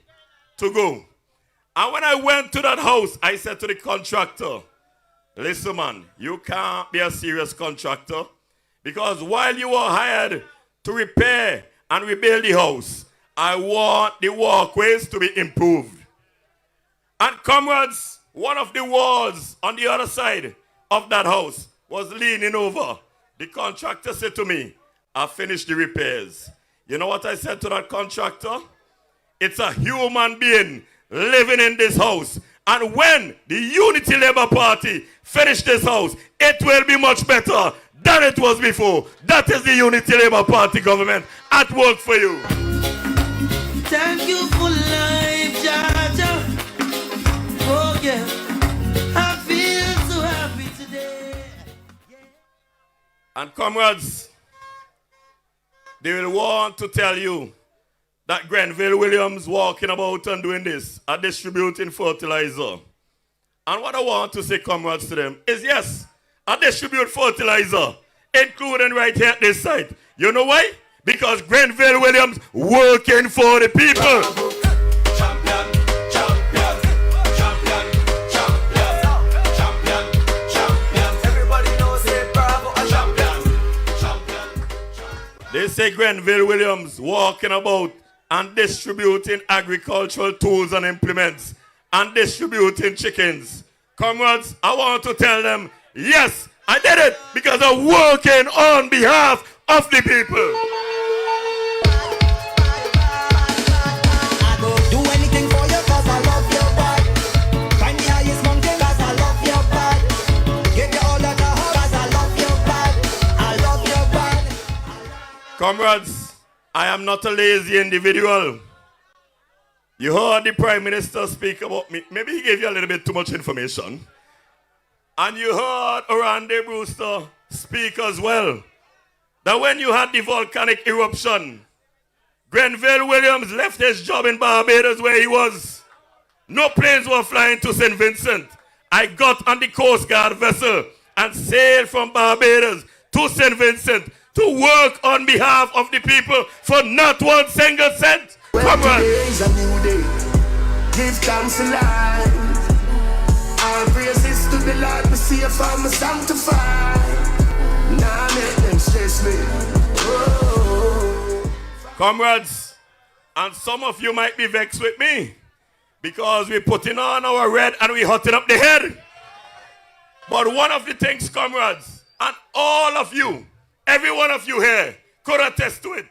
to go. And when I went to that house, I said to the contractor, listen man, you can't be a serious contractor, because while you are hired to repair and rebuild the house, I want the walkways to be improved. And comrades, one of the walls on the other side of that house was leaning over. The contractor said to me, I finished the repairs. You know what I said to that contractor? It's a human being living in this house. And when the Unity Labour Party finish this house, it will be much better than it was before. That is the Unity Labour Party government at work for you. Thank you for life, Jaja. Oh yeah, I feel so happy today. And comrades, they will want to tell you that Grenville Williams walking about and doing this, are distributing fertilizer. And what I want to say, comrades, to them is yes, I distribute fertilizer, including right here at this site. You know why? Because Grenville Williams working for the people. They say Grenville Williams walking about and distributing agricultural tools and implements and distributing chickens. Comrades, I want to tell them, yes, I did it because I'm working on behalf of the people. I go do anything for you 'cause I love your body. Find the highest mountain 'cause I love your body. Give you all that I have 'cause I love your body. I love your body. Comrades, I am not a lazy individual. You heard the Prime Minister speak about me. Maybe he gave you a little bit too much information. And you heard Randy Brewster speak as well. That when you had the volcanic eruption, Grenville Williams left his job in Barbados where he was. No planes were flying to St. Vincent. I got on the Coast Guard vessel and sailed from Barbados to St. Vincent to work on behalf of the people for not one single cent. Well, today is a new day. Give thanks to life. All praises to the Lord, me safe and me sanctified. Nah, make them stress me. Oh. Comrades, and some of you might be vexed with me because we're putting on our red and we're hotting up the head. But one of the things, comrades, and all of you, every one of you here could attest to it.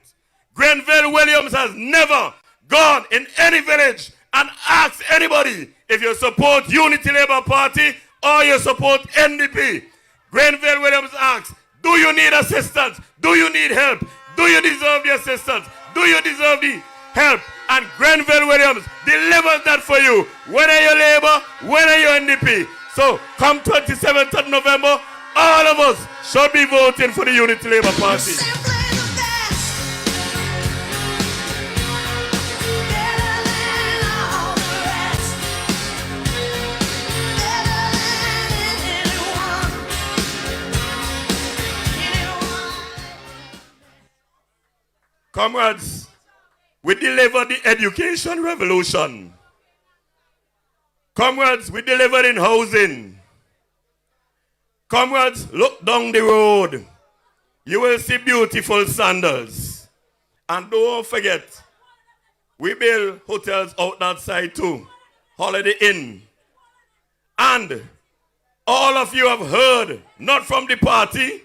Grenville Williams has never gone in any village and asked anybody if you support Unity Labour Party or you support NDP. Grenville Williams asks, do you need assistance? Do you need help? Do you deserve the assistance? Do you deserve the help? And Grenville Williams delivers that for you. Whether you're Labour, whether you're NDP. So come 27th of November, all of us should be voting for the Unity Labour Party. Comrades, we delivered the education revolution. Comrades, we delivered in housing. Comrades, look down the road. You will see beautiful sandals. And don't forget, we build hotels out that side too. Holiday Inn. And all of you have heard, not from the party,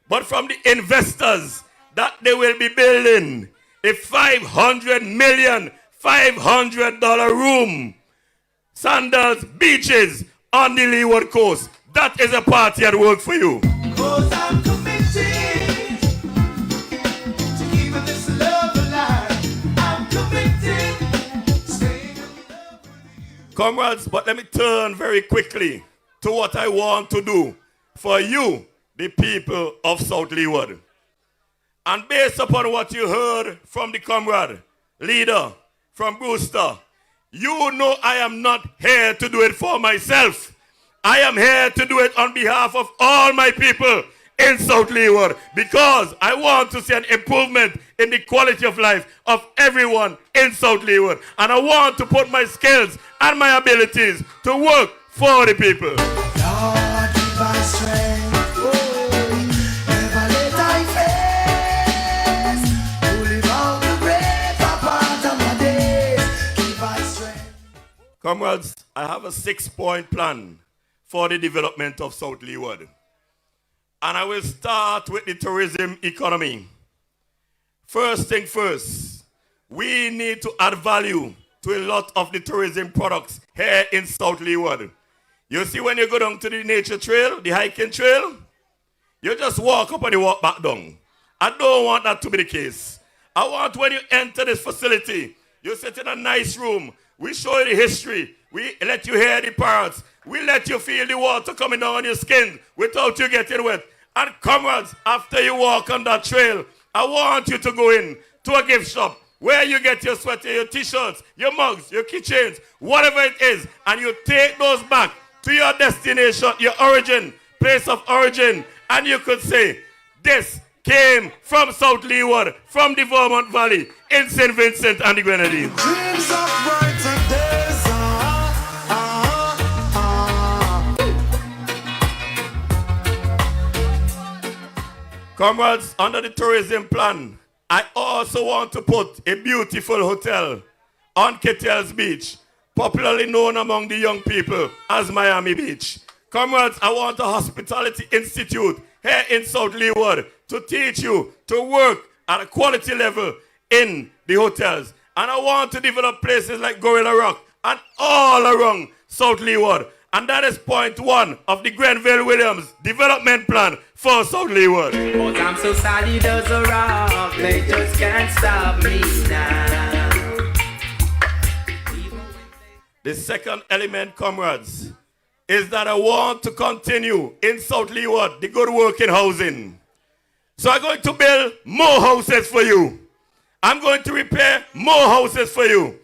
but from the investors, that they will be building a $500 million, $500 room, sandals, beaches on the Leeward coast. That is a party at work for you. 'Cause I'm committed to keeping this love alive. I'm committed to staying in love with you. Comrades, but let me turn very quickly to what I want to do for you, the people of South Leeward. And based upon what you heard from the comrade, leader, from Brewster, you know I am not here to do it for myself. I am here to do it on behalf of all my people in South Leeward, because I want to see an improvement in the quality of life of everyone in South Leeward. And I want to put my skills and my abilities to work for the people. Lord, give us strength, never let I face, to live out the greater part of my days. Give us strength. Comrades, I have a 6-point plan for the development of South Leeward. And I will start with the tourism economy. First thing first, we need to add value to a lot of the tourism products here in South Leeward. You see, when you go down to the nature trail, the hiking trail, you just walk up and you walk back down. I don't want that to be the case. I want when you enter this facility, you sit in a nice room, we show you the history, we let you hear the parrots, we let you feel the water coming down on your skin without you getting wet. And comrades, after you walk on that trail, I want you to go in to a gift shop where you get your sweater, your t-shirts, your mugs, your keychains, whatever it is, and you take those back to your destination, your origin, place of origin, and you could say, this came from South Leeward, from the Vermont Valley, in St. Vincent and the Grenadines. Dreams of brighter days. Comrades, under the tourism plan, I also want to put a beautiful hotel on Ketel's Beach, popularly known among the young people as Miami Beach. Comrades, I want a hospitality institute here in South Leeward to teach you to work at a quality level in the hotels. And I want to develop places like Gorilla Rock and all around South Leeward. And that is point 1 of the Grenville-Williams development plan for South Leeward. But I'm so solid as a rock, they just can't stop me now. The second element, comrades, is that I want to continue in South Leeward the good work in housing. So I'm going to build more houses for you. I'm going to repair more houses for you.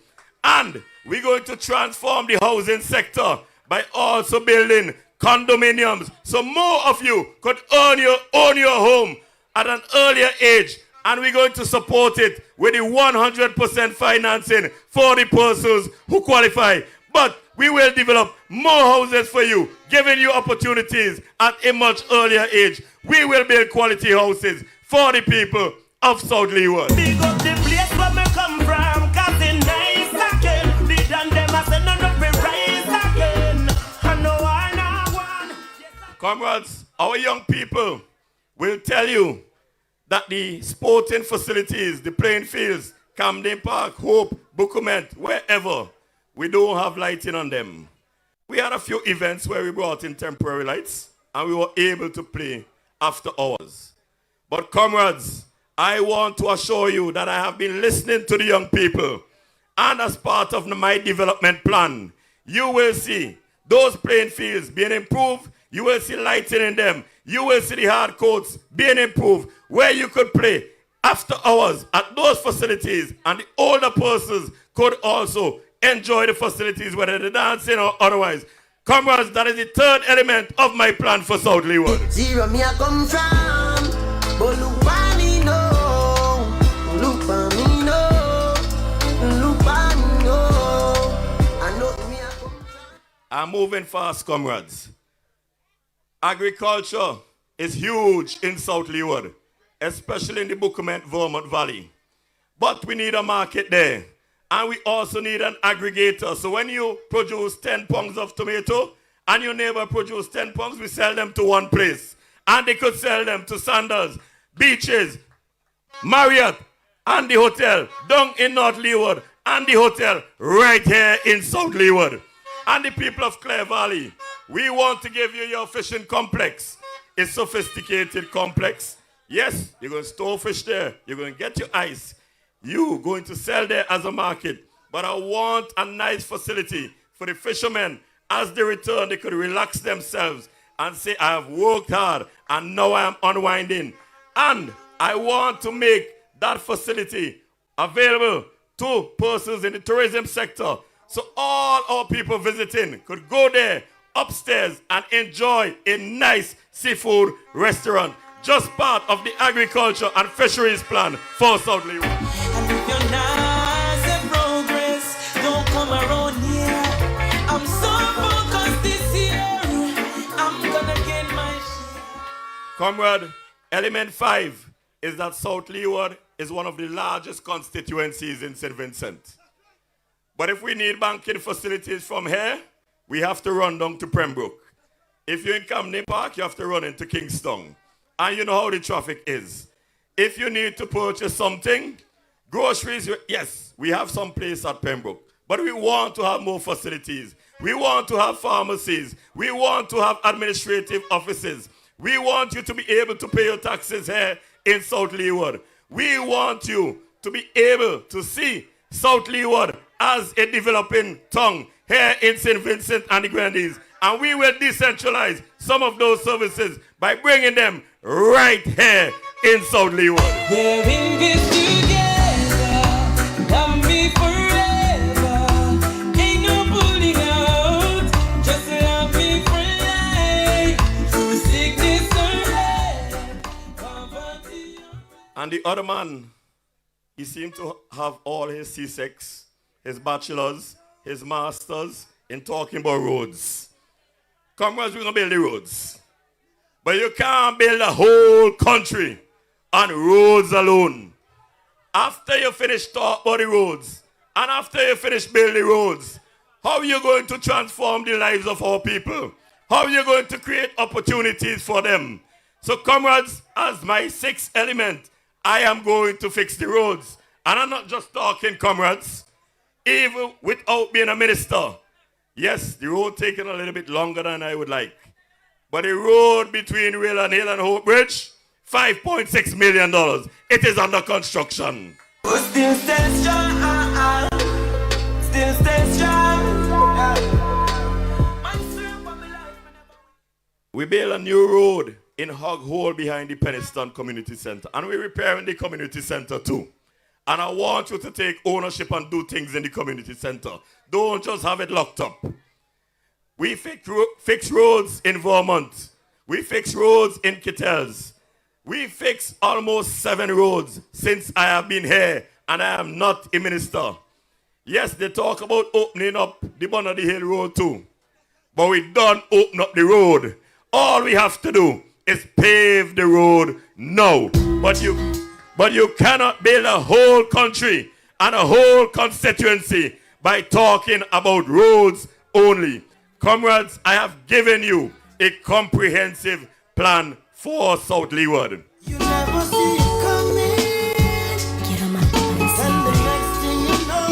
And we're going to transform the housing sector by also building condominiums, so more of you could own your home at an earlier age, and we're going to support it with the 100% financing for the persons who qualify. But we will develop more houses for you, giving you opportunities at a much earlier age. We will build quality houses for the people of South Leeward. Big up the place where me come from, 'cause it's nice again. The done them a say none of it rise again. And no one, no one. Comrades, our young people will tell you that the sporting facilities, the playing fields, Camden Park, Hope, Bukumet, wherever, we don't have lighting on them. We had a few events where we brought in temporary lights and we were able to play after hours. But comrades, I want to assure you that I have been listening to the young people, and as part of my development plan, you will see those playing fields being improved. You will see lighting in them. You will see the hard courts being improved, where you could play after hours at those facilities, and the older persons could also enjoy the facilities, whether they're dancing or otherwise. Comrades, that is the third element of my plan for South Leeward. Zero me I come from, but look by me no, look by me no, look by me no. I know me I come from. I'm moving fast, comrades. Agriculture is huge in South Leeward, especially in the Buckerman Vermont Valley. But we need a market there. And we also need an aggregator. So when you produce 10 pounds of tomato and your neighbor produce 10 pounds, we sell them to one place. And they could sell them to Sanders, Beaches, Marriott, and the hotel down in North Leeward, and the hotel right here in South Leeward. And the people of Clare Valley, we want to give you your fishing complex. It's a sophisticated complex. Yes, you're going to store fish there. You're going to get your ice. You're going to sell there as a market. But I want a nice facility for the fishermen. As they return, they could relax themselves and say, I have worked hard and now I am unwinding. And I want to make that facility available to persons in the tourism sector. So all our people visiting could go there upstairs and enjoy a nice seafood restaurant. Just part of the agriculture and fisheries plan for South Leeward. And if you're not in progress, don't come around here. I'm so focused this year, I'm gonna get my share. Comrade, element 5 is that South Leeward is one of the largest constituencies in St. Vincent. But if we need banking facilities from here, we have to run down to Pembroke. If you're in Camden Park, you have to run into Kingston. And you know how the traffic is. If you need to purchase something, groceries, yes, we have some place at Pembroke. But we want to have more facilities. We want to have pharmacies. We want to have administrative offices. We want you to be able to pay your taxes here in South Leeward. We want you to be able to see South Leeward as a developing town here in St. Vincent and the Grenadines. And we will decentralize some of those services by bringing them right here in South Leeward. We're in this together, love me forever. Ain't no pulling out, just love me for life. Through sickness or health, poverty or... And the other man, he seemed to have all his C6, his bachelors, his masters in talking about roads. Comrades, we're going to build the roads. But you can't build a whole country on roads alone. After you finish talking about the roads, and after you finish building roads, how are you going to transform the lives of our people? How are you going to create opportunities for them? So comrades, as my 6th element, I am going to fix the roads. And I'm not just talking, comrades, even without being a minister. Yes, the road taking a little bit longer than I would like. But the road between Rail and Hill and Hope Bridge, $5.6 million. It is under construction. Still stay strong, still stay strong. We built a new road in Hog Hole behind the Penniston Community Center. And we're repairing the community center too. And I want you to take ownership and do things in the community center. Don't just have it locked up. We fix roads in Vermont. We fix roads in Kittels. We fix almost 7 roads since I have been here and I am not a minister. Yes, they talk about opening up the Bonner the Hill Road too. But we don't open up the road. All we have to do is pave the road now. But you cannot build a whole country and a whole constituency by talking about roads only. Comrades, I have given you a comprehensive plan for South Leeward. You never see it coming. And the next thing you know,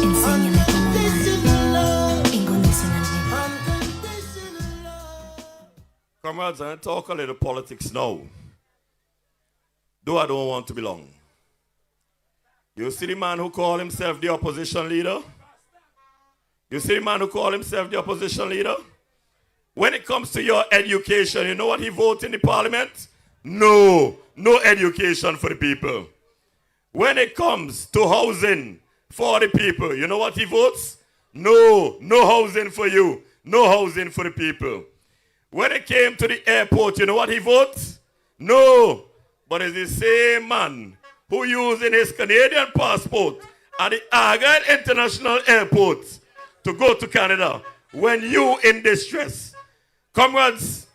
unconditional love. Unconditional love. Comrades, I talk a little politics now. Though I don't want to belong. You see the man who called himself the opposition leader? You see the man who called himself the opposition leader? When it comes to your education, you know what he voted in the parliament? No education for the people. When it comes to housing for the people, you know what he votes? No housing for you. No housing for the people. When it came to the airport, you know what he votes? No. But it's the same man who using his Canadian passport at the Argyle International Airport to go to Canada when you in distress. Comrades,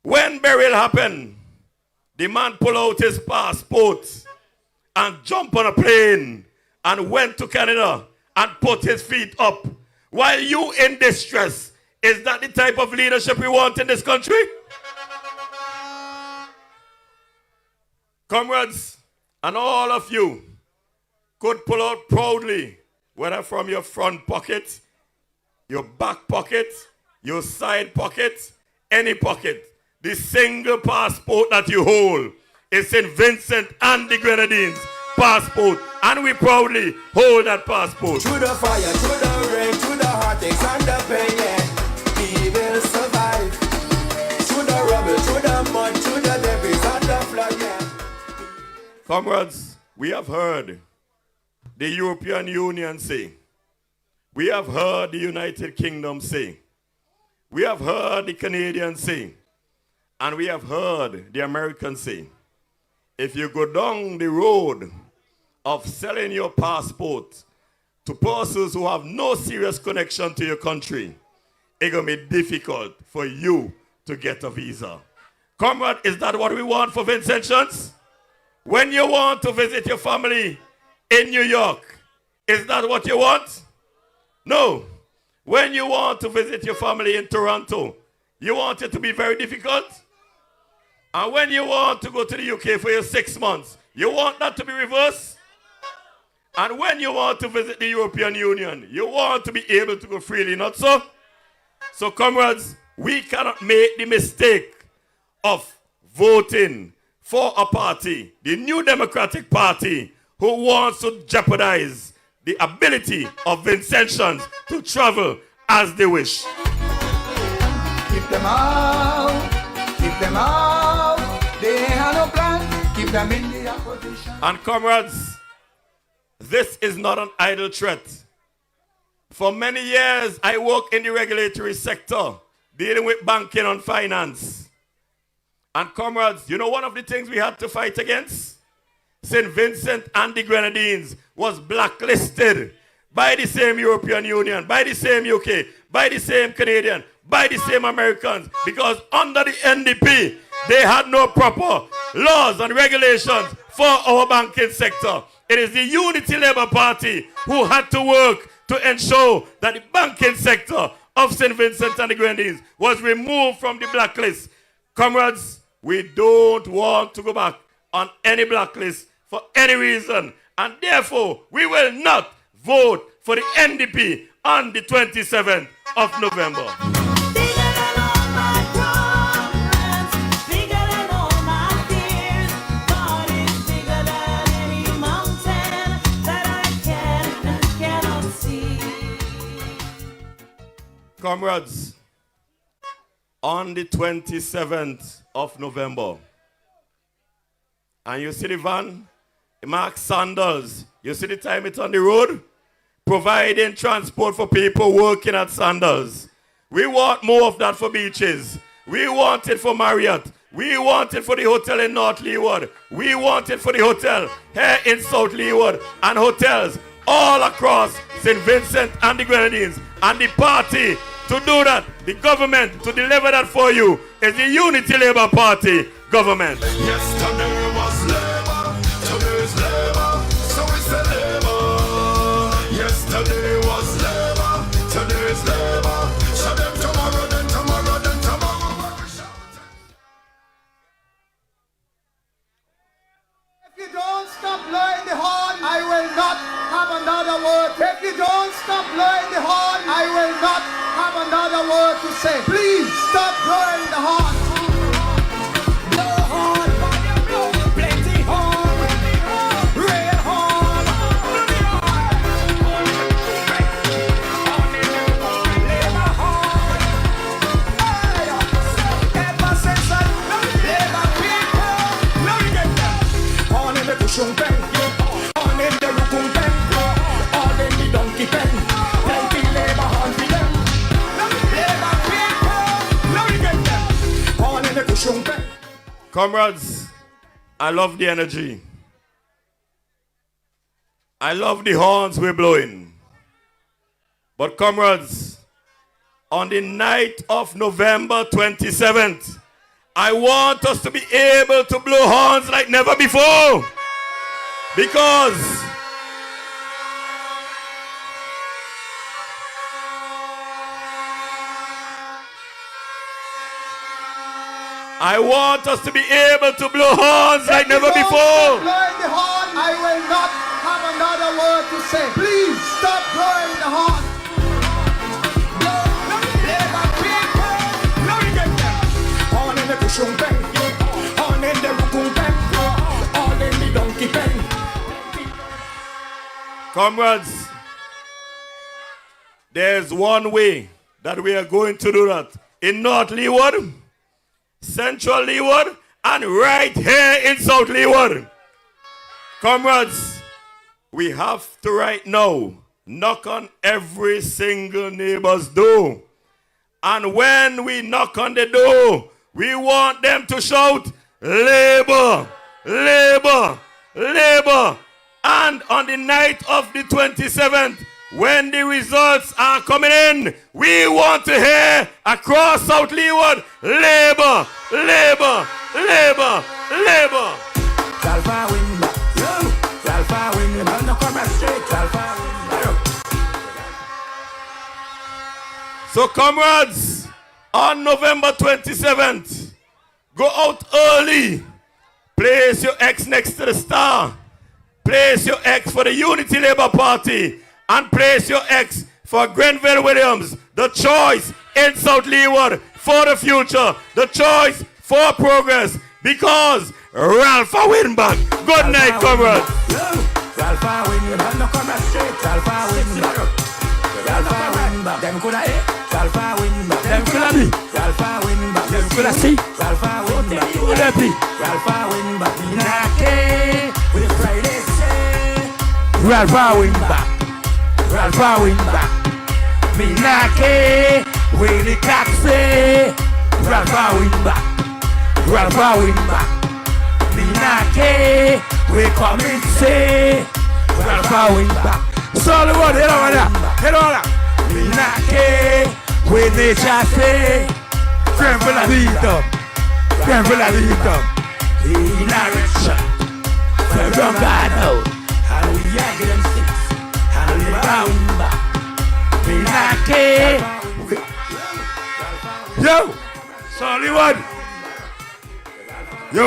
When burial happened, the man pulled out his passport and jumped on a plane and went to Canada and put his feet up. While you in distress, is that the type of leadership we want in this country? Comrades, and all of you could pull out proudly, whether from your front pocket, your back pocket, your side pocket, any pocket, the single passport that you hold is St. Vincent and the Grenadines passport, and we proudly hold that passport. Through the fire, through the rain, through the heartaches and the pain, yeah, we will survive. Through the rubble, through the mud, through the debris and the flood, yeah. Comrades, we have heard the European Union say, we have heard the United Kingdom say, we have heard the Canadians say, and we have heard the Americans say, if you go down the road of selling your passport to persons who have no serious connection to your country, it's going to be difficult for you to get a visa. Comrade, is that what we want for Vincentians? When you want to visit your family in New York, is that what you want? No. When you want to visit your family in Toronto, you want it to be very difficult? And when you want to go to the UK for your 6 months, you want that to be reversed? And when you want to visit the European Union, you want to be able to go freely, not so? So, comrades, we cannot make the mistake of voting for a party, the New Democratic Party, who wants to jeopardize the ability of Vincentians to travel as they wish. Keep them out, keep them out. They have no plan, keep them in the opposition. And comrades, this is not an idle threat. For many years, I worked in the regulatory sector, dealing with banking and finance. And comrades, you know one of the things we had to fight against? St. Vincent and the Grenadines was blacklisted by the same European Union, by the same UK, by the same Canadian, by the same Americans, because under the NDP, they had no proper laws and regulations for our banking sector. It is the Unity Labour Party who had to work to ensure that the banking sector of St. Vincent and the Grenadines was removed from the blacklist. Comrades, we don't want to go back on any blacklist for any reason, and therefore we will not vote for the NDP on the 27th of November. Comrades, on the 27th of November, and you see the van, Mark Sandals, you see the time it's on the road, providing transport for people working at Sandals. We want more of that for beaches. We want it for Marriott. We want it for the hotel in North Leeward. We want it for the hotel here in South Leeward and hotels all across St. Vincent and the Grenadines. And the party to do that, the government to deliver that for you, is the Unity Labour Party government. Yesterday was labor, today's labor, so it's the labor. Yesterday was labor, today's labor. So then tomorrow, then tomorrow, then tomorrow. If you don't stop blowing the horn, I will not have another word. If you don't stop blowing the horn, I will not have another word to say. Please stop blowing the horn. Blow horn, blow plenty horn, red horn, labor horn. Ever since I labor people, now you get that horn in the cushion pen, horn in the raccoon pen, horn in the donkey pen, plenty labor horn for them. Comrades, I love the energy. I love the horns we're blowing. But comrades, on the night of November 27th, I want us to be able to blow horns like never before. Because I want us to be able to blow horns like never before. Blowing the horn, I will not have another word to say. Please stop blowing the horn. Horn in the kushung pen, horn in the rukung pen, horn in the donkey pen. Comrades, there's one way that we are going to do that. In North Leeward, Central Leeward, and right here in South Leeward. Comrades, we have to right now knock on every single neighbor's door. And when we knock on the door, we want them to shout, Labour, Labour, Labour. And on the night of the 27th, when the results are coming in, we want to hear across South Leeward, Labour, Labour, Labour, Labour. Alpha win back, yo. Alpha win back, no come straight. Alpha win back. So comrades, on November 27th, go out early. Place your X next to the star. Place your X for the Unity Labour Party. And place your X for Grenville Williams. The choice in South Leeward for the future. The choice for progress. Because Ralph win back. Good night, comrades. Alpha win back, no come straight. Alpha win back. Alpha win back. Them coulda A. Alpha win back. Them coulda B. Alpha win back. Them coulda C. Alpha win back. Coulda P. Alpha win back. Nake with the Friday say. Alpha win back. Alpha win back. Minake with the taxi. Alpha win back. Alpha win back. Minake we come in say. Alpha win back. So the word, head over there. Head over there. Minake with nature say. Grenville a beat up. Grenville a beat up. In a direction. From God out. And we are getting six. And we bound back. Minake. Yo. So Leeward. Yo.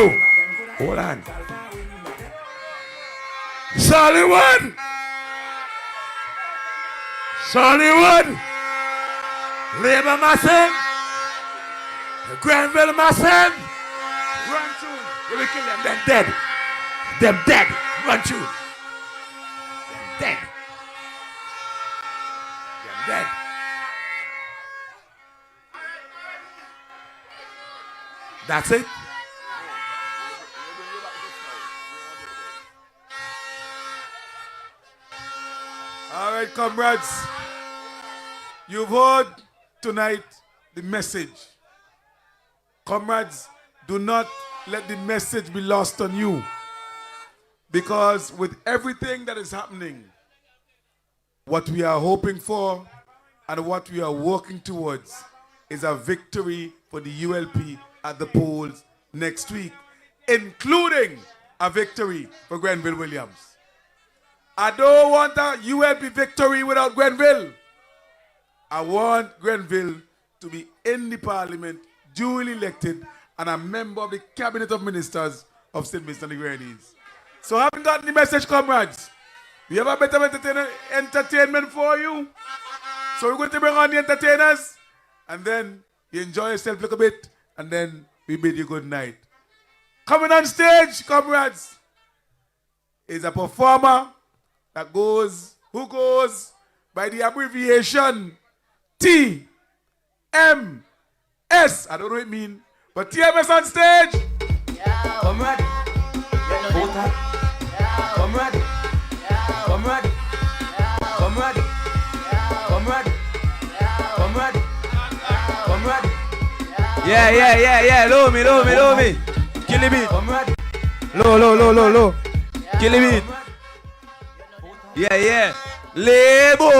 Hold on. Sollywood! Sollywood! Labour massive! Grenville massive! Run through! We will kill them, them dead! Them dead! Run through! Them dead! Them dead! That's it? All right, comrades. You've heard tonight the message. Comrades, do not let the message be lost on you. Because with everything that is happening, what we are hoping for and what we are working towards is a victory for the ULP at the polls next week, including a victory for Grenville Williams. I don't want a ULP victory without Grenville. I want Grenville to be in the parliament, duly elected, and a member of the cabinet of ministers of St. Vincent and the Grenadines. So having gotten the message, comrades, we have a better entertainment for you. So we're going to bring on the entertainers, and then you enjoy yourself a little bit, and then we bid you good night. Coming on stage, comrades, is a performer who goes by the abbreviation TMS. I don't know what it means, but TMS on stage. Comrade. Comrade. Comrade. Comrade. Comrade. Comrade. Comrade. Yeah. Low me. Kill the beat. Comrade. Low. Kill the beat. Yeah. Labour.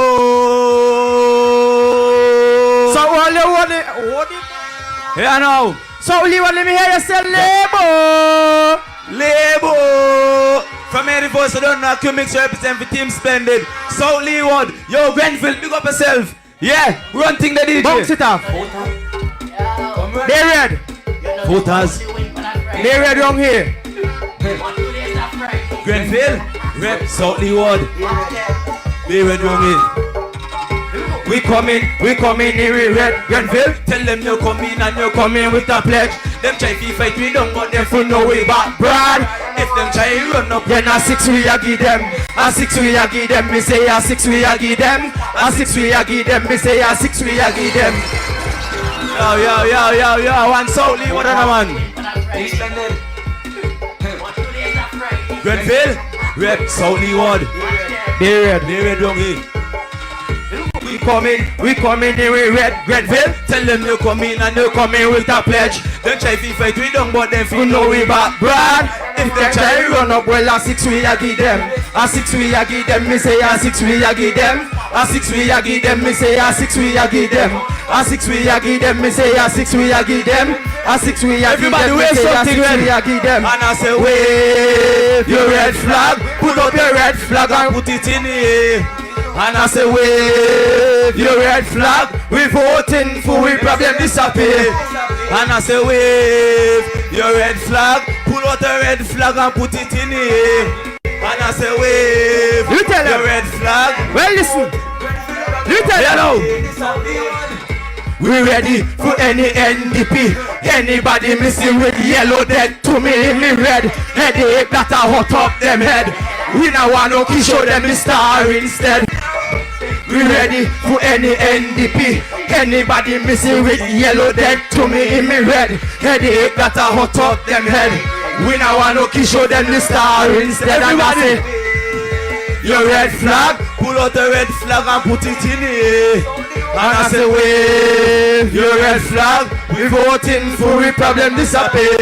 So all you want it. Yeah, now. So Leeward, let me hear you say Labor. Label. From any voice I don't know, I mix represent for Team Splendid. So Leeward, yo Grenville, big up yourself. Yeah, run thing the DJ. Bounce it off. They red. Voters. They red wrong here. Grenville, rep South Leeward. They red wrong here. We come in, we red Grenville. Tell them you come in and you come in with a pledge. Them try to fight we don't want them for no way back, Brad. If them try to run up, then a 6 we a give them. A 6 we a give them, me say a 6 we a give them. A 6 we a give them, me say a 6 we a give them. Yo, one South Leeward and a man. Grenville, rep South Leeward. They red wrong here. We come in, we red Grenville. Tell them you come in and you come in with a pledge. Them try to fight we don't but them feel no we back, Brad. If them try to run up, well a 6 we a give them. A 6 we a give them, me say a 6 we a give them. A 6 we a give them, me say a 6 we a give them. A 6 we a give them, me say a 6 we a give them. A 6 we a give them, me say a 6 we a give them. And I say wave your red flag, put up your red flag and put it in the air. And I say wave your red flag, we voting for we problem disappear. And I say wave your red flag, pull out the red flag and put it in the air. And I say wave you tell your them. red flag. Well listen, you tell them. We ready for any NDP. Anybody missing with yellow dead to me red. Headache that a hot up them head. We now want to show them the star instead. We ready for any NDP. Anybody missing with yellow dead to me red. Headache that a hot up them head. We now want to show them the star instead. Everybody, your red flag, pull out the red flag and put it in the air. And I say wave your red flag, we voting for we problem disappear.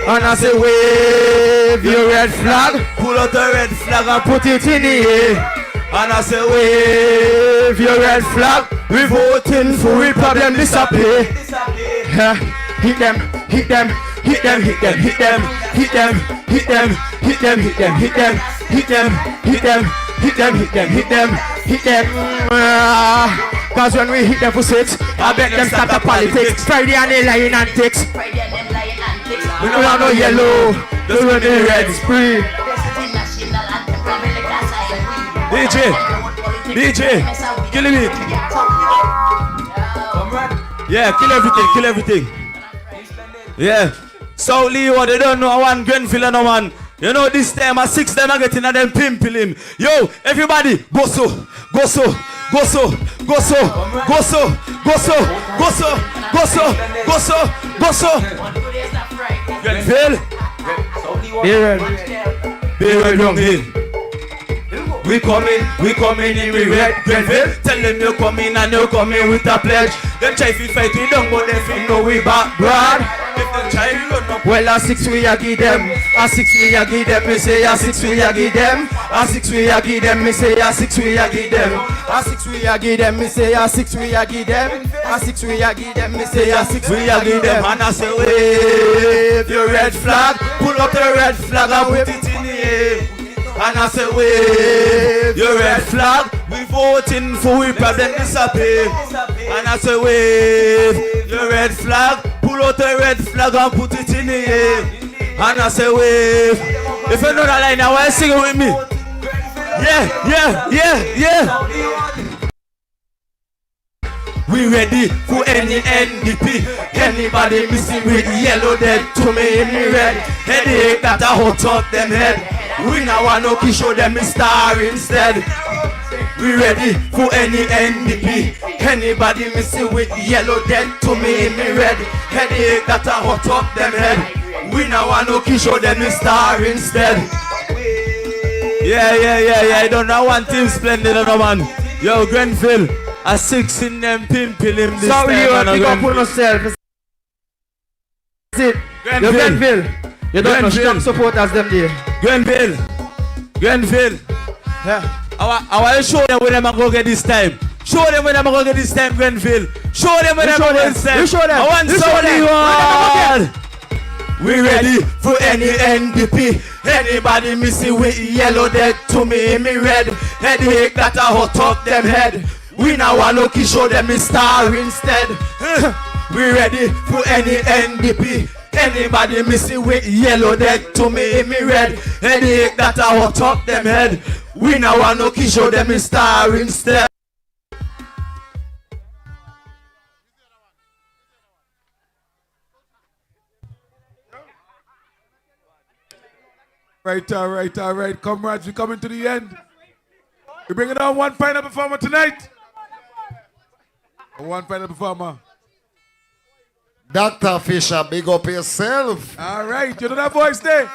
And I say wave your red flag, pull out the red flag and put it in the air. And I say wave your red flag, we voting for we problem disappear. Hit them, hit them, hit them, hit them, hit them, hit them, hit them, hit them, hit them, hit them, hit them, hit them, hit them, hit them, hit them, hit them. Cause when we hit them for 6, I bet them start the politics. Friday and they lying antics. We don't have no yellow, just when they red spree. DJ, kill it. Yeah, kill everything. Yeah. So Leeward, they don't know one Grenville no man. You know this time at 6 them are getting and then pimping him. Yo, everybody, go so. Grenville. They red wrong here. We come in and we red Grenville. Tell them you come in and you come in with a pledge. Them try to fight we don't but them feel no we back, Brad. If them try to run up, well a 6 we a give them. A 6 we a give them, me say a 6 we a give them. A 6 we a give them, me say a 6 we a give them. A 6 we a give them, me say a 6 we a give them. A 6 we a give them, me say a 6 we a give them. And I say wave your red flag, pull up the red flag and put it in the air. And I say wave your red flag, we voting for we problem disappear. And I say wave your red flag, pull out the red flag and put it in the air. And I say wave. If you know that line, I want to sing it with me. Yeah. We ready for any NDP. Anybody missing with yellow dead to me in the red. Headache that a hot up them head. We now want to show them a star instead. We ready for any NDP. Anybody missing with yellow dead to me in the red. Headache that a hot up them head. We now want to show them a star instead. Yeah. I don't know one team splendid on man. Yo, Grenville. A 6 in them pimping him this time. So you pick up on yourself. That's it. Grenville. You don't know strong supporters them there. Grenville. Yeah. I want to show them where them are going to get this time. Show them when I'm going to get this time, Grenville. Show them when I'm going to get this time. You show them. I want You show some them. Leeward. We ready for any NDP. Anybody missing with yellow dead to me red. Headache that I hot up them head. We now want to show them a star instead. We ready for any NDP. Anybody missing with yellow dead to me red. Headache that I hot up them head. We now want to show them a star instead. Right, all right, all right. Comrades, we're coming to the end. We're bringing on one final performer tonight. One final performer. Dr. Fisher, big up yourself. All right, you know that voice there?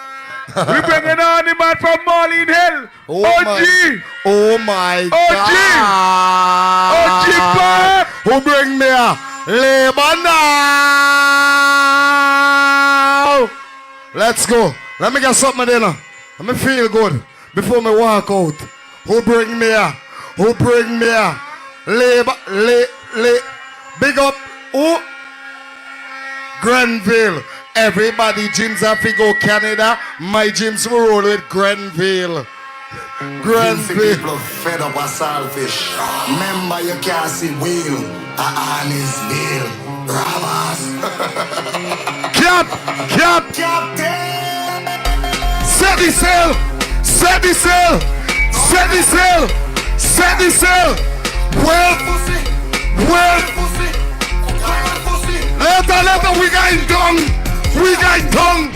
We're bringing on the man from Marlene Hill. Oh OG. Oh my OG. God. OG Park. Who bring me a labor now? Let's go. Let me get something there now. Let me feel good before me walk out. Who bring me a? Who bring me a? Labor, big up. Who? Grenville. Everybody gyms have to go Canada. My gyms will roll with Grenville. Grenville. People fed up with selfish. Remember you can't see wheel. I.A.N is bill. Robbers. Cap. Set the sail. Set the sail. Set the sail. Set the sail. Well, later, we got done. We got done.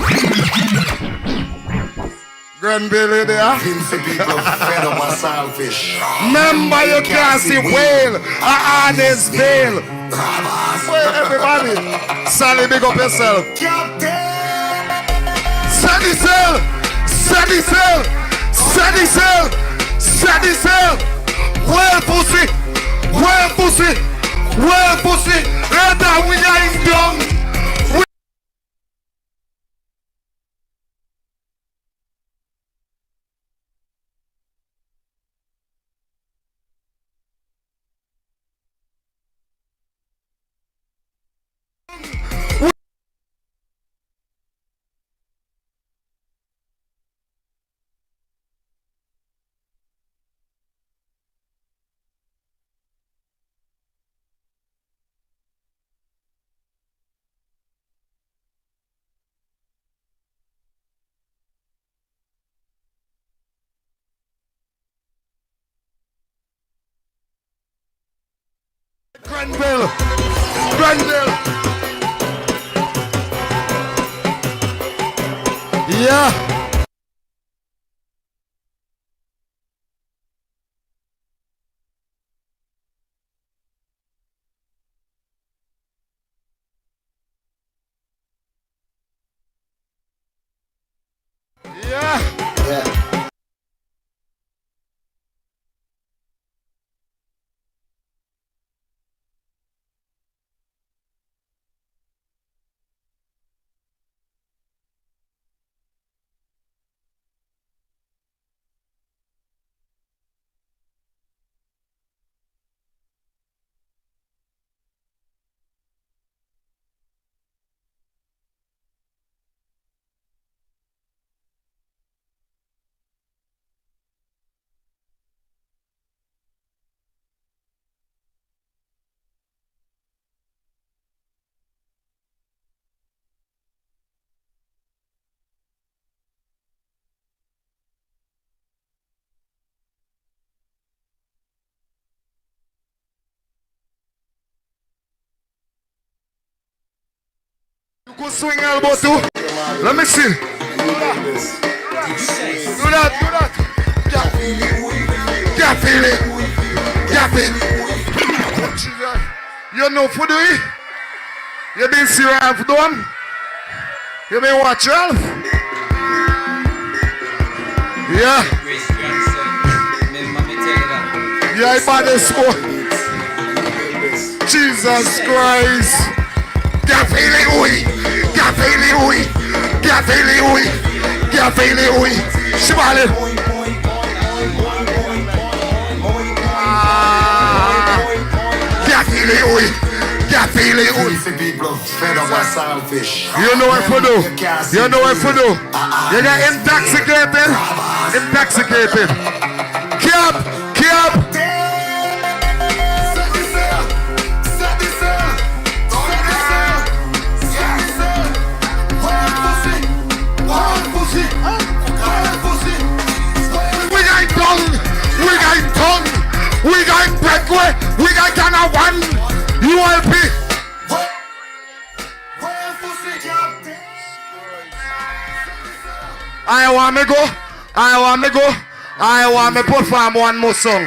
Grenville there. People fed up with selfish. Remember you can't see whale. I.A.N is veil. Well, everybody. Sally, big up yourself. Set the sail. Set the sail. Set the sail. Set the sail. Well, pussy. Well, pussy. Well, pussy. Later, we got done. Grenville. Yeah. You could swing elbow too. Let me see. Do that. Get it. You know for doing? You been see Ralph doing? You been watch Ralph? Yeah. Yeah, I bought this boy. Jesus Christ. Gafele oui. Shibale. it, oi. Can't feel it, oi. People fed up with saltfish. You know what to do. You know what to do. You get intoxicated. Intoxicated. Cap. We got Breakway, we got Ghana 1, ULP. I want me perform one more song.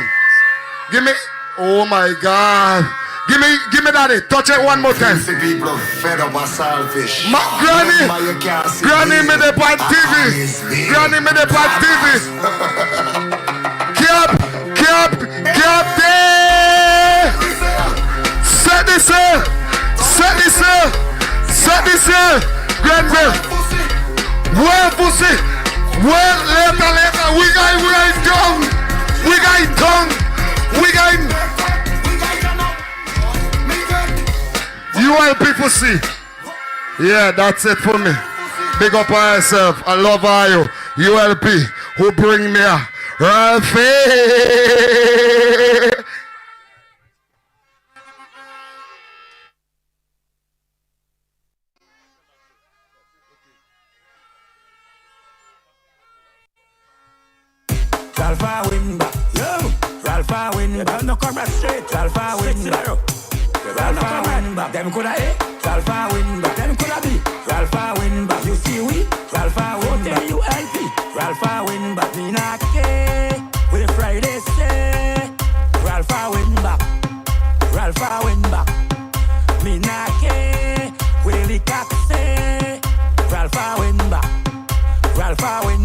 Give me, oh my God. Give me that, touch it one more time. People fed up with saltfish. Granny, me the bad TV. Granny, me the bad TV. Cap there. Set this here. Granville. Where pussy? Where later. We got tongue. ULP pussy. Yeah, that's it for me. Big up on yourself. I love all you. ULP who bring me a Ralphie. Ralpha win back. Yo, Ralpha win back. No come back straight. Ralpha win back. Ralpha win back. Them coulda A. Ralpha win back. Them coulda B. Ralpha win back. You see we. Ralpha win back. ULP. Ralpha win back. Me not care. With the Friday say. Ralpha win back. Ralpha win back. Me not care. With the cock say. Ralpha win back. Ralpha win